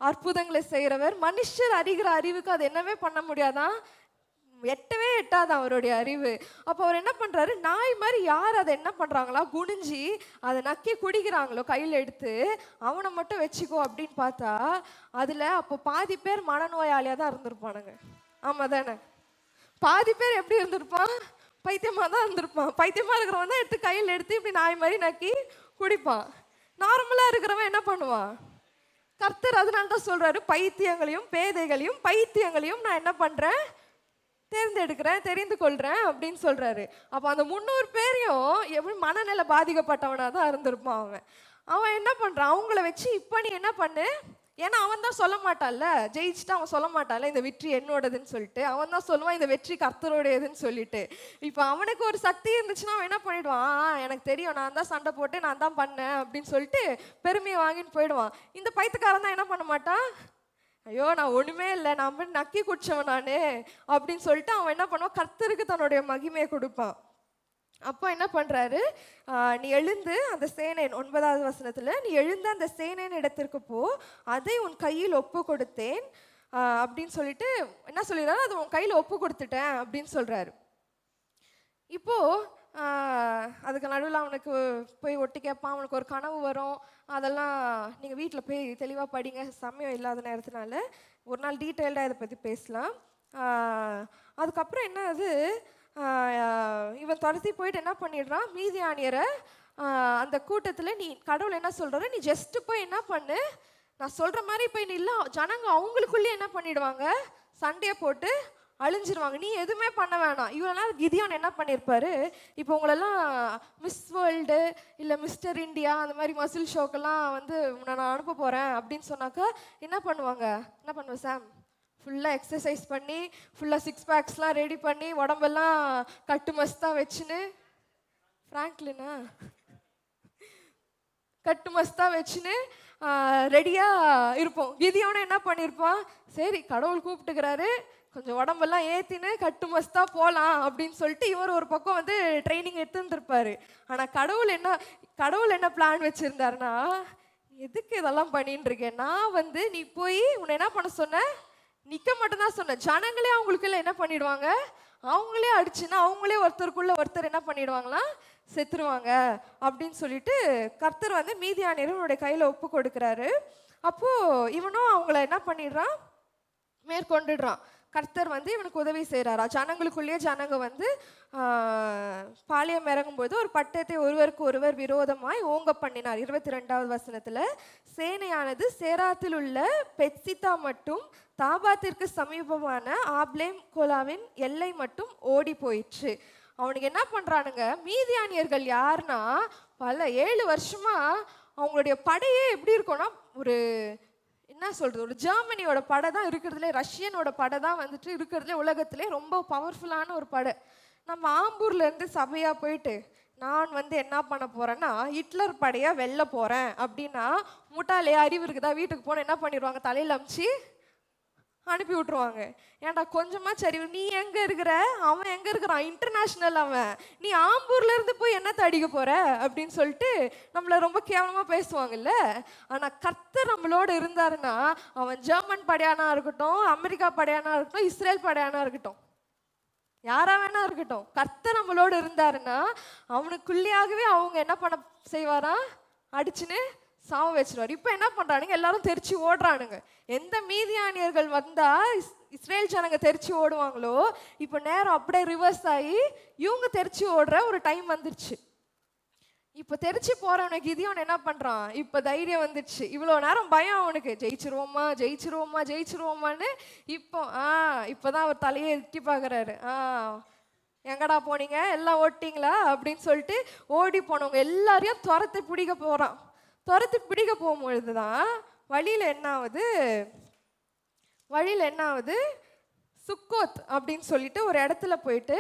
அற்புதங்களை செய்கிறவர். மனுஷர் அறிகிற அறிவுக்கு அது என்னவே பண்ண முடியாதான், எட்டவே எட்டாதான் அவருடைய அறிவு. அப்போ அவர் என்ன பண்ணுறாரு, நாய் மாதிரி யார் அதை என்ன பண்ணுறாங்களா குனிஞ்சி அதை நக்கி குடிக்கிறாங்களோ கையில் எடுத்து அவனை மட்டும் வச்சுக்கோ அப்படின்னு பார்த்தா அதில் அப்போ பாதி பேர் மனநோயாளியாக தான் இருந்திருப்பானுங்க. ஆமாம் தானே? பாதி பேர் எப்படி இருந்திருப்பான், பைத்தியமாக தான் இருந்திருப்பான். பைத்தியமாக இருக்கிறவன் தான் எடுத்து கையில் எடுத்து இப்படி நாய் மாதிரி நக்கி குடிப்பான். நார்மலாக இருக்கிறவன் என்ன பண்ணுவான்? கர்த்தர் அதனால தான் சொல்கிறாரு, பைத்தியங்களையும் நான் என்ன பண்ணுறேன், தேர்ந்தெடுக்கிறேன், தெரிந்து கொள்கிறேன் அப்படின்னு சொல்கிறாரு. அப்போ அந்த 300 பேரையும் எப்படி மனநிலை பாதிக்கப்பட்டவனாக தான் இருந்திருப்பான் அவன் என்ன பண்ணுறான், அவங்கள வச்சு இப்போ நீ என்ன பண்ணு, ஏன்னா அவன் தான் சொல்ல மாட்டான்ல, ஜெயிச்சுட்டு அவன் சொல்ல மாட்டான்ல இந்த வெற்றி என்னோடதுன்னு சொல்லிட்டு. அவன் தான் சொல்லுவான் இந்த வெற்றி கர்த்தருடையதுன்னு சொல்லிட்டு. இப்போ அவனுக்கு ஒரு சக்தி இருந்துச்சுன்னா அவன் என்ன பண்ணிடுவான், எனக்கு தெரியும் நான் தான் சண்டை போட்டு நான் தான் பண்ணேன் அப்படின்னு சொல்லிட்டு பெருமையை வாங்கின்னு போயிடுவான். இந்த பைத்தியக்காரன் தான் என்ன பண்ண மாட்டான், ஐயோ நான் ஒண்ணுமே இல்லை, நான் போய் நக்கி குடிச்சவன் நானு அப்படின்னு சொல்லிட்டு அவன் என்ன பண்ணுவான், கர்த்தருக்கு தன்னுடைய மகிமையை கொடுப்பான். அப்போ என்ன பண்றாரு, நீ எழுந்து அந்த சேனையின் 9வது வசனத்துல, நீ எழுந்து அந்த சேனையின் இடத்திற்கு போ, அதை உன் கையில் ஒப்பு கொடுத்தேன் அப்படின்னு சொல்லிட்டு என்ன சொல்லிடுறாரு, அது உன் கையில் ஒப்பு கொடுத்துட்டேன் அப்படின்னு சொல்றாரு. இப்போ அதுக்கு நடுவில் அவனுக்கு போய் ஒட்டி கேட்பான், அவனுக்கு ஒரு கனவு வரும். அதெல்லாம் நீங்கள் வீட்டில் போய் தெளிவாக படிங்க, சமயம் இல்லாத நேரத்தினால ஒரு நாள் டீட்டெயில்டாக இதை பற்றி பேசலாம். அதுக்கப்புறம் என்ன அது, இவன் துரத்தி போயிட்டு என்ன பண்ணிடுறான், மீதியானியரை அந்த கூட்டத்தில், நீ கடவுள் என்ன சொல்கிறாரு, நீ ஜஸ்ட்டு போய் என்ன பண்ணு, நான் சொல்கிற மாதிரி போய் நில்ல, ஜனங்க அவங்களுக்குள்ளேயே என்ன பண்ணிடுவாங்க, சண்டையை போட்டு அழிஞ்சிருவாங்க, நீ எதுவுமே பண்ண வேணாம். இவ்வளோ நாள் கிதியோன் என்ன பண்ணியிருப்பாரு, இப்போ உங்களெல்லாம் மிஸ் வேர்ல்டு இல்லை மிஸ்டர் இந்தியா அந்த மாதிரி மசில் ஷோக்கெல்லாம் வந்து நான் அனுப்ப போகிறேன் அப்படின்னு சொன்னாக்கா என்ன பண்ணுவாங்க, என்ன பண்ணுவேன் சாம், ஃபுல்லாக எக்ஸசைஸ் பண்ணி ஃபுல்லாக 6 பேக்ஸ்லாம் ரெடி பண்ணி உடம்பெல்லாம் கட்டு மஸ்தாக வச்சுன்னு, ஃப்ராங்க்லினா கட்டு மஸ்தாக வச்சுன்னு ரெடியாக இருப்போம். கிதியோன்னு என்ன பண்ணியிருப்பான், சரி கடவுள் கூப்பிட்டுக்கிறாரு, கொஞ்சம் உடம்பெல்லாம் ஏற்றின்னு கட்டு மஸ்தா போகலாம் அப்படின்னு சொல்லிட்டு இவர் ஒரு பக்கம் வந்து ட்ரைனிங் எடுத்துருந்துருப்பாரு. ஆனால் கடவுள் என்ன பிளான் வச்சுருந்தாருன்னா, எதுக்கு இதெல்லாம் பண்ணின்னு இருக்கேன், நான் வந்து நீ போய் உன்னை என்ன பண்ண சொன்னேன், நிற்க மட்டும்தான் சொன்னேன், ஜனங்களே அவங்களுக்குள்ள என்ன பண்ணிடுவாங்க, அவங்களே அடிச்சுன்னா அவங்களே ஒருத்தருக்குள்ள ஒருத்தர் என்ன பண்ணிடுவாங்களாம், செத்துருவாங்க அப்படின்னு சொல்லிட்டு கர்த்தர் வந்து மீதியானியருடைய கையில் ஒப்பு கொடுக்குறாரு. அப்போது இவனும் அவங்கள என்ன பண்ணிடுறான், மேற்கொண்டுடுறான். கர்த்தர் வந்து இவனுக்கு உதவி செய்கிறாரா, ஜனங்களுக்குள்ளேயே ஜனங்க வந்து பாளையம் இறங்கும்போது ஒரு பட்டயத்தை ஒருவருக்கு ஒருவர் விரோதமாய் ஓங்க பண்ணினார். 22வது வசனத்தில், சேனையானது சேராத்தில் உள்ள பெட்சித்தா மட்டும் தாபாத்திற்கு சமீபமான ஆப்லேம் கோலாவின் எல்லை மட்டும் ஓடி போயிடுச்சு. அவனுக்கு என்ன பண்ணுறானுங்க, மீதியானியர்கள் யாருன்னா பல 7 வருஷமா அவங்களுடைய படையே எப்படி இருக்கும்னா, ஒரு என்ன சொல்கிறது, ஒரு ஜெர்மனியோட படை தான் இருக்கிறதுலே, ரஷ்யனோட படை தான் வந்துட்டு இருக்கிறதுலே உலகத்திலே ரொம்ப பவர்ஃபுல்லான ஒரு படை. நம்ம ஆம்பூர்லேருந்து சபையாக போயிட்டு நான் வந்து என்ன பண்ண போகிறேன்னா ஹிட்லர் படையாக வெளில போகிறேன் அப்படின்னா, முட்டாளையா அறிவு இருக்குதா, வீட்டுக்கு போனால் என்ன பண்ணிடுவாங்க, தலையில் அமிச்சு அனுப்பி விட்ருவாங்க. ஏன்டா கொஞ்சமா சரி, நீ எங்கே இருக்கிற, அவன் எங்கே இருக்கிறான், இன்டர்நேஷ்னல் அவன், நீ ஆம்பூர்லேருந்து போய் என்னத்தை அடிக்க போகிற அப்படின்னு சொல்லிட்டு நம்மளை ரொம்ப கேவலமாக பேசுவாங்கல்ல. ஆனால் கர்த்தர் நம்மளோட இருந்தாருன்னா, அவன் ஜெர்மன் படையானா இருக்கட்டும், அமெரிக்கா படையானா இருக்கட்டும், இஸ்ரேல் படையானா இருக்கட்டும், யாரா வேணா இருக்கட்டும், கர்த்தர் நம்மளோட இருந்தாருன்னா அவனுக்குள்ளேயாகவே அவங்க என்ன பண்ண செய்வாரா, அடிச்சுன்னு சாவ வச்சிருவார். இப்போ என்ன பண்ணுறானுங்க, எல்லாரும் தெரிச்சு ஓடுறானுங்க. எந்த மீதியானியர்கள் வந்தால் இஸ்ரேல் ஜனங்க தெரிச்சு ஓடுவாங்களோ, இப்போ நேரம் அப்படியே ரிவர்ஸ் ஆகி இவங்க தெரிச்சு ஓடுற ஒரு டைம் வந்துருச்சு. இப்போ தெரிச்சு போகிறவனுக்கு கிதியோன் என்ன பண்ணுறான், இப்போ தைரியம் வந்துடுச்சு. இவ்வளோ நேரம் பயம் அவனுக்கு, ஜெயிச்சிருவோமா ஜெயிச்சிருவோமா ஜெயிச்சிருவோமான்னு. இப்போ தான் அவர் தலையை எட்டி பார்க்குறாரு. எங்கடா போனீங்க, எல்லாம் ஓட்டிங்களா அப்படின்னு சொல்லிட்டு ஓடி போனவங்க எல்லாரையும் துரத்தி பிடிக்க போகிறான். துரத்தி பிடிக்க போகும்பொழுது தான் வழியில் என்ன ஆகுது, சுக்கோத் அப்படின்னு சொல்லிட்டு ஒரு இடத்துல போயிட்டு,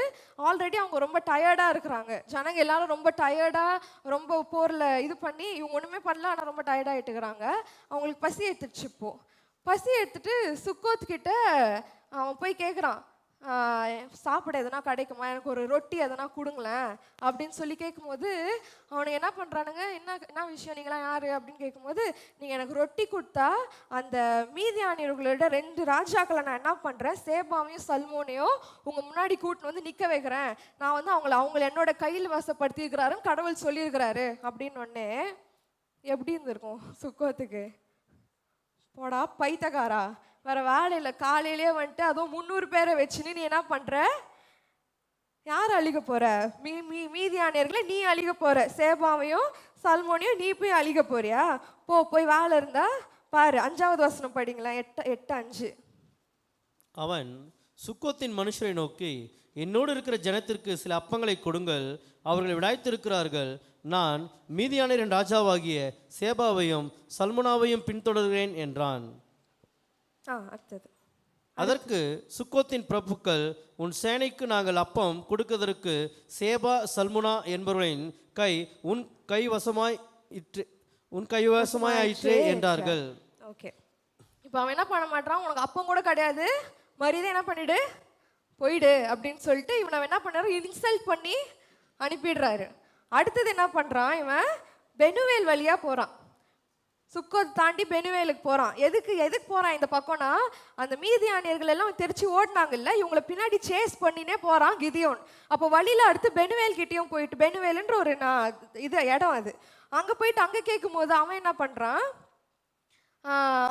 ஆல்ரெடி அவங்க ரொம்ப டயர்டாக இருக்கிறாங்க, ஜனங்க எல்லாரும் ரொம்ப டயர்டாக, ரொம்ப போரில் இது பண்ணி இவங்க ஒன்றுமே பண்ணல, ஆனால் ரொம்ப டயர்டாகிட்டுக்கிறாங்க. அவங்களுக்கு பசி எடுத்துடுச்சு. இப்போது பசி எடுத்துட்டு சுக்கோத்துக்கிட்ட அவன் போய் கேட்குறான், சாப்பிட எதனா கிடைக்குமா, எனக்கு ஒரு ரொட்டி எதனா கொடுங்களேன் அப்படின்னு சொல்லி கேட்கும்போது அவனுக்கு என்ன பண்ணுறானுங்க, என்ன விஷயம், நீங்களாம் யார் அப்படின்னு கேட்கும்போது, நீங்கள் எனக்கு ரொட்டி கொடுத்தா அந்த மீதியானியர்களோட 2 ராஜாக்களை நான் என்ன பண்ணுறேன், சேபாவையும் சல்மோனையும் உங்கள் முன்னாடி கூட்டின்னு வந்து நிற்க வைக்கிறேன், நான் வந்து அவங்கள என்னோட கையில் வசப்படுத்தியிருக்கிறாருன்னு கடவுள் சொல்லியிருக்கிறாரு அப்படின்னு. ஒன்னே எப்படி இருந்திருக்கும் சுக்கோத்துக்கு, போடா பைத்தகாரா, வேற வேலையில் காலையிலே வந்துட்டு அதுவும் 300 பேரை வச்சுன்னு நீ என்ன பண்ணுற, யார் அழிக்க போகிற, மீதியானியர்களை நீ அழிக்க போகிற, சேபாவையும் சல்மோனையும் நீ போய் அழிக்க போறியா, போய் வேலை இருந்தா பாரு. 5வது வசனம் படிங்களா, 8:5. அவன் சுக்கோத்தின் மனுஷரை நோக்கி, என்னோடு இருக்கிற ஜனத்திற்கு சில அப்பங்களை கொடுங்கள், அவர்களை விடாய்த்திருக்கிறார்கள். நான் மீதியானியரின் ராஜாவாகிய சேபாவையும் சல்முனாவையும் பின்தொடர்கிறேன் என்றான். அடுத்தது. அதற்கு சுக்கோத்தின் பிரபுக்கள், உன் சேனைக்கு நாங்கள் அப்பம் கொடுக்கதற்கு சேபா சல்முனா என்பவர்களின் கை உன் கைவசமாய் ஆயிற்றே என்றார்கள். ஓகே, இப்போ அவன் என்ன பண்ண மாட்டான், உனக்கு அப்பம் கூட கிடையாது, மரியாதை என்ன பண்ணிடு, போயிடு அப்படின்னு சொல்லிட்டு இவனை என்ன பண்ணுறாரு, இன்சல்ட் பண்ணி அனுப்பிடுறாரு. அடுத்தது என்ன பண்ணுறான், இவன் பெனுவேல் வழியாக போகிறான். சுக்கோத் தாண்டி பெனுவேலுக்கு போகிறான். எதுக்கு போகிறான் இந்த பக்கம்னா, அந்த மீதியானியர்கள் எல்லாம் தெரிச்சு ஓடினாங்கல்ல, இவங்களை பின்னாடி சேஸ் பண்ணினே போகிறான் கிதியோன். அப்போ வழியில் அடுத்து பெனுவேல் கிட்டேயும் போயிட்டு, பெனுவேலுன்ற ஒரு இடம் அது, அங்கே போயிட்டு அங்கே கேட்கும் போது அவன் என்ன பண்ணுறான்,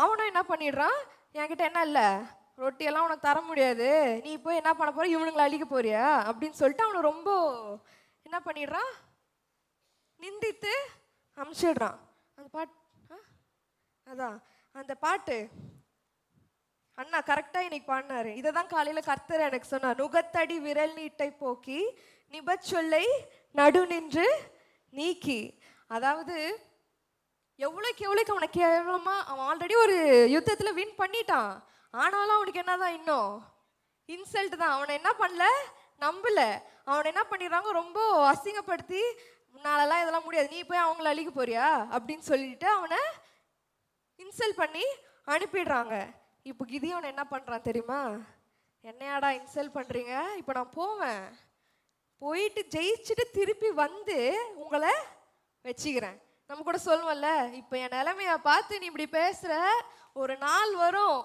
அவனும் என்ன பண்ணிடுறான், என்கிட்ட என்ன இல்லை, ரொட்டியெல்லாம் உனக்கு தர முடியாது, நீ போய் என்ன பண்ண போகிற, இவனுங்களை அழிக்க போறியா அப்படின்னு சொல்லிட்டு அவனை ரொம்ப என்ன பண்ணிடுறான், நிந்தித்து அமுச்சிடுறான். அந்த அந்த பாட்டு அண்ணா கரெக்டாக இன்னைக்கு பாடினாரு. இதை தான் காலையில் கர்த்தர் எனக்கு சொன்னார். நுகத்தடி விரல் நீட்டை போக்கி நிபச்சொல்லை நடு நின்று நீக்கி. அதாவது எவ்வளோக்கு அவனை கேவலமாக, அவன் ஆல்ரெடி ஒரு யுத்தத்தில் வின் பண்ணிட்டான், ஆனாலும் அவனுக்கு என்னதான் இன்னும் இன்சல்ட் தான். அவனை என்ன பண்ணல, நம்பல. அவனை என்ன பண்ணிடுறாங்க, ரொம்ப அசிங்கப்படுத்தி, உன்னாலலாம் இதெல்லாம் முடியாது, நீ போய் அவங்கள அழிக்க போறியா அப்படின்னு சொல்லிட்டு அவனை இன்சல்ட் பண்ணி அனுப்பிடுறாங்க. இப்போ கிதியோன் என்ன பண்ணுறான் தெரியுமா, என்னையாடா இன்சல்ட் பண்ணுறீங்க, இப்போ நான் போவேன், போயிட்டு ஜெயிச்சுட்டு திருப்பி வந்து உங்களை வச்சுக்கிறேன். நம்ம கூட சொல்லுவோம்ல, இப்போ என் நிலைமையை பார்த்து நீ இப்படி பேசுகிற, ஒரு நாள் வரும்,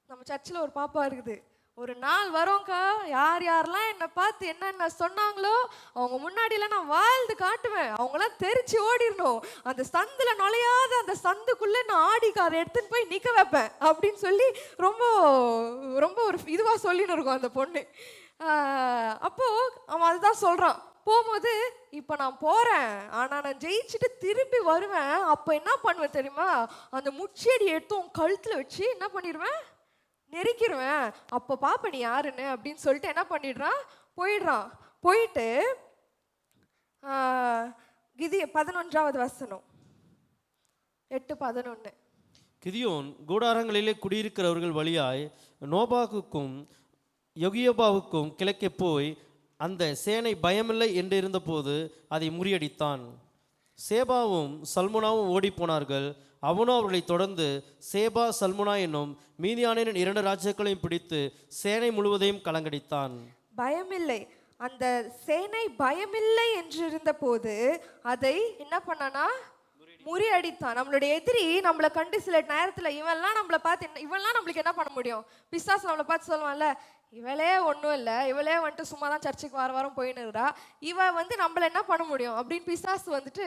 நம்ம சர்ச்சில் ஒரு பாப்பா இருக்குது, ஒரு நாள் வரோங்க்கா, யாரெல்லாம் என்னை பார்த்து என்னென்ன சொன்னாங்களோ அவங்க முன்னாடியில் நான் வாழ்ந்து காட்டுவேன், அவங்களாம் தெரிச்சு ஓடிடணும், அந்த சந்தில் நுழையாத அந்த சந்துக்குள்ளே நான் ஆடிக்காரை எடுத்துன்னு போய் நிற்க வைப்பேன் அப்படின்னு சொல்லி ரொம்ப ரொம்ப ஒரு இதுவாக சொல்லின்னு இருக்கும் அந்த பொண்ணு. அப்போது அவன் அதுதான் சொல்கிறான். போகும்போது இப்போ நான் போகிறேன், ஆனால் நான் ஜெயிச்சுட்டு திருப்பி வருவேன், அப்போ என்ன பண்ணுவேன் தெரியுமா, அந்த முச்செடி எடுத்து உன் கழுத்தில் வச்சு என்ன பண்ணிடுவேன், நெருக்கிடுவேன், அப்போ பாப்ப நீ யாருன்னு அப்படின்னு சொல்லிட்டு என்ன பண்ணிடுறான், போயிடுறான். போயிட்டு 11வது வசனம் 8:11. கிதியோன் கூடாரங்களிலே குடியிருக்கிறவர்கள் வழியாய் நோபாகுக்கும் யொகியபாவுக்கும் கிழக்கே போய் அந்த சேனை பயமில்லை என்று இருந்தபோது அதை முறியடித்தான். சேபாவும் சல்முனாவும் ஓடி போனார்கள். அவனோ அவர்களை தொடர்ந்து சேபா சல்முனா என்னும் மீதியானியரின் 2 ராஜாக்களையும் பிடித்து சேனை முழுவதையும் கலங்கடித்தான். பயமில்லை, அந்த சேனை பயமில்லை என்று இருந்த போது அதை என்ன பண்ணானா, முறியடித்தான். நம்மளுடைய எதிரி நம்மளை கண்டு சில நேரத்தில் இவெல்லாம் நம்மளை பார்த்து இவெல்லாம் நம்மளுக்கு என்ன பண்ண முடியும், பிசாசு நம்மளை பார்த்து சொல்லுவான்ல, இவளே ஒன்றும் இல்லை, இவளே வந்துட்டு சும்மா தான் சர்ச்சுக்கு வாரம் போயின்னு இருக்கா, இவ வந்து நம்மளை என்ன பண்ண முடியும் அப்படின்னு பிசாசு வந்துட்டு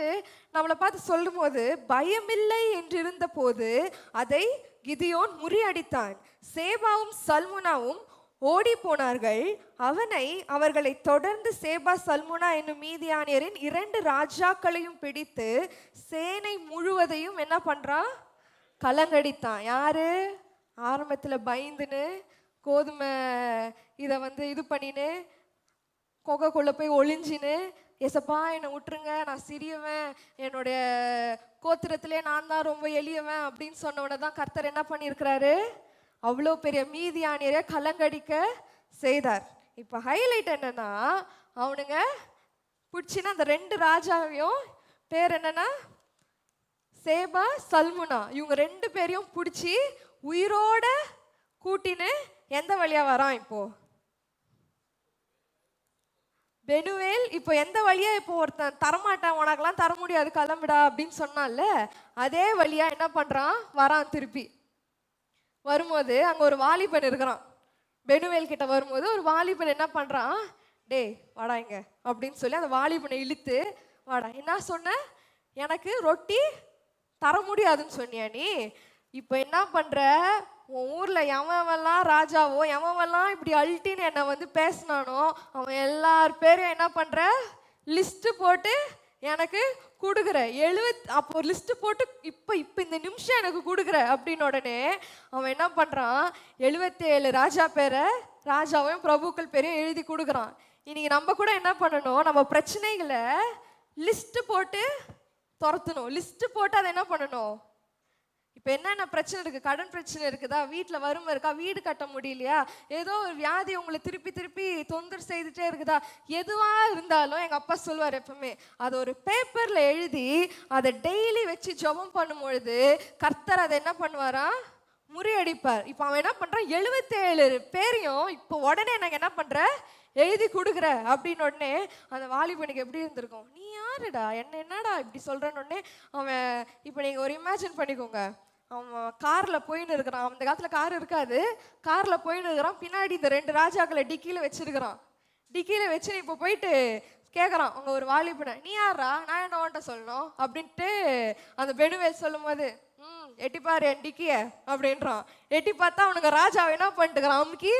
நம்மளை பார்த்து சொல்லும் போது, பயமில்லை என்றிருந்த போது அதை கிதியோன் முறியடித்தான். சேபாவும் சல்முனாவும் ஓடி போனார்கள். அவர்களை தொடர்ந்து சேபா சல்முனா என்னும் மீதியானியரின் 2 ராஜாக்களையும் பிடித்து சேனை முழுவதையும் என்ன பண்றான், கலங்கடித்தான். யாரு, ஆரம்பத்தில் பயந்துன்னு கோதுமை இதை வந்து இது பண்ணின்னு கொகைக்குள்ளே போய் ஒளிஞ்சின்னு, எசப்பா என்னை விட்டுருங்க, நான் சிறியவன், என்னுடைய கோத்திரத்திலே நான் தான் ரொம்ப எளியவன் அப்படின்னு சொன்னவனை தான் கர்த்தர் என்ன பண்ணியிருக்கிறாரு, அவ்வளோ பெரிய மீதியானியரை கலங்கடிக்க செய்தார். இப்போ ஹைலைட் என்னன்னா, அவனுங்க பிடிச்சின்னா அந்த 2 ராஜாவையும் பேர் என்னன்னா சேபா சல்முனா, இவங்க 2 பேரையும் பிடிச்சி உயிரோட கூட்டின்னு எந்த வழியா வரான், இப்போ பெனுவேல். இப்போ எந்த வழியா, இப்போ ஒருத்தன் தரமாட்டேன், உனக்கெல்லாம் தர முடியாது, கிளம்பிடா அப்படின்னு சொன்னான்ல, அதே வழியா என்ன பண்றான், வரான். திருப்பி வரும்போது அங்க ஒரு வாலிபன் இருக்கிறான். பெனுவேல் கிட்ட வரும்போது ஒரு வாலிபன் என்ன பண்றான், டேய் வாடா இங்க அப்படின்னு சொல்லி அந்த வாலிபனை இழுத்து, வாடா, என்ன சொன்ன, எனக்கு ரொட்டி தர முடியாதுன்னு சொன்னியா நீ, இப்போ என்ன பண்ற, உன் ஊரில் எவன்லாம் ராஜாவோ எவன்லாம் இப்படி அல்ட்டின்னு என்னை வந்து பேசினானோ அவன் எல்லார் பேரும் என்ன பண்ணுற, லிஸ்ட்டு போட்டு எனக்கு கொடுக்குற அப்போ ஒரு லிஸ்ட்டு போட்டு இப்போ இந்த நிமிஷம் எனக்கு கொடுக்குற அப்படின்னு உடனே அவன் என்ன பண்ணுறான், 77 ராஜா பேரை, ராஜாவையும் பிரபுக்கள் பேரையும் எழுதி கொடுக்குறான். இன்னைக்கு நம்ம கூட என்ன பண்ணணும், நம்ம பிரச்சனைகளை லிஸ்ட்டு போட்டு துரத்தணும். லிஸ்ட்டு போட்டு அதை என்ன பண்ணணும், இப்போ என்னென்ன பிரச்சனை இருக்குது, கடன் பிரச்சனை இருக்குதா, வீட்டில் வறுமை இருக்கா, வீடு கட்ட முடியலையா, ஏதோ ஒரு வியாதி உங்களை திருப்பி திருப்பி தொந்தரவு செய்துட்டே இருக்குதா, எதுவாக இருந்தாலும் எங்கள் அப்பா சொல்லுவார் எப்பவுமே, அதை ஒரு பேப்பரில் எழுதி அதை டெய்லி வச்சு ஜெபம் பண்ணும்பொழுது கர்த்தர் அதை என்ன பண்ணுவாரா, முறியடிப்பார். இப்போ அவன் என்ன பண்ணுறான், 77 பேரையும் இப்போ உடனே எனக்கு என்ன பண்ணுற, எழுதி கொடுக்குற அப்படின்னு உடனே அந்த வாலிபனுக்கு எப்படி இருந்திருக்கும், நீ யாருடா, என்னடா இப்படி சொல்கிறேன்னு உடனே அவன், இப்போ நீங்கள் ஒரு இமேஜின் பண்ணிக்கோங்க, அவன் காரில் போயின்னு இருக்கிறான், அந்த காலத்தில் கார் இருக்காது, காரில் போயின்னு இருக்கிறான், பின்னாடி இந்த 2 ராஜாக்களை டிக்கியில் வச்சிருக்கிறான், டிக்கியில் வச்சு இப்போ போயிட்டு கேட்குறான் அவங்க ஒரு வாலிபனை, நீ யாரா, நான் என்ன உன்ட்ட சொல்லணும் அப்படின்ட்டு அந்த பெனுவேல் சொல்லும் போது, எட்டிப்பாரு என் டிக்கிய அப்படின்றான். எட்டி பார்த்தா அவனுக்கு ராஜாவை என்ன பண்ணிட்டுக்கிறான், அமுக்கி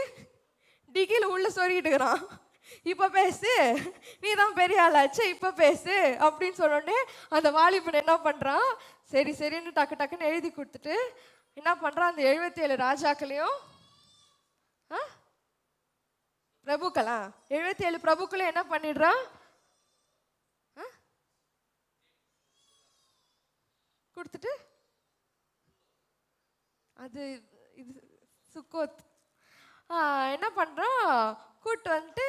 டிக்கியில் உள்ள சொருகிட்டுக்கிறான். இப்போ பேசு, நீ தான் பெரிய ஆளாச்சு, இப்போ பேசு அப்படின்னு சொன்னோடனே அந்த வாலிபன் என்ன பண்ணுறான், சரி சரின்னு டக்குன்னு எழுதி கொடுத்துட்டு என்ன பண்ணுறான், அந்த 77 ராஜாக்களையும் பிரபுக்களா 77 பிரபுக்களையும் என்ன பண்ணிடுறான், கொடுத்துட்டு அது இது சுக்கோத் என்ன பண்ணுறான், கூட்டு வந்துட்டு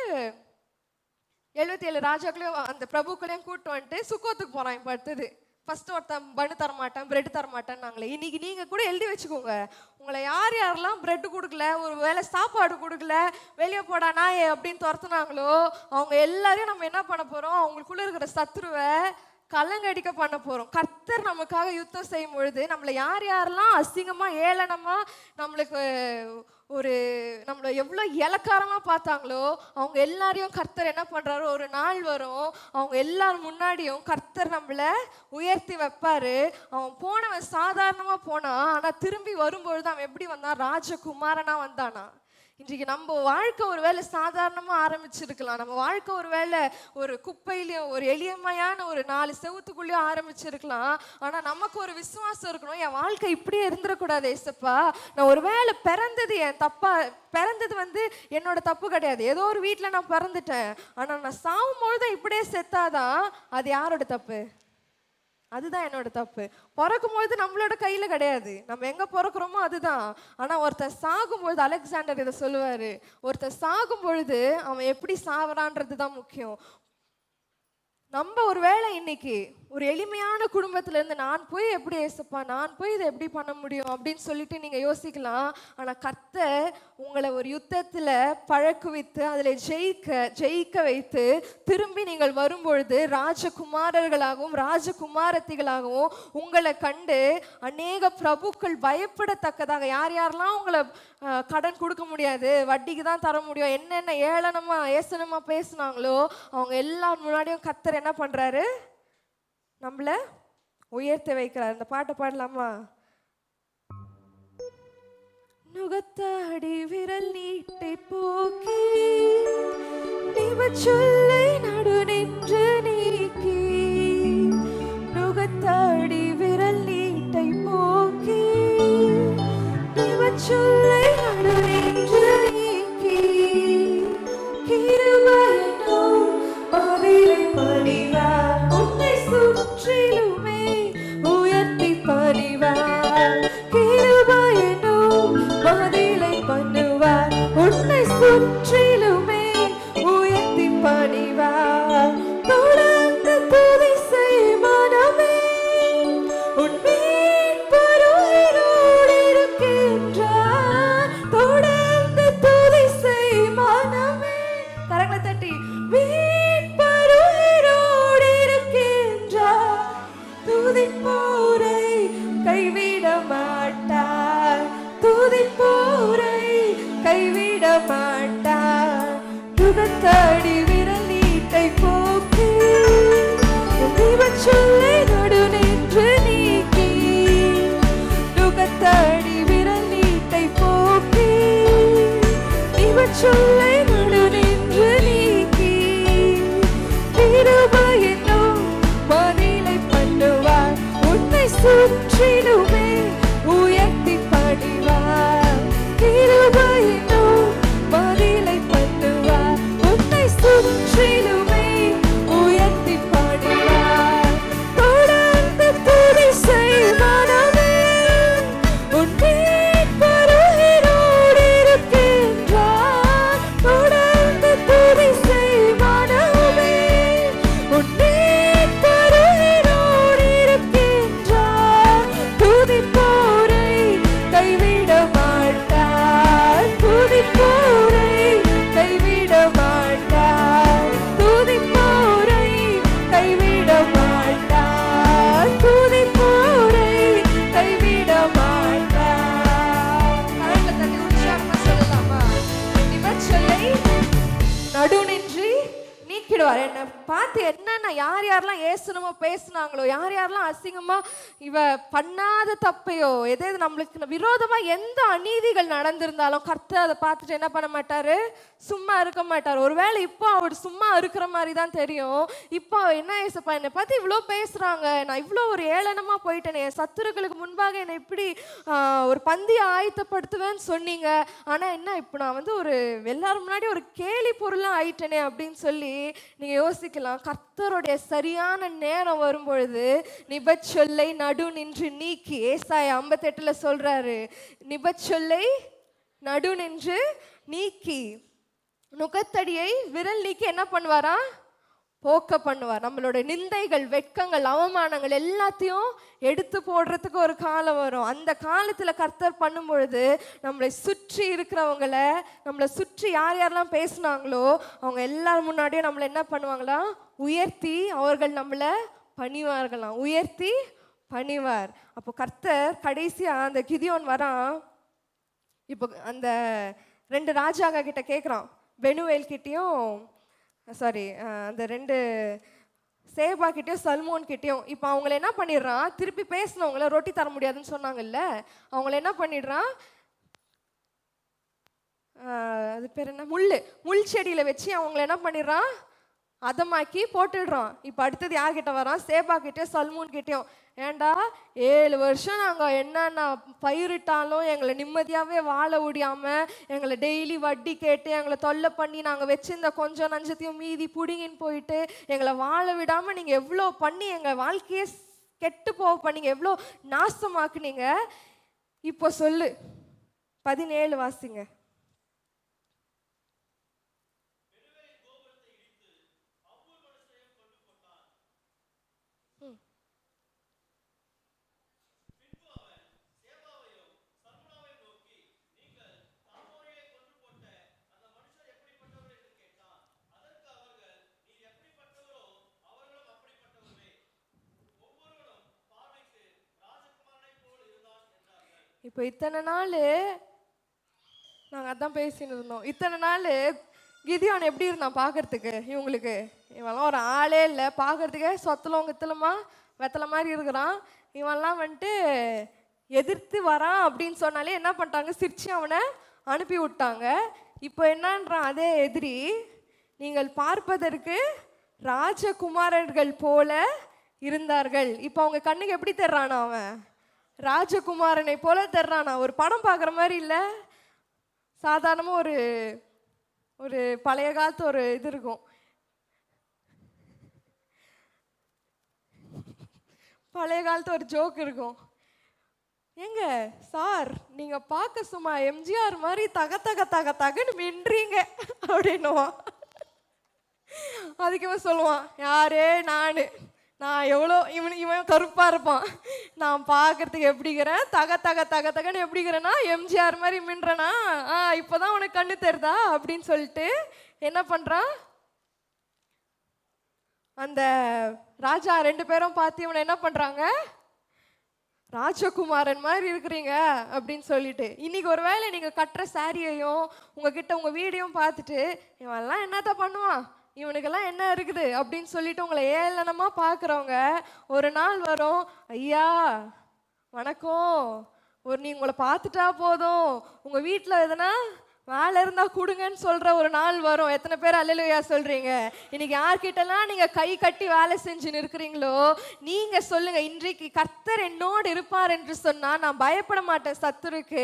77 ராஜாக்களையும் அந்த பிரபுக்களையும் கூட்டு வந்துட்டு சுக்கோத்துக்கு போகிறான். இப்போ அடுத்தது ஃபஸ்ட்டு ஒருத்தன் பண்ணு தரமாட்டேன், பிரெட் தரமாட்டேன்னு நாங்களே, இன்றைக்கி நீங்கள் கூட எழுதி வச்சுக்கோங்க, உங்களை யாரெல்லாம் பிரெட்டு கொடுக்கல, ஒரு வேளை சாப்பாடு கொடுக்கல, வெளியே போடா நாயே அப்படின்னு துரத்துனாங்களோ அவங்க எல்லாரையும் நம்ம என்ன பண்ண போகிறோம், அவங்களுக்குள்ளே இருக்கிற சத்ருவை கலங்கடிக்க பண்ண போகிறோம். கர்த்தர் நமக்காக யுத்தம் செய்யும் பொழுது நம்மளை யாரெல்லாம் அசிங்கமாக ஏளனமாக நம்மளுக்கு நம்மளை எவ்வளோ இலக்காரமாக பார்த்தாங்களோ அவங்க எல்லாரையும் கர்த்தர் என்ன பண்ணுறாரு, ஒரு நாள் வரும் அவங்க எல்லாரும் முன்னாடியும் கர்த்தர் நம்மளை உயர்த்தி வைப்பார். அவன் போனவன் சாதாரணமாக போனான், ஆனால் திரும்பி வரும்பொழுது அவன் எப்படி வந்தான், ராஜகுமாரனாக வந்தானா. இன்றைக்கு நம்ம வாழ்க்கை ஒரு வேளை சாதாரணமாக ஆரம்பிச்சிருக்கலாம், நம்ம வாழ்க்கை ஒரு வேளை ஒரு குப்பையிலையும் ஒரு எளிமையான ஒரு 4 செவுத்துக்குள்ளேயும் ஆரம்பிச்சிருக்கலாம். ஆனால் நமக்கு ஒரு விசுவாசம் இருக்கணும், என் வாழ்க்கை இப்படியே இருந்துடக்கூடாது ஏசப்பா, நான் ஒரு வேளை பிறந்தது பிறந்தது என்னோட தப்பு கிடையாது, ஏதோ ஒரு வீட்டில் நான் பிறந்துட்டேன், ஆனால் நான் சாகும்பொழுது இப்படியே செத்தாதான் அது யாரோட தப்பு, அதுதான் என்னோட தப்பு. பிறக்கும்பொழுது நம்மளோட கையில் கிடையாது, நம்ம எங்கே பிறக்கிறோமோ அதுதான். ஆனால் ஒருத்தர் சாகும்பொழுது, அலெக்சாண்டர் இதை சொல்லுவார், ஒருத்தர் சாகும் பொழுது அவன் எப்படி சாவறான்றது தான் முக்கியம். நம்ம ஒரு வேளை இன்னைக்கு ஒரு எளிமையான குடும்பத்திலேருந்து நான் போய் எப்படி ஏசப்பா, நான் போய் இதை எப்படி பண்ண முடியும் அப்படின்னு சொல்லிட்டு நீங்கள் யோசிக்கலாம். ஆனால் கர்த்தர் உங்களை ஒரு யுத்தத்தில் பழக்குவித்து அதில் ஜெயிக்க வைத்து திரும்பி நீங்கள் வரும்பொழுது ராஜகுமாரர்களாகவும் ராஜகுமாரத்திகளாகவும் உங்களை கண்டு அநேக பிரபுக்கள் பயப்படத்தக்கதாக, யாரெல்லாம் உங்களை கடன் கொடுக்க முடியாது, வட்டிக்கு தான் தர முடியும், என்னென்ன ஏளனமாக ஏசனமாக பேசுனாங்களோ அவங்க எல்லார் முன்னாடியும் கர்த்தர் என்ன பண்ணுறாரு, நம்மளை உயர்த்தி வைக்கிறார். அந்த பாட்டை பாடலாமா? நுகத்தாடி விரல் நீட்டை போக்கி சொல்லை நடு நின்று நீக்கி, நுகத்தாடி விரல் நீட்டை போக்கி சொல்லை நடு நின்று நீக்கி, கிருபையினும் பதிலை பணிவார், உன்னை சுற்றிலுமே உயர்த்தி பணிவார், கிருபையினும் பதிலை பண்ணுவார், உன்னை சுற்றிலுமே உயர்த்தி பணிவார். தொடர்ந்து துதி செய் மனமே, உன் மீட்பர் உயிரோடு இருக்கின்றார். தொடர்ந்து துதி செய் மனமே, கரங்களை தட்டி, மீட்பர் உயிரோடு இருக்கின்றார். துதிப்போரை கைவிட மாட்டார், துதிப்போரை கைவிட மாட்டார். நுகத்தாடி விரல் நீட்டை போக்கி சொல்லை நடு நின்று நீக்கி, நுகத்தாடி விரல் நீட்டை போக்கி சொல்லை நடு நின்று நீக்கி, கிருபையினும் சுற்றிலுமே உயர்த்தி பணிவார். கிருபையினும் பதிலை பண்ணுவார். உன்னை சுற்றிலுமே உயர்த்தி பணிவார். தொடர்ந்து துதி செய் மனமே, உன் மீட்பர் உயிரோடு இருக்கின்றார். தொடர்ந்து துதி செய் மனமே, உன் மீட்பர் உயிரோடு இருக்கின்றார். துதிப்போரை கைவிட மாட்டார். துதிப்போரை கைவிட மாட்டார். துதிப்போரை கைவிட மாட்டார். துதிப்போரை கைவிட மாட்டார். கரங்களை தட்டி உற்சாகமா சொல்லலாமா? இவற்றை நடுநின்றி நீக்கிடுவார். என்னை பார்த்து என்னென்ன யார் யாரெல்லாம் ஏசனமோ பேசுனாங்களோ, யார் யாரெல்லாம் அசிங்கமா இவ பண்ணாத தப்பையோ, எது நம்மளுக்கு விரோதமா எந்த அநீதிகள் நடந்திருந்தாலும் கர்த்தர் அதை பார்த்துட்டு என்ன பண்ண மாட்டாரு, சும்மா இருக்க மாட்டார். ஒருவேளை இப்போ அவர் சும்மா இருக்கிற மாதிரி தான் தெரியும். இப்போ என்ன ஏசப்பா என்னை பார்த்து இவ்வளோ பேசுறாங்க, நான் இவ்வளோ ஒரு ஏளனமா போயிட்டேனே, என் சத்துருக்களுக்கு முன்பாக என்னை இப்படி ஒரு பந்தியை ஆயத்தப்படுத்துவேன்னு சொன்னீங்க, ஆனா என்ன இப்போ நான் வந்து ஒரு எல்லாரும் முன்னாடி ஒரு கேலி பொருளாக ஆயிட்டேனே அப்படின்னு சொல்லி நீங்க யோசிக்கலாம். கர்த்தருடைய சரியான நேரம் வரும்பொழுது நிபச்சொல்லை நடு நின்று நீக்கி, ஏசாயா 58 சொல்றாரு, நிபச்சொல்லை நடு நின்று நீக்கி நுகத்தடியை விரல் நீக்கி என்ன பண்ணுவாரா, போக்க பண்ணுவார். நம்மளோட நிந்தைகள், வெட்கங்கள், அவமானங்கள் எல்லாத்தையும் எடுத்து போடுறதுக்கு ஒரு காலம் வரும். அந்த காலத்தில் கர்த்தர் பண்ணும் பொழுது நம்மளை சுற்றி இருக்கிறவங்கள, நம்மளை சுற்றி யார் யாரெல்லாம் பேசுனாங்களோ அவங்க எல்லாரும் முன்னாடியும் நம்மளை என்ன பண்ணுவாங்களாம், உயர்த்தி அவர்கள் நம்மளை பணிவார்களாம். உயர்த்தி பணிவார். அப்போ கர்த்தர் கடைசியாக அந்த கிதியோன் வரான். இப்போ அந்த 2 ராஜாங்க கிட்ட கேட்குறான், பெனுவேல் கிட்டேயும் சாரி அந்த 2 சேபா கிட்டேயும் சல்மோன் கிட்டேயும். இப்போ அவங்கள என்ன பண்ணிடுறான், திருப்பி பேசினவங்கள ரொட்டி தர முடியாதுன்னு சொன்னாங்கல்ல, அவங்கள என்ன பண்ணிடுறான், அது பேர் என்ன, முள் செடியில் வச்சு அவங்கள என்ன பண்ணிடுறான், அதமாக்கி போட்டுடுறான். இப்போ அடுத்தது யார்கிட்ட வரான், சேபா கிட்டேயும் சல்மோன் கிட்டேயும். ஏண்டா 7 வருஷம் நாங்கள் என்னென்ன பயிரிட்டாலும் எங்களை நிம்மதியாகவே வாழ முடியாமல், எங்களை டெய்லி வட்டி கேட்டு எங்களை தொல்லை பண்ணி நாங்கள் வச்சிருந்த கொஞ்சம் நஞ்சத்தையும் மீதி பிடிங்கின்னு போயிட்டு எங்களை வாழ விடாமல் நீங்கள் எவ்வளோ பண்ணி எங்கள் வாழ்க்கையே கெட்டு போக பண்ணீங்க, எவ்வளோ நாசமாக்குனீங்க. இப்போ சொல்லு, 17 வாசிங்க. இப்போ இத்தனை நாள் நாங்கள் அதான் பேசின்னு இருந்தோம். இத்தனை நாள் கிதியோன் எப்படி இருந்தான் பார்க்கறதுக்கு, இவங்களுக்கு இவெல்லாம் ஒரு ஆளே இல்லை, பார்க்கறதுக்கே சொத்தலும் கித்தலமா வெத்தலை மாதிரி இருக்கிறான். இவன்லாம் வந்துட்டு எதிர்த்து வரான் அப்படின்னு சொன்னாலே என்ன பண்ணிட்டாங்க, சிரிச்சு அவனை அனுப்பி விட்டாங்க. இப்போ என்னன்றான் அதே எதிரி, நீங்கள் பார்ப்பதற்கு ராஜகுமாரர்கள் போல இருந்தார்கள். இப்போ அவங்க கண்ணுக்கு எப்படி தர்றானா, அவன் ராஜகுமாரனை போல தர்றானா. ஒரு படம் பார்க்குற மாதிரி இல்லை, சாதாரணமாக ஒரு பழைய காலத்து ஒரு இது இருக்கும், பழைய காலத்து ஒரு ஜோக் இருக்கும். ஏங்க சார், நீங்கள் பார்க்க சும்மா எம்ஜிஆர் மாதிரி தகன்னு மின்றீங்க அப்படின்னுவான். அதுக்கு இவன் சொல்லுவான், யாரே நான் எவ்வளோ இவன் கருப்பாக இருப்பான், நான் பார்க்கறதுக்கு எப்படிங்கிறேன், தகன்னு எப்படிங்கிறேன்னா எம்ஜிஆர் மாதிரி மின்றனா, இப்போதான் உனக்கு கண்ணு தெரிதா அப்படின்னு சொல்லிட்டு என்ன பண்ணுறான், அந்த ராஜா 2 பேரும் பார்த்து இவனை என்ன பண்ணுறாங்க, ராஜகுமாரன் மாதிரி இருக்கிறீங்க அப்படின்னு சொல்லிட்டு. இன்னைக்கு ஒரு வேளை நீங்கள் கட்டுற சாரியையும் உங்ககிட்ட உங்கள் வீடையும் பார்த்துட்டு இவன்லாம் என்னத்தான் பண்ணுவான், இவனுக்கெல்லாம் என்ன இருக்குது அப்படின்னு சொல்லிட்டு உங்களை ஏளனமாக பார்க்குறவங்க ஒரு நாள் வரும், ஐயா வணக்கம், நீ உங்களை பார்த்துட்டா போதும், உங்கள் வீட்டில் எதுனா மேலே இருந்தா கொடுங்கன்னு சொல்ற ஒரு நாள் வரும். எத்தனை பேர் அல்லேலூயா சொல்றீங்க? இன்னைக்கு யார்கிட்டலாம் நீங்க கை கட்டி வேலை செஞ்சு நிற்கிறீங்களோ நீங்க சொல்லுங்க, இன்றைக்கு கர்த்தர் என்னோடு இருப்பார் என்று சொன்னா நான் பயப்பட மாட்டேன். சத்துருக்கு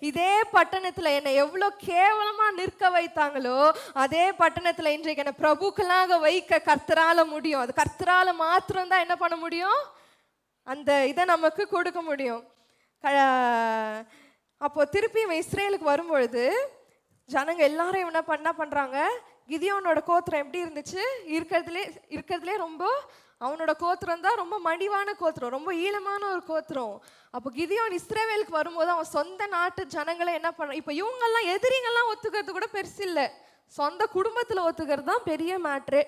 இதே பட்டணத்துல என்னை எவ்வளோ கேவலமா நிற்க வைத்தாங்களோ அதே பட்டணத்துல இன்றைக்கு என்னை பிரபுக்களாக வைக்க கர்த்தரால முடியும். அது கர்த்தரால மாத்திரம்தான் என்ன பண்ண முடியும், அந்த இதை நமக்கு கொடுக்க முடியும். அப்போ திருப்பி இவன் இஸ்ரேலுக்கு வரும்பொழுது ஜனங்க எல்லாரும் என்ன பண்றாங்க, கிதியோனோட கோத்திரம் எப்படி இருந்துச்சு, இருக்கிறதுலே ரொம்ப அவனோட கோத்திரம் தான் ரொம்ப மடிவான கோத்திரம், ரொம்ப ஈழமான ஒரு கோத்திரம். அப்போ கிதியோன் இஸ்ரேவேலுக்கு வரும்போது அவன் சொந்த நாட்டு ஜனங்களை என்ன பண்ண, இப்போ இவங்கெல்லாம் எதிரிங்கெல்லாம் ஒத்துக்கிறது கூட பெருசு இல்லை, சொந்த குடும்பத்தில் ஒத்துக்கிறது தான் பெரிய மேட்ரு.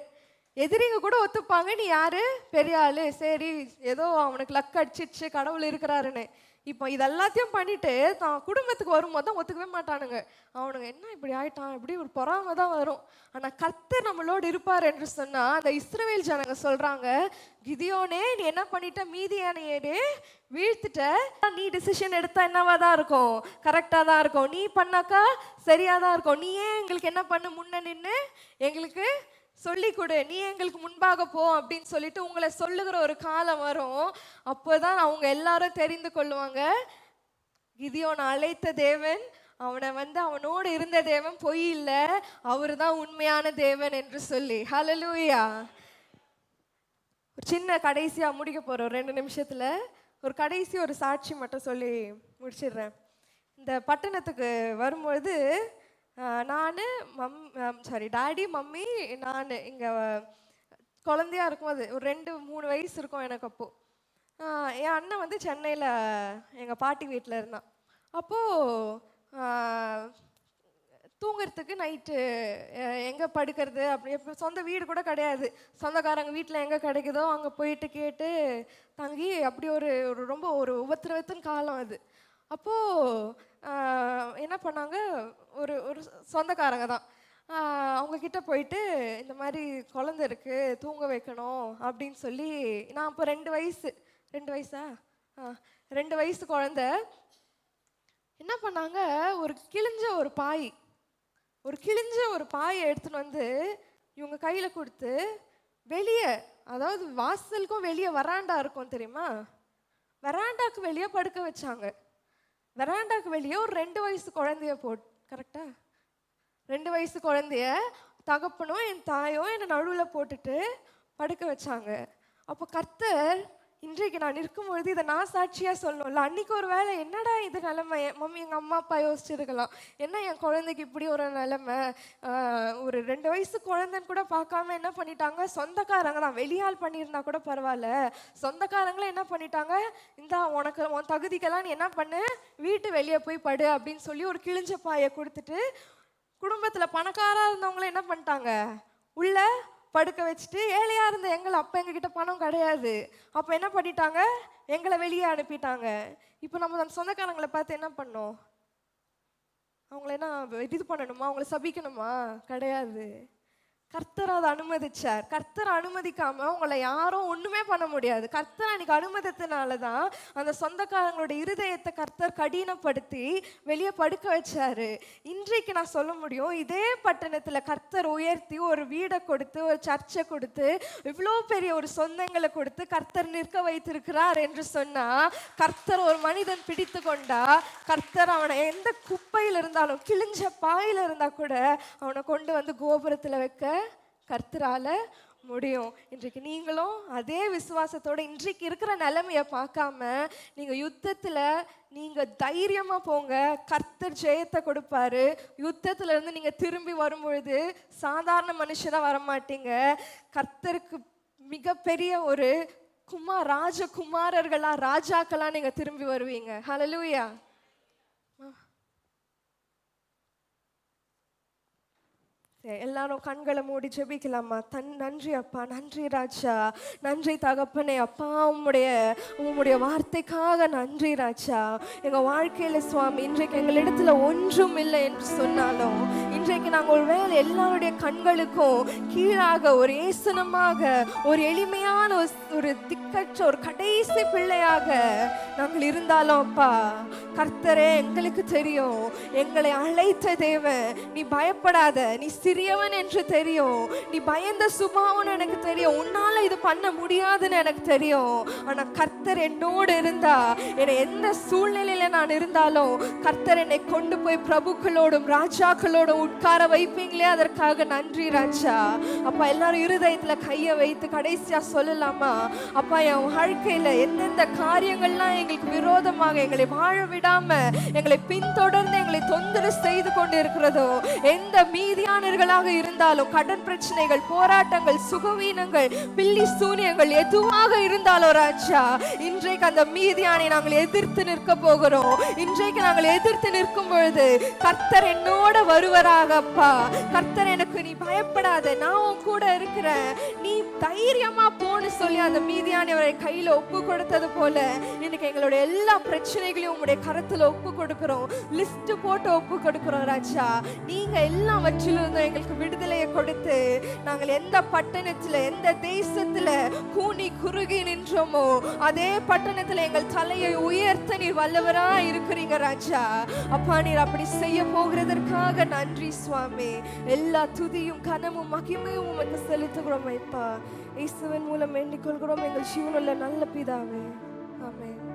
எதிரிங்க கூட ஒத்துப்பாங்க, நீ யாரு பெரிய ஆளு, சரி ஏதோ அவனுக்கு லக் அடிச்சிச்சு கடவுள் இருக்கிறாருன்னு. இப்போ இதெல்லாத்தையும் பண்ணிட்டு தான் குடும்பத்துக்கு வரும்போது தான் ஒத்துக்கவே மாட்டானுங்க. அவனுங்க என்ன இப்படி ஆயிட்டான், இப்படி ஒரு பொறாமை தான் வரும். ஆனால் கர்த்தர் நம்மளோடு இருப்பார் என்று சொன்னால் அந்த இஸ்ரவேல் ஜனங்க சொல்கிறாங்க, கிதியோனே நீ என்ன பண்ணிட்ட, மீதியானையே வீழ்த்திட்ட, நீ டிசிஷன் எடுத்தா என்னவா தான் இருக்கும், கரெக்டாக தான் இருக்கும், நீ பண்ணாக்கா சரியாக தான் இருக்கும், நீ ஏன் எங்களுக்கு என்ன பண்ணு, முன்ன நின்று எங்களுக்கு சொல்லி கொடு, நீ எங்களுக்கு முன்பாக போ அப்படின்னு சொல்லிட்டு உங்களை சொல்லுகிற ஒரு காலம் வரும். அப்போதான் அவங்க எல்லாரும் தெரிந்து கொள்ளுவாங்க, கிதியோன் அழைத்த தேவன், அவனை அவனோடு இருந்த தேவன் பொய் இல்லை, அவரு தான் உண்மையான தேவன் என்று சொல்லி. ஹல்லேலூயா. ஒரு சின்ன கடைசியா முடிக்க போறோம் 2 நிமிஷத்துல. ஒரு கடைசி ஒரு சாட்சி மட்டும் சொல்லி முடிச்சிடுறேன். இந்த பட்டணத்துக்கு வரும்பொழுது நான் டாடி மம்மி நான் இங்கே குழந்தையா இருக்கும்போது ஒரு 2-3 வயசு இருக்கும் எனக்கு. அப்போது என் அண்ணன் சென்னையில் எங்கள் பாட்டி வீட்டில் இருந்தான். அப்போது தூங்குறதுக்கு நைட்டு எங்கே படுக்கிறது அப்படி, சொந்த வீடு கூட கிடையாது, சொந்தக்காரங்க வீட்டில் எங்கே கிடைக்குதோ அங்கே போயிட்டு கேட்டு தங்கி அப்படி ஒரு ரொம்ப ஒரு உபத்திரவத்தின் காலம் அது. அப்போது என்ன பண்ணாங்க, ஒரு சொந்தக்காரங்க தான், அவங்கக்கிட்ட போயிட்டு இந்த மாதிரி குழந்தை இருக்குது தூங்க வைக்கணும் அப்படின்னு சொல்லி, நான் அப்போ 2 வயசு குழந்த, என்ன பண்ணாங்க, ஒரு கிழிஞ்ச ஒரு பாயை எடுத்துன்னு வந்து இவங்க கையில் கொடுத்து வெளியே, அதாவது வாசலுக்கும் வெளியே வராண்டா இருக்கும் தெரியுமா, வராண்டாக்கு வெளியே படுக்க வச்சாங்க. வராண்டாக்கு வெளியே ஒரு 2 வயசு குழந்தைய கரெக்டா 2 வயசு குழந்தைய தகப்பனும் என் தாயும் என்னை நடுவில் போட்டுட்டு படுக்க வச்சாங்க. அப்போ கர்த்தர் இன்றைக்கு நான் இருக்கும்பொழுது இதை நான் சாட்சியாக சொல்லணும்ல, அன்றைக்கி ஒரு வேளை என்னடா இது நிலைமை, மம்மி எங்கள் அம்மா அப்பா யோசிச்சிருக்கலாம், என்ன என் குழந்தைக்கு இப்படி ஒரு நிலைமை, ஒரு 2 வயசு குழந்தைன்னு கூட பார்க்காம என்ன பண்ணிட்டாங்க, சொந்தக்காரங்க தான், வெளியால் பண்ணியிருந்தா கூட பரவாயில்ல, சொந்தக்காரங்களே என்ன பண்ணிட்டாங்க, இந்த உன் தகுதிக்கெல்லாம் நீ என்ன பண்ணு, வீட்டு வெளியே போய் படு அப்படின்னு சொல்லி ஒரு கிழிஞ்ச பாயை கொடுத்துட்டு, குடும்பத்தில் பணக்காராக இருந்தவங்களே என்ன பண்ணிட்டாங்க, உள்ள படுக்க வச்சுட்டு, ஏழையாக இருந்த எங்களை, அப்போ எங்ககிட்ட பணம் கிடையாது, அப்போ என்ன பண்ணிட்டாங்க, எங்களை வெளியே அனுப்பிட்டாங்க. இப்போ நம்ம அந்த சொந்தக்காரங்களை பார்த்து என்ன பண்ணோம், அவங்கள என்ன இது பண்ணணுமா, அவங்கள சபிக்கணுமா, கிடையாது. கர்த்தர் அதை அனுமதிச்சார். கர்த்தர் அனுமதிக்காம உங்களை யாரும் ஒண்ணுமே பண்ண முடியாது. கர்த்தர் அன்னைக்கு அனுமதித்தனால தான் அந்த சொந்தக்காரங்களோட இருதயத்தை கர்த்தர் கடினப்படுத்தி வெளியே படுக்க வச்சாரு. இன்றைக்கு நான் சொல்ல முடியும், இதே பட்டணத்துல கர்த்தர் உயர்த்தி ஒரு வீடை கொடுத்து, ஒரு சர்ச்சை கொடுத்து, இவ்வளோ பெரிய ஒரு சொந்தங்களை கொடுத்து கர்த்தர் நிற்க வைத்திருக்கிறார் என்று சொன்னா, கர்த்தர் ஒரு மனிதன் பிடித்து கொண்டா, கர்த்தர் அவனை எந்த குப்பையில் இருந்தாலும், கிழிஞ்ச பாயில இருந்தா கூட அவனை கொண்டு வந்து கோபுரத்துல வைக்க கர்த்தரால முடியும். இன்றைக்கு நீங்களும் அதே விசுவாசத்தோட, இன்றைக்கு இருக்கிற நிலைமையை பார்க்காம நீங்க யுத்தத்துல நீங்க தைரியமா போங்க, கர்த்தர் ஜெயத்தை கொடுப்பாரு. யுத்தத்துல இருந்து நீங்க திரும்பி வரும்பொழுது சாதாரண மனுஷனா வரமாட்டீங்க, கர்த்தருக்கு மிகப்பெரிய ஒரு ராஜகுமாரர்களா, ராஜாக்களா நீங்க திரும்பி வருவீங்க. ஹல்லேலூயா. எல்லாரும் கண்களை மூடி ஜெபிக்கலாமா? நன்றி அப்பா, நன்றி ராஜா, நன்றி தகப்பனே. அப்பா உம்முடைய வார்த்தைக்காக நன்றி ராஜா. எங்கள் வாழ்க்கையில் சுவாமி இன்றைக்கு எங்களிடத்துல ஒன்றும் இல்லை என்று சொன்னாலும் இன்றைக்கு நாங்கள் ஒரு வேலை எல்லாருடைய கண்களுக்கும் கீழாக ஒரு ஏசனமாக ஒரு எளிமையான ஒரு திக்கற்ற ஒரு கடைசி பிள்ளையாக நாங்கள் இருந்தாலும் அப்பா கர்த்தரே எங்களுக்கு தெரியும், எங்களை அழைத்த தேவன் நீ பயப்படாத, நீ சிறியவன் என்று தெரியும், நீ பயந்த சுபாவம் எனக்கு தெரியும், உன்னால இது பண்ண முடியாதுன்னு எனக்கு தெரியும். ஆனா கர்த்தர் என்னோடு இருந்தா என்னை எந்த சூழ்நிலையில நான் இருந்தாலும் கர்த்தர் என்னை கொண்டு போய் பிரபுக்களோடும் ராஜாக்களோடும் உட்கார வைப்பீங்களே, அதற்காக நன்றி ராஜா. அப்பா எல்லாரும் இருதயத்துல கையை வைத்து கடைசியா சொல்லலாமா? அப்பா என் வாழ்க்கையில எந்தெந்த காரியங்கள்லாம் எங்களுக்கு விரோதமாக எங்களை வாழ விடாம எங்களை பின்தொடர்ந்து எங்களை தொந்தரவு செய்து கொண்டு இருக்கிறதோ, எந்த மீதியானர்களாக இருந்தாலும் கடன் பிரச்சனைகள், போராட்டங்கள், சுகவீனங்கள், பில்லி சூனியங்கள் எதுவாக இருந்தாலும் ராஜா இன்றைக்கு அந்த மீதியானை நாங்கள் எதிர்த்து நிற்க போகிறோம். இன்றைக்கு நாங்கள் எதிர்த்து நிற்கும் பொழுது கர்த்தர் என்னோட வருவராக. அப்பா கர்த்தர் எனக்கு நீ பயப்படாத, நான் உன் கூட இருக்கிறேன், நீ தைரியமா போன்னு சொல்லி அந்த மீதியானவரை கையில ஒப்பு கொடுத்தது போல இன்னைக்கு எங்களுடைய எல்லா பிரச்சனைகளையும் உங்களுடைய கரத்துல ஒப்பு கொடுக்கிறோம், லிஸ்ட் போட்டு ஒப்பு கொடுக்கிறோம் ராஜா. நீங்க எல்லாவற்றிலிருந்தும் எங்களுக்கு விடுதலையை கொடுத்து நாங்கள் எந்த பட்டணத்துல எந்த தேசத்துல கூனி குறுகி நின்றோமோ அதே பட்டணத்துல எங்கள் தலையை உயர்த்த நீர் வல்லவரா இருக்கிறீங்க ராஜா. அப்பா நீர் அப்படி செய்ய போகிறதற்காக நன்றி சுவாமி. எல்லா துதியும் கனமும் மகிமையும் உமக்கு செலுத்துகிறோம் ஐப்பா. இயேசுவின் மூலம் வேண்டிக் கொள்கிறோம் எங்கள் ஜீவனுள்ள நல்ல பிதாவே. ஆமென்.